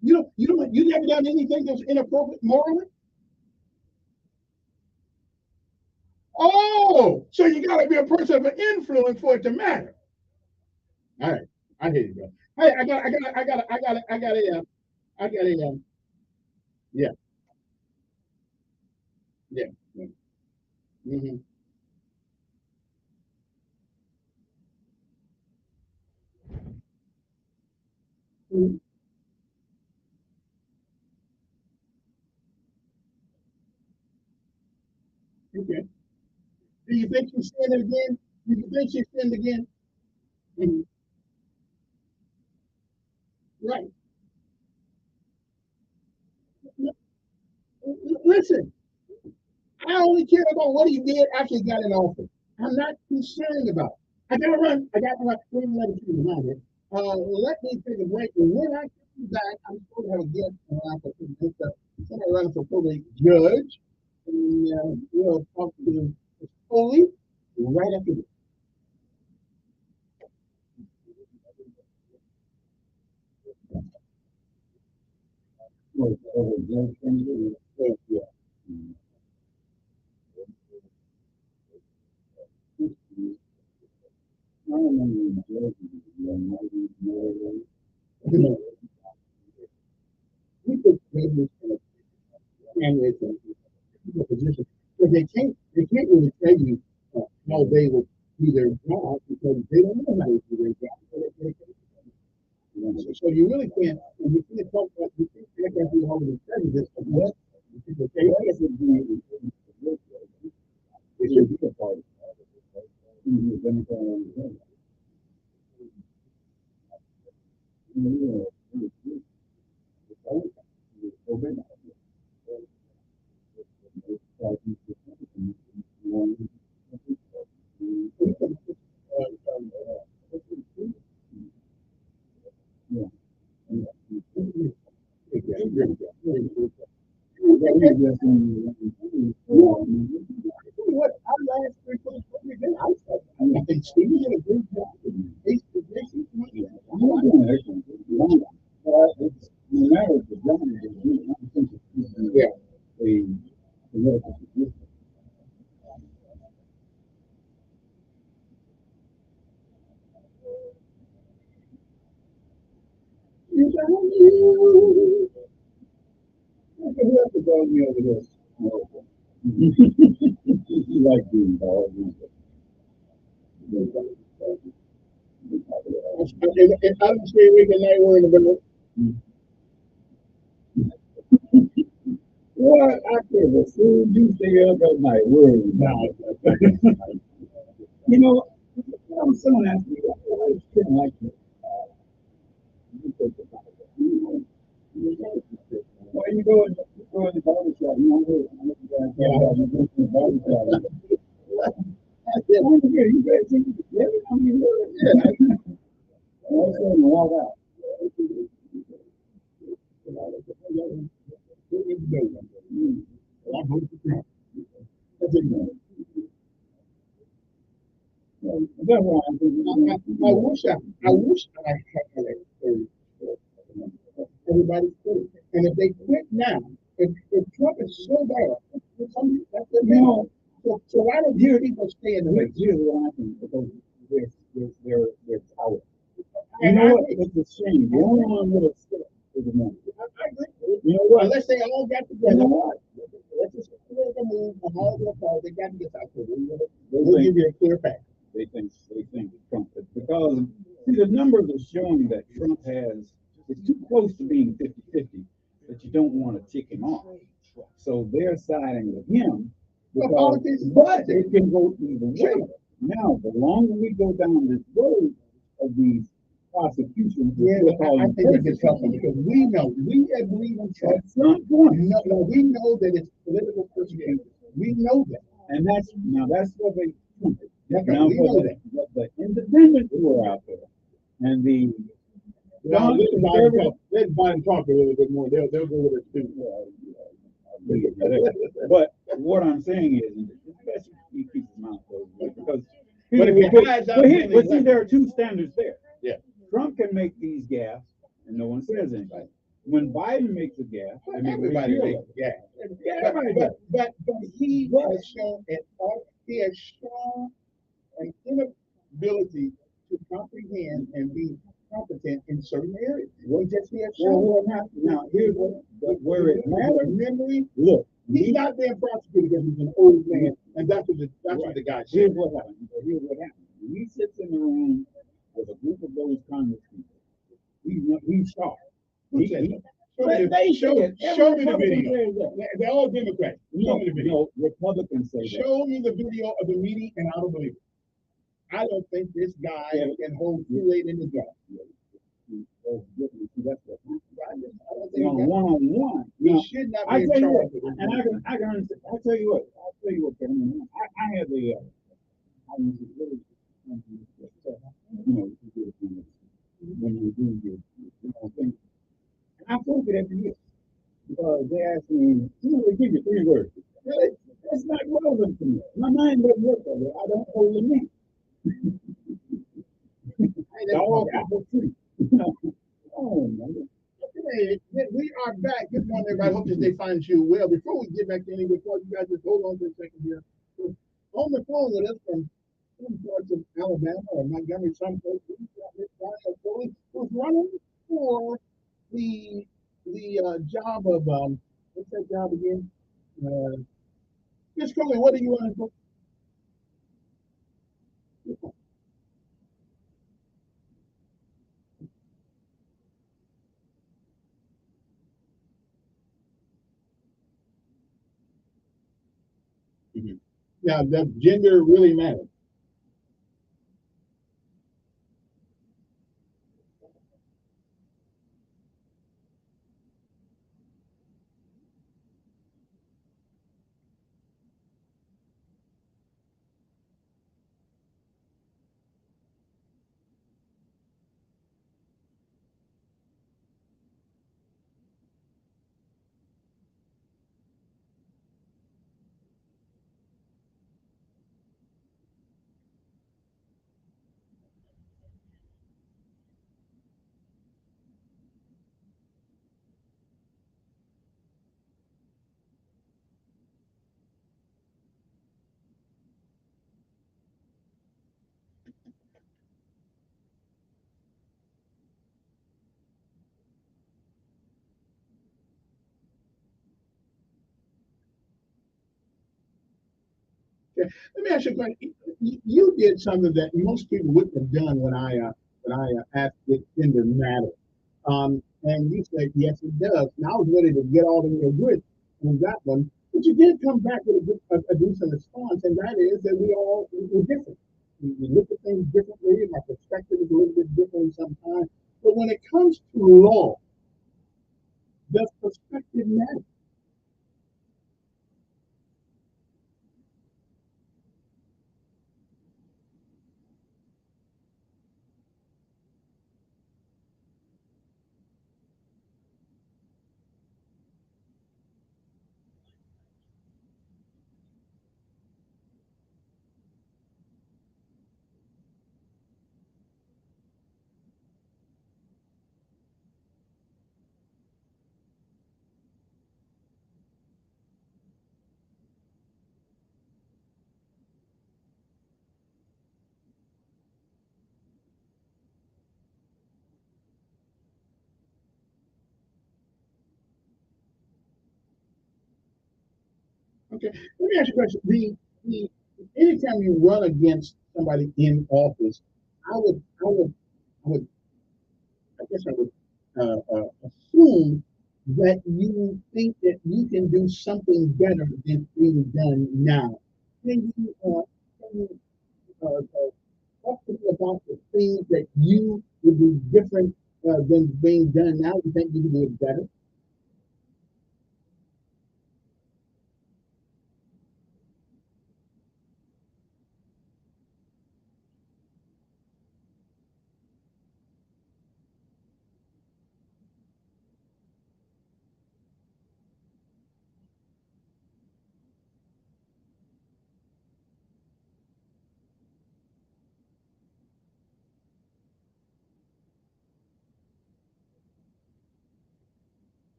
S1: you never done anything that's inappropriate morally? Oh, so you gotta be a person of an influence for it to matter. All right, I hear you, bro. Hey, yeah, yeah, yeah. Mm-hmm. Mm-hmm. Okay. Do you think she's sinned again? Do you think she's sinned again? Mhm. Right. Listen, I only care about what he did after he got in office. I'm not concerned about it. I gotta run. I gotta run. Let me let it remind you. Let me take a break. And when I come back, I'm supposed to have a guest around for somebody running for probate judge. And we'll talk to Foley right after this. Yeah, yeah. You know, we could maybe candidates in a position, but they can't really tell you how they will do their job because they don't know how to do their job. So you really can't, and you can't talk about, you can't act like you already studied this, but what? Because they have to be, it should be a part of it. What our last three quarters, what we did, I think Stevie did a great job. Yeah. You have to go me over this. You like being dog. I don't stay awake at night worrying about it. What I feel as soon as you stay up at night worrying about it. You know, someone asked me, I didn't like it. Why you go in the barber shop? You know, you go to the barber shop. Yeah, you better take it together. I mean, yeah. All of a sudden, walk out.
S2: That's why I think
S1: I had everybody quit. And if they quit now, if Trump is so bad, that's the
S2: you know,
S1: so why don't you people stay in the race?
S2: here's what I think, because there's power. You
S1: And
S2: know
S1: I
S2: what?
S1: agree.
S2: It's a shame. The only one with a stick is the man.
S1: I agree.
S2: You know what?
S1: Unless they all got
S2: You
S1: together,
S2: know what?
S1: let's just clear the move on all the calls. They got to get out there.
S2: They
S1: We'll
S2: think
S1: give you a clear path.
S2: they think Trump is, because see, the numbers are showing that Trump has is too close to being 50-50 that you don't want to tick him off. So they're siding with him
S1: Well,
S2: because
S1: politics is
S2: but
S1: politics.
S2: it can go either way. Now, the longer we go down this road of these prosecutions,
S1: Yeah,
S2: we're
S1: I
S2: calling
S1: think it gets helpful
S2: persecution,
S1: because we know, we that believe in Trump,
S2: at some point,
S1: no, we know that it's political persecution. We know that.
S2: and that's what they
S1: That's right.
S2: now
S1: We
S2: for
S1: know that.
S2: the independents who are out there and the
S1: Now, let Biden talk a little bit more. They'll go with it too.
S2: But what I'm saying is, it's best he keeps his mouth closed, because
S1: But if
S2: people
S1: your guy's out there,
S2: but see, there are two standards there.
S1: Yeah.
S2: Trump can make these gaffes and no one says anything. When Biden makes a gaffe, I mean,
S1: Everybody makes gas. But he has shown an inability to comprehend and be competent in certain areas. He has shown.
S2: Well, now here's where it matters.
S1: Memory.
S2: Look,
S1: He's not being prosecuted because he's an old man, and that's what the guy said.
S2: Here's what happens. When he sits in the room with a group of those Congress people, he's sharp.
S1: Show me the video. They're all Democrats. Show me the video.
S2: No, Republicans say that.
S1: Show me the video of the meeting, and I don't believe it. I don't think this guy can hold Kool-Aid in the jar.
S2: That's what
S1: On
S2: one-on-one.
S1: He should not be in charge.
S2: And I can understand. I'll tell you what, Kevin. I have a I was really, when you do your thing. And I quote it every year because they ask me, they give you 3 words. Really? That's not relevant to me. My mind doesn't work that way. I don't hold the name. Dog, apple tree. Oh, man.
S1: We are back. Good morning, everybody. Hope that they find you well. Before we get back to any report, you guys just hold on for a second here. On the phone with us from some parts of Alabama or Montgomery, some places, who's running for the job of what's that job again? Miss Coley, what are you running for? Now, does gender really matter? Okay. Let me ask you a question. You did something that most people wouldn't have done when I asked if gender matter. And you said yes, it does. And I was ready to get all in your grit on that one, but you did come back with a decent response, and that is that we're different. We look at things differently. My perspective is a little bit different sometimes. But when it comes to law, does perspective matter? Okay. Let me ask you a question. The anytime you run against somebody in office, I would, I guess I would assume that you think that you can do something better than being done now. Can you talk to me about the things that you would do different than being done now? You think you can do it better?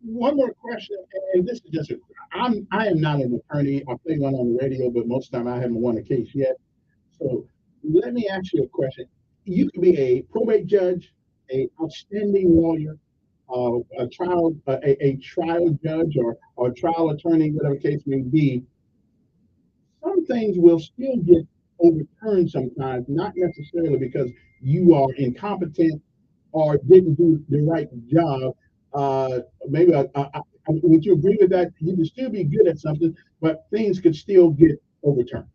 S1: One more question, and this is just I am not an attorney. I play one on the radio, but most of the time I haven't won a case yet. So let me ask you a question. You can be a probate judge, a outstanding lawyer, a trial judge, or trial attorney, whatever the case may be. Some things will still get overturned sometimes, not necessarily because you are incompetent or didn't do the right job. Maybe would you agree with that? You can still be good at something, but things could still get overturned.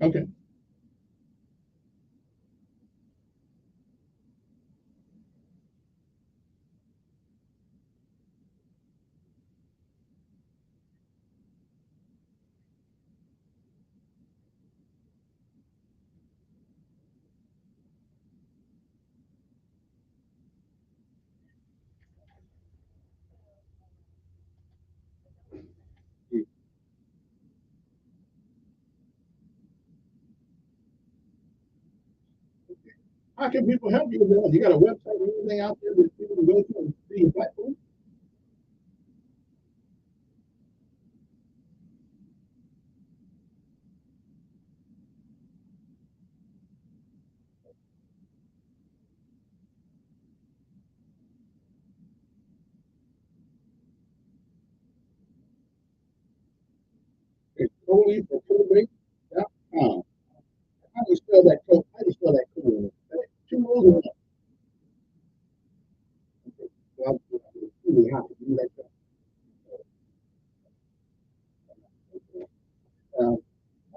S1: Okay. How can people help you with that? You got a website or anything out there that people can go to and see your platform? It's totally for probate.com. How do you spell that code? How do you spell that code? Two O's or one? Well, it's really hard to do that. Uh,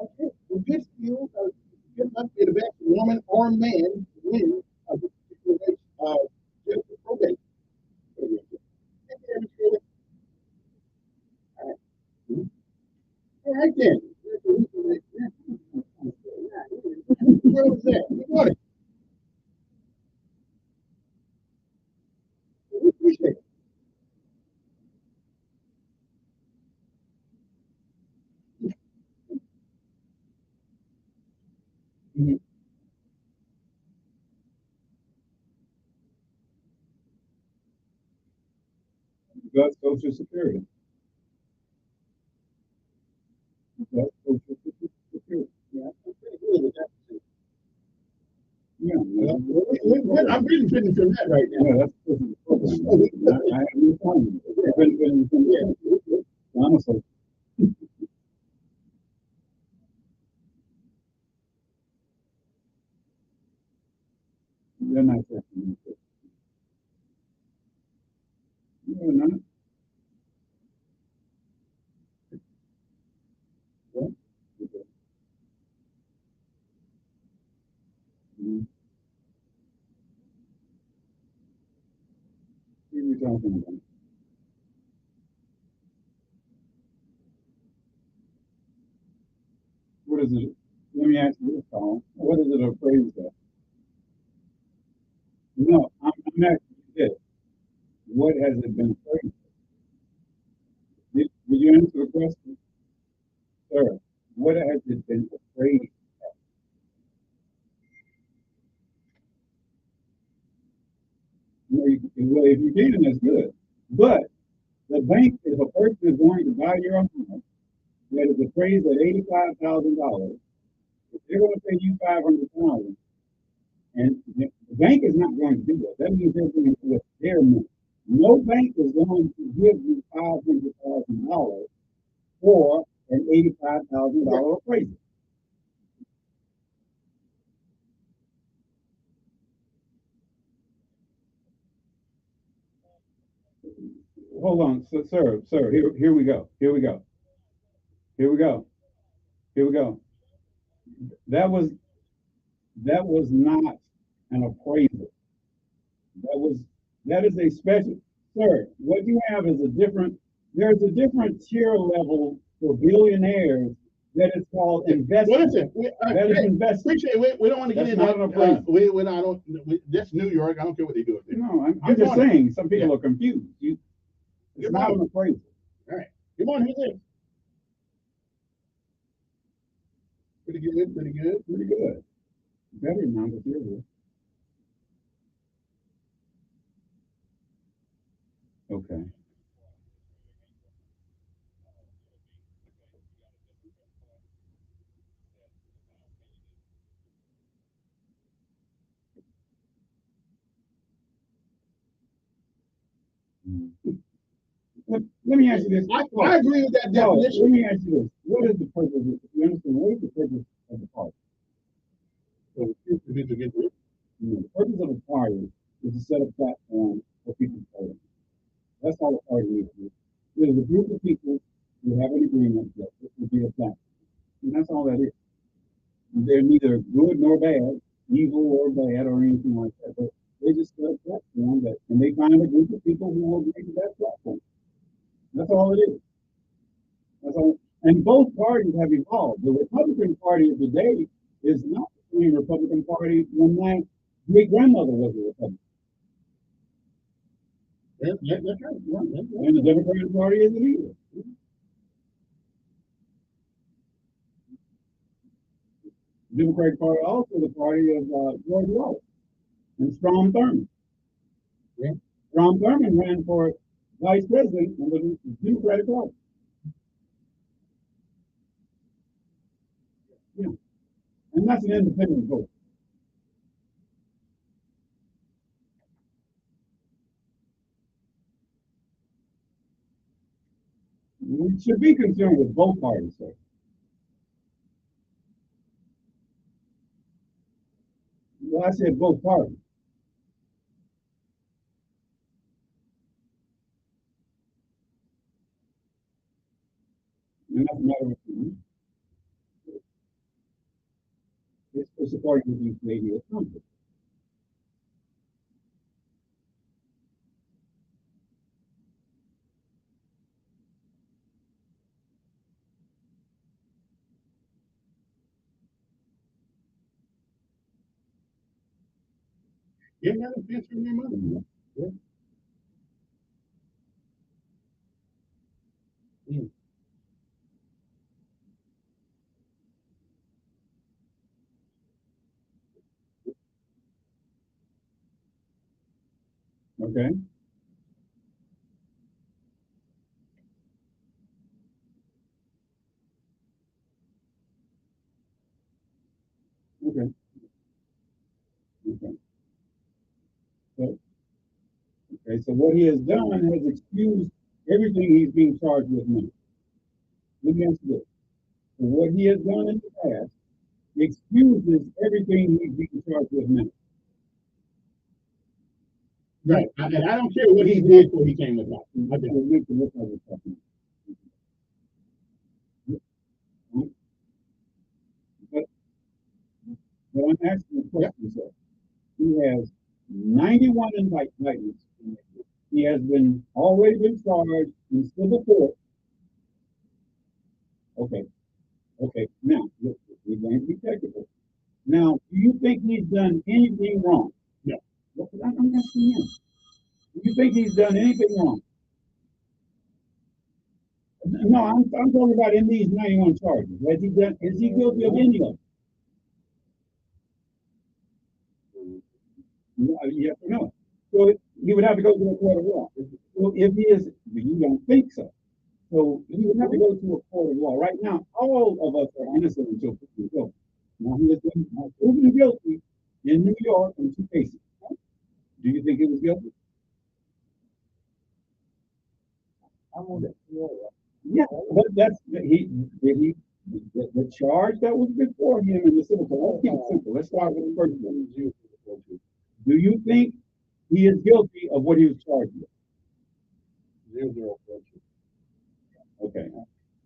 S1: okay. Well, good for you. Good luck to the best woman or man to win a particular just for probate. Thank you, Mr. All right. All right then. Where was that? Good morning. We appreciate it.
S2: Mhm. That's Social Security. That's Social Security.
S1: Yeah, I'm pretty good with that.
S2: Yeah,
S1: Yeah,
S2: man.
S1: I'm really finished with that right
S2: Yeah,
S1: now.
S2: that's the program. I have no problem. I've been
S1: Yeah.
S2: honestly. They're not taking it. They're not.
S1: Yeah.
S2: Mhm. What are you talking about? What is it? Let me ask you this, Colin. What is it appraised at? No, I'm asking you this. What has it been appraised at? Did you answer the question? Sir, what has it been appraised? Well, if you can, that's good. But the bank, if a person is going to buy your home that is appraised at $85,000, if they're going to pay you 500,000, and the bank is not going to do that. That means they're going to do it their money. No bank is going to give you $500,000 for an $85,000 appraisal. Hold on, so, sir, here we go. Here we go. Here we go. Here we go. That was that was not an appraisal. That was that is a special, sir. What you have is a different. There's a different tier level for billionaires that is called
S1: Well,
S2: investment.
S1: listen,
S2: That is
S1: hey,
S2: investment.
S1: appreciate it. We don't want to get
S2: That's
S1: into
S2: not an
S1: that.
S2: appraisal.
S1: We I don't. That's New York. I don't care what they do up there.
S2: No, I'm
S1: Good
S2: just
S1: morning.
S2: saying. Some people
S1: Yeah.
S2: are confused. It's
S1: Good
S2: not an
S1: morning.
S2: appraisal.
S1: All right. Good morning. Who's this? Pretty good. Pretty good.
S2: Pretty good. Better now that you're here. Okay. Mm. Let me ask you this.
S1: I agree with that
S2: No, let
S1: definition.
S2: me ask you this. What is the purpose? You understand? What is the purpose of the party?
S1: So, to get rich.
S2: The purpose of the party is to set a platform for people to vote. That's all the party needs to do. There's a group of people who have an agreement that this will be a platform. And that's all that is. They're neither good nor bad, evil or bad or anything like that. But they just set a platform that, and they find a group of people who will agree to that platform. That's all it is. That's all. And both parties have evolved. The Republican Party of today is not the same Republican Party when my great grandmother was a Republican.
S1: That's right. Yeah, that's right.
S2: And the Democratic Party isn't either. The Democratic Party also the party of George Wallace and Strom Thurmond.
S1: Yeah.
S2: Strom Thurmond ran for vice president under the Democratic Party. Yeah. And that's an independent vote. We should be concerned with both parties, sir. Well, I said both parties. And that's a matter of opinion. It's supporting these lady of conflict.
S1: You ain't got a fence from your mother. Yeah. Mm.
S2: Okay. Okay. Okay. So, okay. So what he has done has excused everything he's being charged with now. Let me answer this. So what he has done in the past excuses everything he's being charged with now.
S1: Right. And I don't care what he did before he came with that. I
S2: It
S1: don't.
S2: makes it look like it's happening. But, but I'm asking a question, sir. He has 91 indictments. He has been already been charged in civil court. Okay. Okay. Now, look, we're going to be technical. Now, do you think he's done anything wrong?
S1: No.
S2: Look, I'm asking you. Do you think he's done anything wrong? No, I'm talking about in these 91 charges. Has he done? Is he guilty of any of them? No, yes or no? So he would have to go to a court of law. So if he is, you don't think so. So he would have to go to a court of law. Right now, all of us are innocent until proven guilty. Now he has been proven guilty in New York on 2 cases. Do you think he was guilty? I'm on that. Yeah, but that's the charge that was before him in the civil court. Let's keep it simple. Let's start with the first one. Do you think he is guilty of what he was charged with? 0. Okay,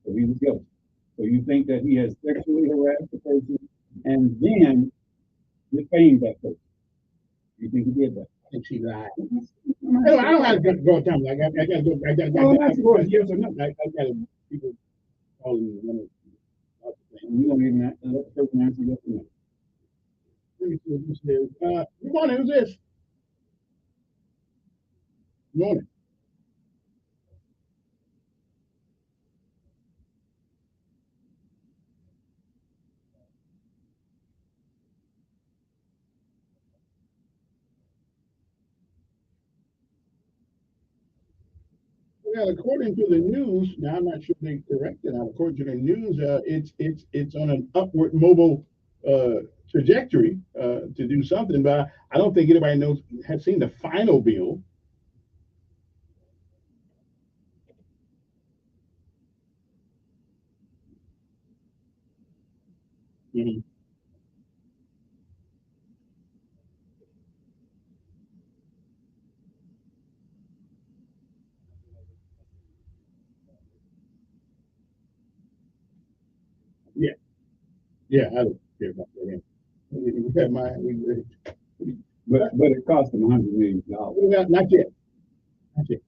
S2: so he was guilty. So you think that he has sexually harassed the person and then defamed that person? You think he did that?
S1: I think she lied. No, I don't have to go tell me. I got to go. I got
S2: Well, that's what yes or no.
S1: I got to people calling me one of
S2: You don't even let the person answer yes or no.
S1: Let me see what this is. Good morning. Who's this? Good morning. Well, according to the news, now I'm not sure they corrected. Now, according to the news, it's on an upward mobile trajectory to do something. But I don't think anybody knows has seen the final bill. Mhm. Yeah, yeah, I don't care about that. We have
S2: But it cost him $100 million.
S1: not yet, not yet.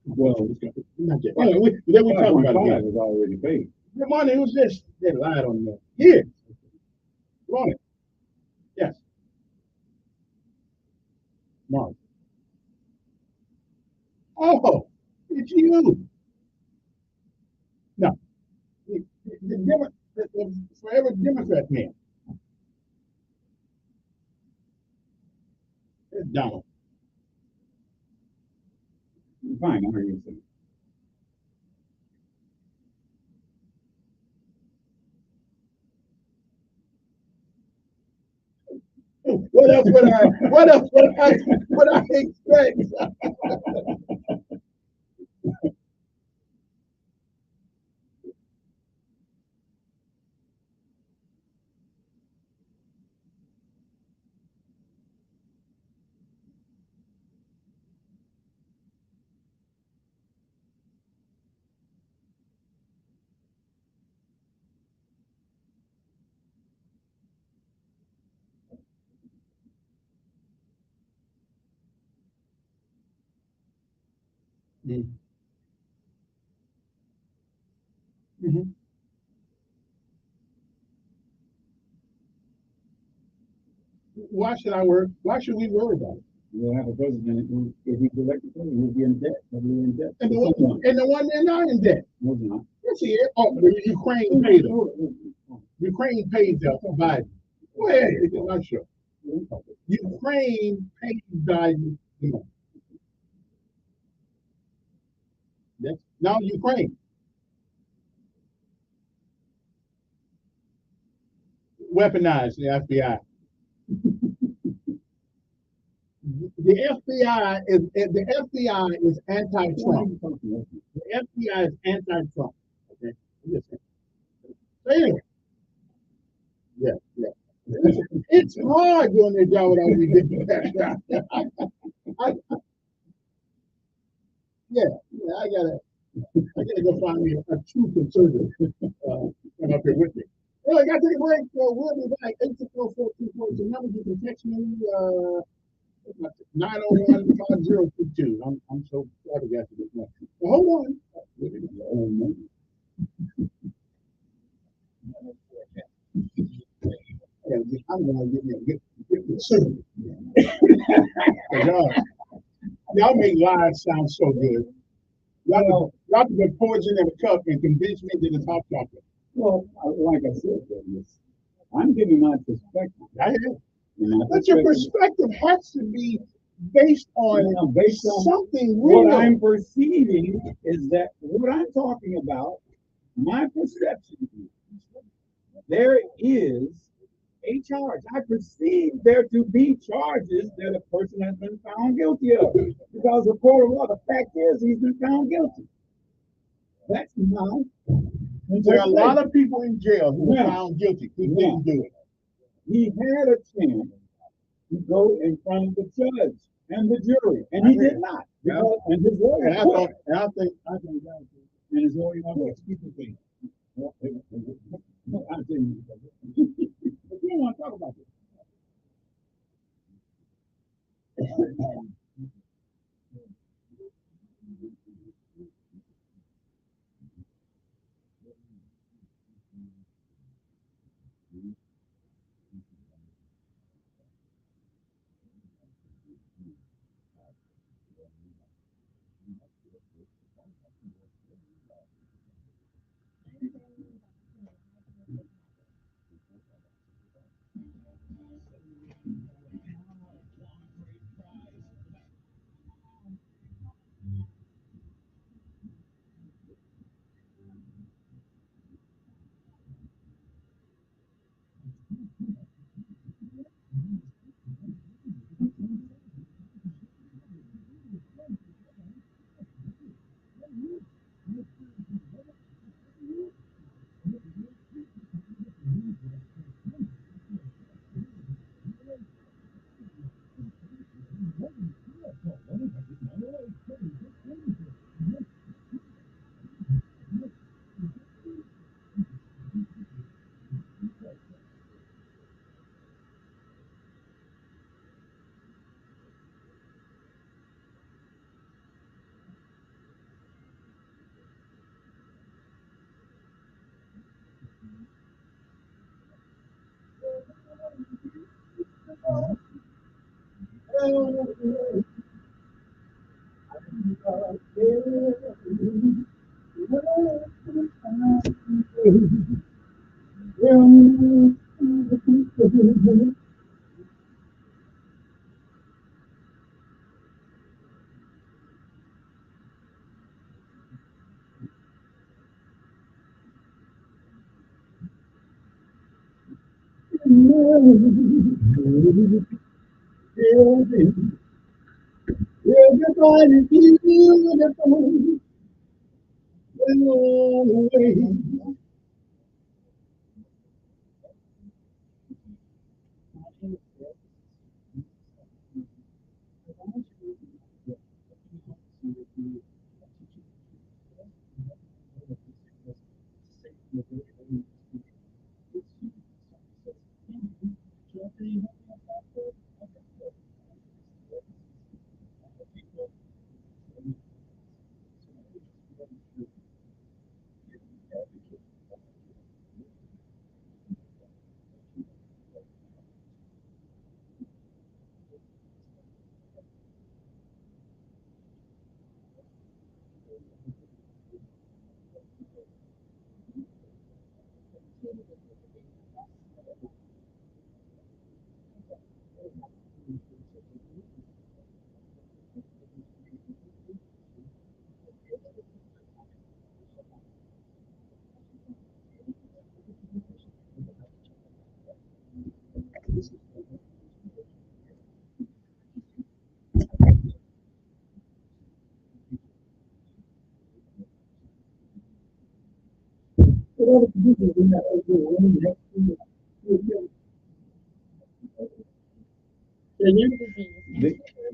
S2: Well,
S1: Not yet. Anyway, then we talk about it
S2: 5.5
S1: again.
S2: is already paid.
S1: Good morning. Who's this? They lied on me. Here. Good morning. Yes, Mark. Oh, it's you. No, the forever Democrat man. It's Donald.
S2: Fine, I heard you say.
S1: What else would I? What else would I expect? Mhm. Why should I worry? Why should we worry about it?
S2: We'll have a president who, if he's elected president, will be in debt, heavily in debt.
S1: And the one they're not in debt.
S2: No, he's not.
S1: Yes, he is. Oh, but Ukraine paid them. Ukraine paid Biden. Well, I'm not sure. Ukraine paid Biden. That's now Ukraine weaponized the FBI. The FBI is anti-Trump. The FBI is anti-Trump. Okay. Listen. So anyway, yeah, yeah. It's hard doing their job without me getting that. I, yeah, yeah, I gotta go find me a true conservative come up here with me. Well, I gotta take a break, so we'll be back. 864-4240 is the number you can text me. 901-5022. I'm so flabbergasted with that. Well, hold on. Yeah, I'm gonna get the suit. Y'all make lies sound so good. Y'all can put poison in a cup and convince me that it's hot chocolate.
S2: Well, like I said, I'm giving my perspective.
S1: I hear you. But your perspective has to be based on something real.
S2: What I'm perceiving is that what I'm talking about, my perception, there is a charge. I perceive there to be charges that a person has been found guilty of. Because the court of law, the fact is he's been found guilty. That's my.
S1: There are a lot of people in jail who were found guilty who didn't do it.
S2: He had a chance to go in front of the judge and the jury, and he did not. Because, and his lawyer
S1: And I think
S2: and his lawyer quit. I didn't. But you don't want to talk about this.
S1: everybody's beautiful.
S2: what other producers in that other room next to you?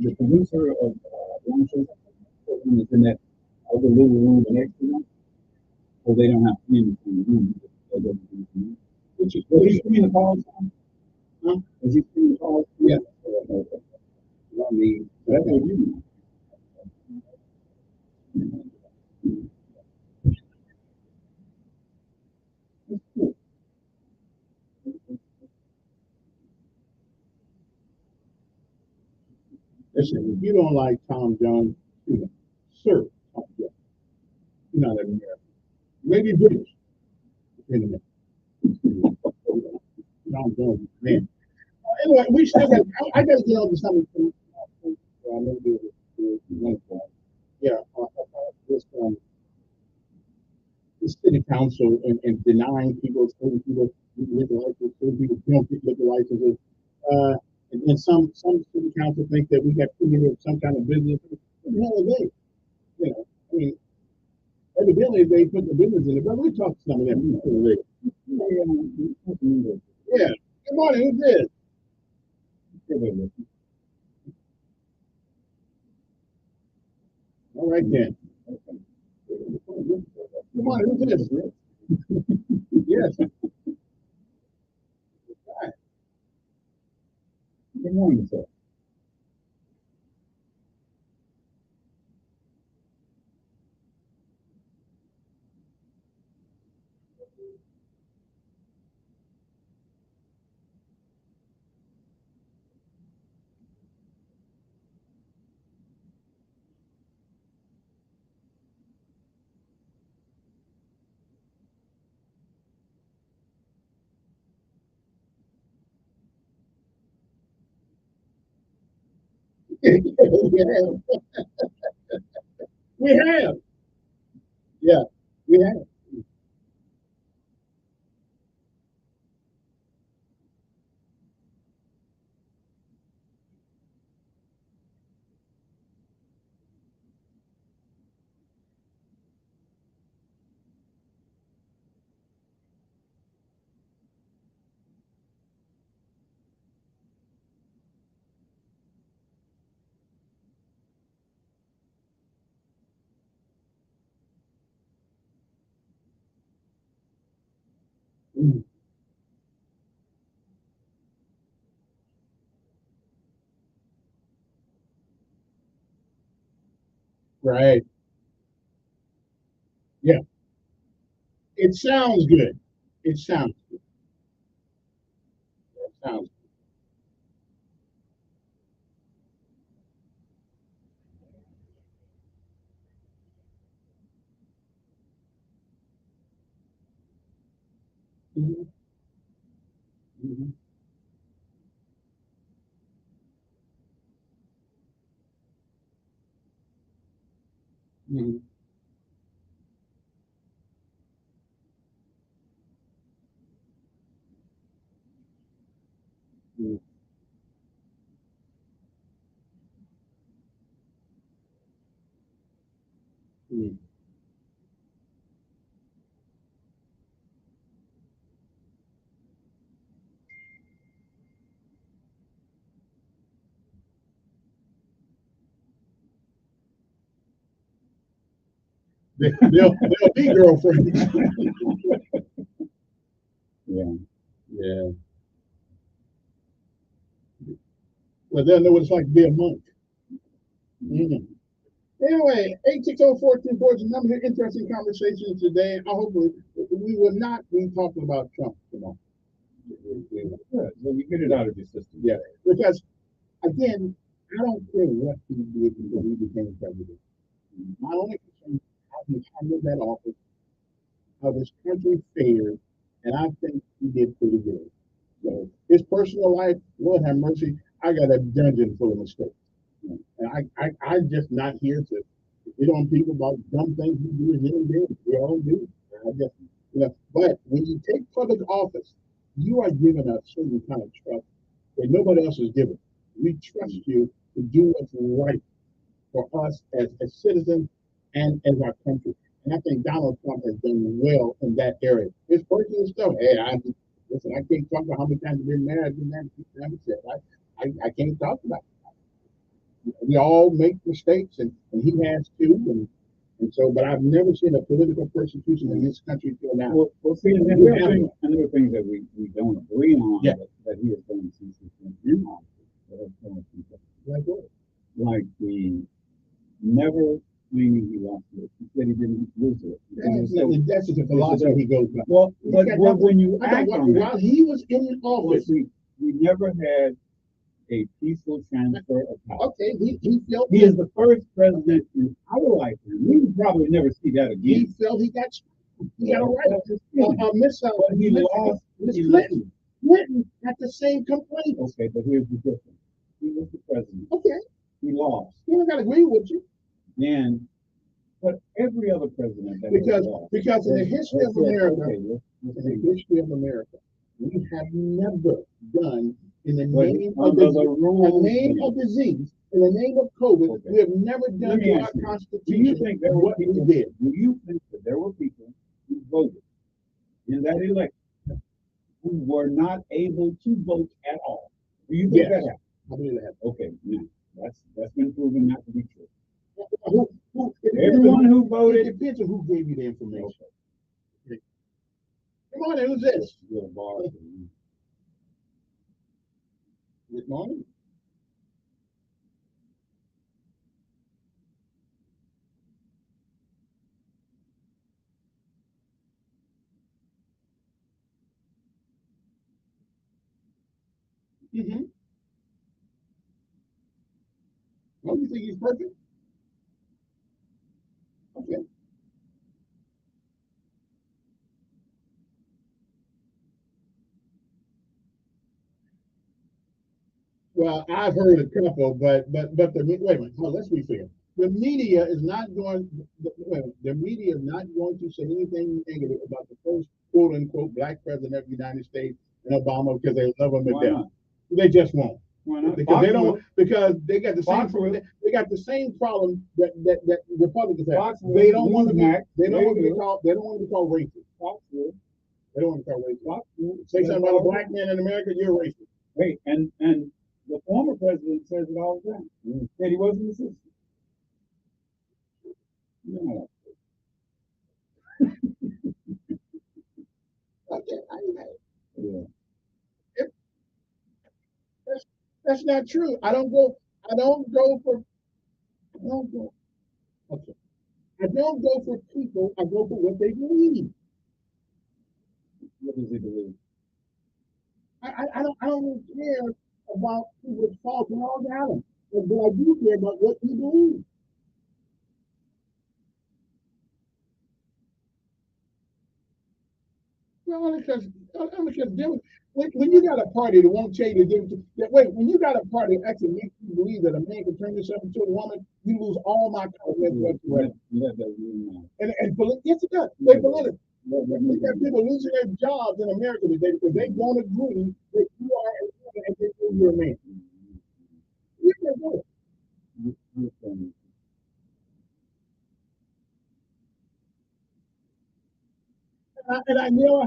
S2: The producer of Long Show is in that other little room next to them, so they don't have to be in the room. Which is, he's screening the calls. Huh? Is he screening the calls? Yeah. I mean, that's what you do.
S1: Listen, if you don't like Tom Jones, you know, sir, Tom Jones. You're not American. Maybe British. In a minute. Tom Jones, man. Anyway, we still have. I got to get on to something. Yeah, this the city council and denying people, certain people liquor licenses, certain people don't get liquor licenses. And some city council think that we have too many of some kind of business. What the hell are they? You know, I mean, evidently they put the business in it, but we talk to some of them later. Yeah. Good morning. Who's this? All right then. Come on, who's this? Yes.
S2: Good morning, sir.
S1: We have. Yeah, we have. Mm. Right. Yeah. It sounds good. It sounds good. It sounds good. Mm-hmm. Mm-hmm. Mm-hmm. Mm-hmm. They'll be girlfriends.
S2: Yeah.
S1: Yeah. Well, they'll know what it's like to be a monk. Mm-hmm. Anyway, 860-1440 is the number. Interesting conversation today. I hope we will not be talking about Trump tomorrow.
S2: Yeah. So you get it out of your system.
S1: Yeah, because again, I don't care what he did until he became president. My only concern is how he handled that office, how this country fared, and I think he did pretty good. So his personal life, Lord have mercy, I got a dungeon full of mistakes. And I'm just not here to hit on people about dumb things we do and didn't do. We all do. I just, but when you take public office, you are given a certain kind of trust that nobody else is given. We trust you to do what's right for us as citizens and as our country. And I think Donald Trump has done well in that area. His personal stuff, hey, listen, I can't talk about how many times I've been married, I can't talk about it. We all make mistakes, and he has too, and so, but I've never seen a political persecution in this country till now.
S2: Well, see, and there are things that we don't agree on,
S1: yeah,
S2: that he has done since he's been in office. Like the never claiming he lost it. He said he didn't lose it.
S1: That's just a philosophy he goes by.
S2: Well, but when you act on it,
S1: while he was in office,
S2: we never had a peaceful transfer of power.
S1: Okay, he felt
S2: he is the first president in our lifetime. We would probably never see that again.
S1: He felt he got a right. Miss Clinton. Clinton had the same complaint.
S2: Okay, but here's the difference. He was the president.
S1: Okay.
S2: He lost.
S1: He don't got to agree with you.
S2: Then, but every other president that
S1: because in the history of America, we have never done in the name of disease, in the name of COVID, we have never done to our Constitution what we did.
S2: Do you think that there were people who voted in that election who were not able to vote at all? Do you think that happened?
S1: I believe that happened.
S2: Okay, now that's been proven not to be true. Everyone who voted.
S1: It depends on who gave you the information. Okay. Come on, who's this? Good morning. Mm-hmm. Well, you think he's perfect? Okay. Well, I've heard a couple, but wait a minute. Well, let's be fair. The media is not going. The media is not going to say anything negative about the first quote unquote black president of the United States and Obama because they love him to death. They just won't.
S2: Why not?
S1: Because they don't. Because they got the same. They got the same problem that Republicans have. They don't want to be. They don't want to be called. They don't want to be called racist. They don't want to be called racist. Say something about a black man in America, you're racist.
S2: Hey, and the former president says it all the time. That he wasn't racist. No.
S1: Okay, that's not true. I don't go for. Okay. I don't go for people. I go for what they believe.
S2: What does he believe?
S1: I don't really care about people's faults and all that. But I do care about what you believe. Well, because when you got a party that won't tell you the difference, when you got a party that actually makes you believe that a man can turn himself into a woman, you lose all my confidence whatsoever. And yes, it does. They believe it. We got people losing their jobs in America today because they don't agree that you are a woman and they think you're a man. You can't do it. And I know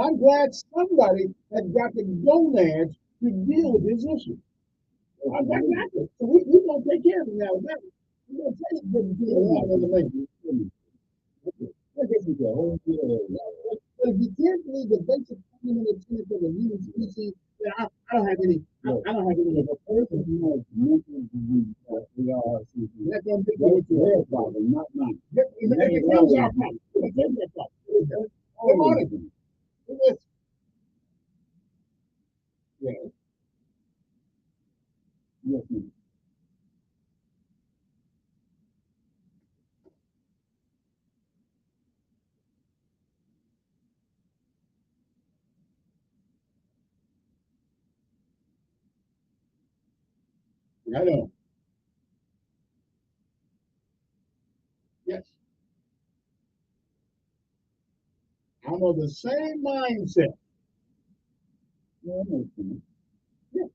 S1: I'm glad somebody has got the gonads to deal with this issue. I got it. So we're going to take care of it now. We're going to take it to the lady. But if you can't believe the basic fundamental tenets of the human species, then I don't have any. I don't have any of a person who knows mental disease. We all have something. That's going to be their problem, not mine. It becomes our problem. It becomes our problem. Good morning. Yes. Yes. I know. Yes. I'm of the same mindset. Yeah, yeah.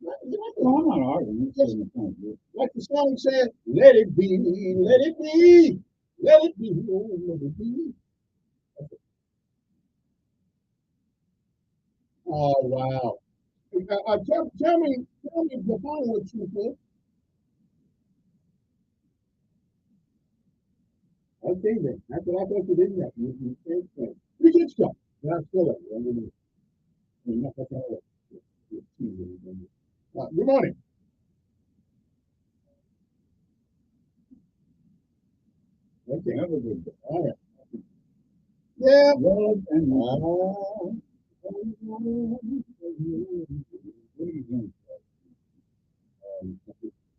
S2: No, I'm not arguing. It's just the point.
S1: Like the song said, let it be, let it be, let it be, oh, let it be. Oh, wow. Tell me, define what truth is. Okay, then. That's what I thought you didn't have. You can't say. You get stuff. That's still it. That's all. Good morning. Okay.
S2: Have a good day.
S1: All right. Yeah.
S2: Love and
S1: What are you doing?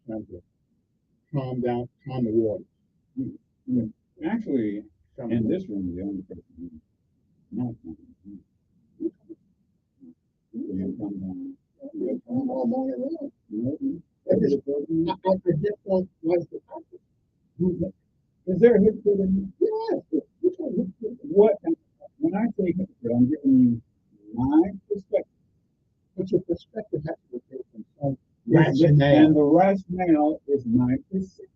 S1: Trying to calm down, calm the water.
S2: actually,
S1: Calm
S2: in
S1: the
S2: this room, the only person who's not coming. You come down.
S1: water. Calm all morning long.
S2: You
S1: I just don't like the topic.
S2: Is there a hypocrite in you?
S1: Yeah.
S2: What? When I say hypocrite, I'm giving you my perspective.
S1: But your perspective has to be from some
S2: And
S1: rationale.
S2: the rationale is my perception.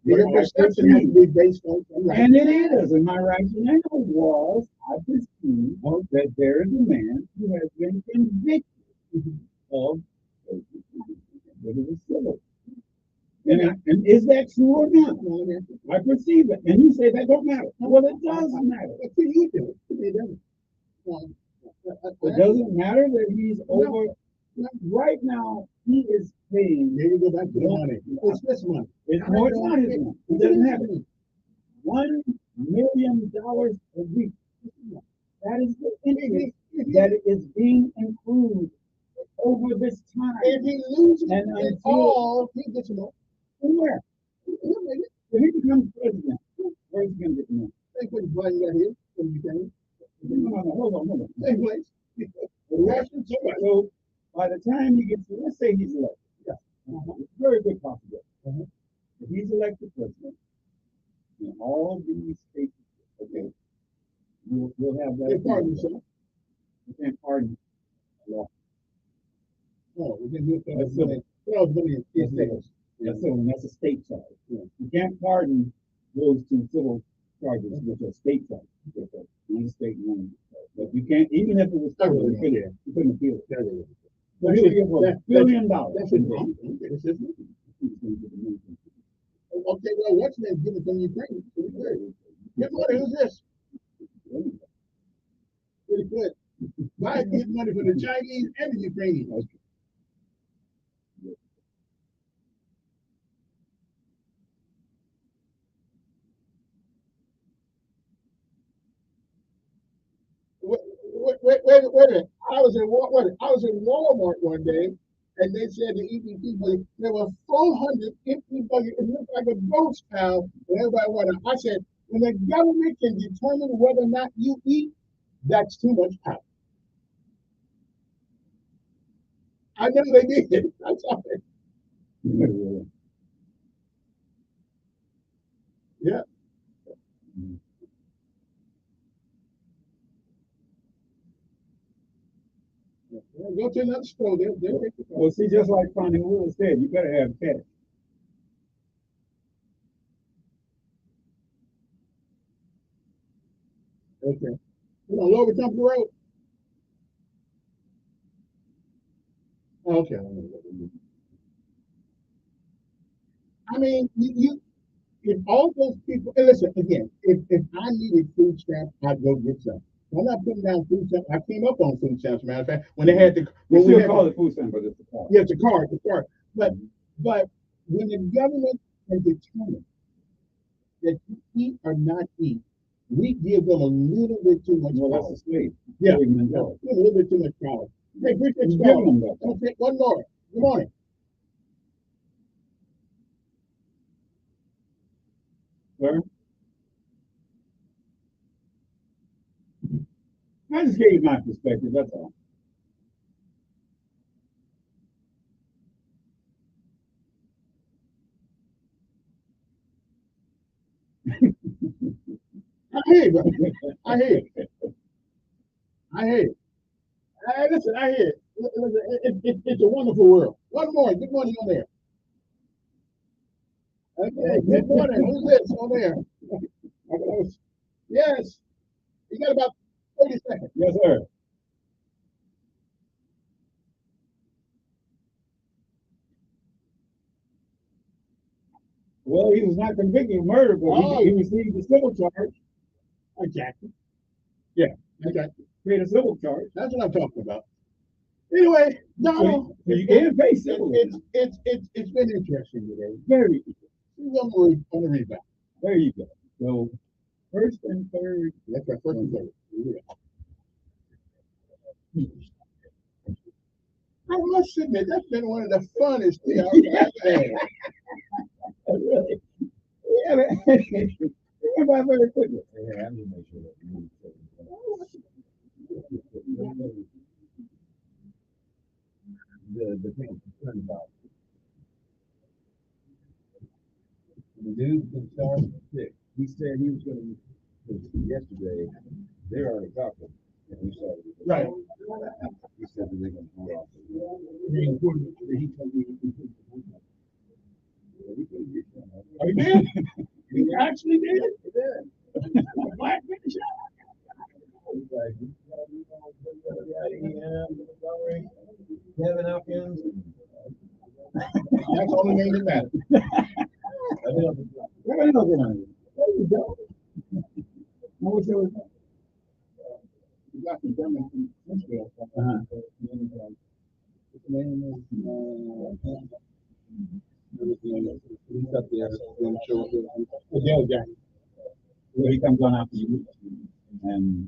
S1: Your perception has to be based on some
S2: And
S1: rationale.
S2: it is. And my rationale was I perceive that there is a man who has been convicted of what is a civil. And is that true or not? I perceive it. And you say that don't matter. Well, it does matter.
S1: What do you do? It doesn't.
S2: It doesn't matter that he's over. Right now, he is paying.
S1: There you go back to the money. It's this money.
S2: No, it's not his money. He doesn't have it. $1 million a week. That is the interest that is being accrued over this time.
S1: If he loses
S2: And
S1: it
S2: until
S1: all, he gets more.
S2: where?
S1: He'll make it.
S2: When he becomes president, where's he going to get the money?
S1: Same place Biden got here from Ukraine.
S2: No, hold on.
S1: Same place. Russian, somebody.
S2: So by the time he gets, let's say he's elected, it's a very good possibility. If he's elected president, in all these states, okay, we'll have that.
S1: They pardon himself.
S2: You can't pardon law.
S1: Oh, we can do it.
S2: That's civil. That's a state charge. You can't pardon those two civil charges, which are state charges. One state and one. But you can't, even if it was federal, you couldn't appeal it. So he would give $1 billion.
S1: That's it. Okay, well, what's name given from Ukraine? Get money, who's this? Pretty good. Biden gets money from the Chinese and the Ukrainians. Wait a minute. I was in Walmart one day, and they said the EBT budget, there were 400 empty buckets. It looked like a ghost town, and everybody went up. I said, when the government can determine whether or not you eat, that's too much power. I know they did it. I'm sorry. Yeah. Go to another store. They'll take the car.
S2: Well, see, just like Fonnie Will said, you better have cash.
S1: Okay. You know, Lower Temple Road. Okay. I mean, if all those people, and listen, again, if I needed food stamps, I'd go get some. I'm not putting down food stamps. I came up on food stamps, matter of fact, when they had the,
S2: We
S1: when we
S2: still
S1: had
S2: call
S1: the,
S2: it food stamp, but it's a card.
S1: yeah, it's a card. But when the government can determine that you eat or not eat, we give them a little bit too much
S2: Well,
S1: power.
S2: that's a slave.
S1: Yeah,
S2: Slave
S1: a
S2: mentality.
S1: little bit too much power. Hey, appreciate you
S2: Give
S1: calling.
S2: them that.
S1: I'm gonna take one more. Good morning.
S2: Sir? I just gave my perspective, that's all.
S1: I hear you, bro. I hear you. Hey, listen, I hear it. It's a wonderful world. One more. Good morning on there. Okay. Good morning. Who's this on there? Yes. You got about 30 seconds.
S2: Yes, sir. Well, he was not convicted of murder, but he received a civil charge.
S1: Exactly. Yeah. Exactly.
S2: Paid a civil charge.
S1: That's what I'm talking about. Anyway, Donald,
S2: So you can pay civil.
S1: it's been interesting today.
S2: Very.
S1: On the rebound.
S2: There you go. So first and third.
S1: That's right. First and third. Yeah. I must admit, that's been one of the funnest things I've ever had.
S2: Really? Yeah, man. It went by very quickly. Yeah, I'm just make sure that you the thing I'm concerned about. The dude's been charged with sick. He said he was going to, yesterday, they already talked to him. And we started.
S1: Right.
S2: He said that they're going to hold off.
S1: He told me he couldn't.
S2: Oh, he did?
S1: He actually did.
S2: He did.
S1: Black finish.
S2: Kevin Elkins.
S1: That's the only name that matters.
S2: Kevin Elkins. There you go. I wish there was.
S1: You got some German from Israel. His name is he's up there on the show.
S2: He comes on after you. And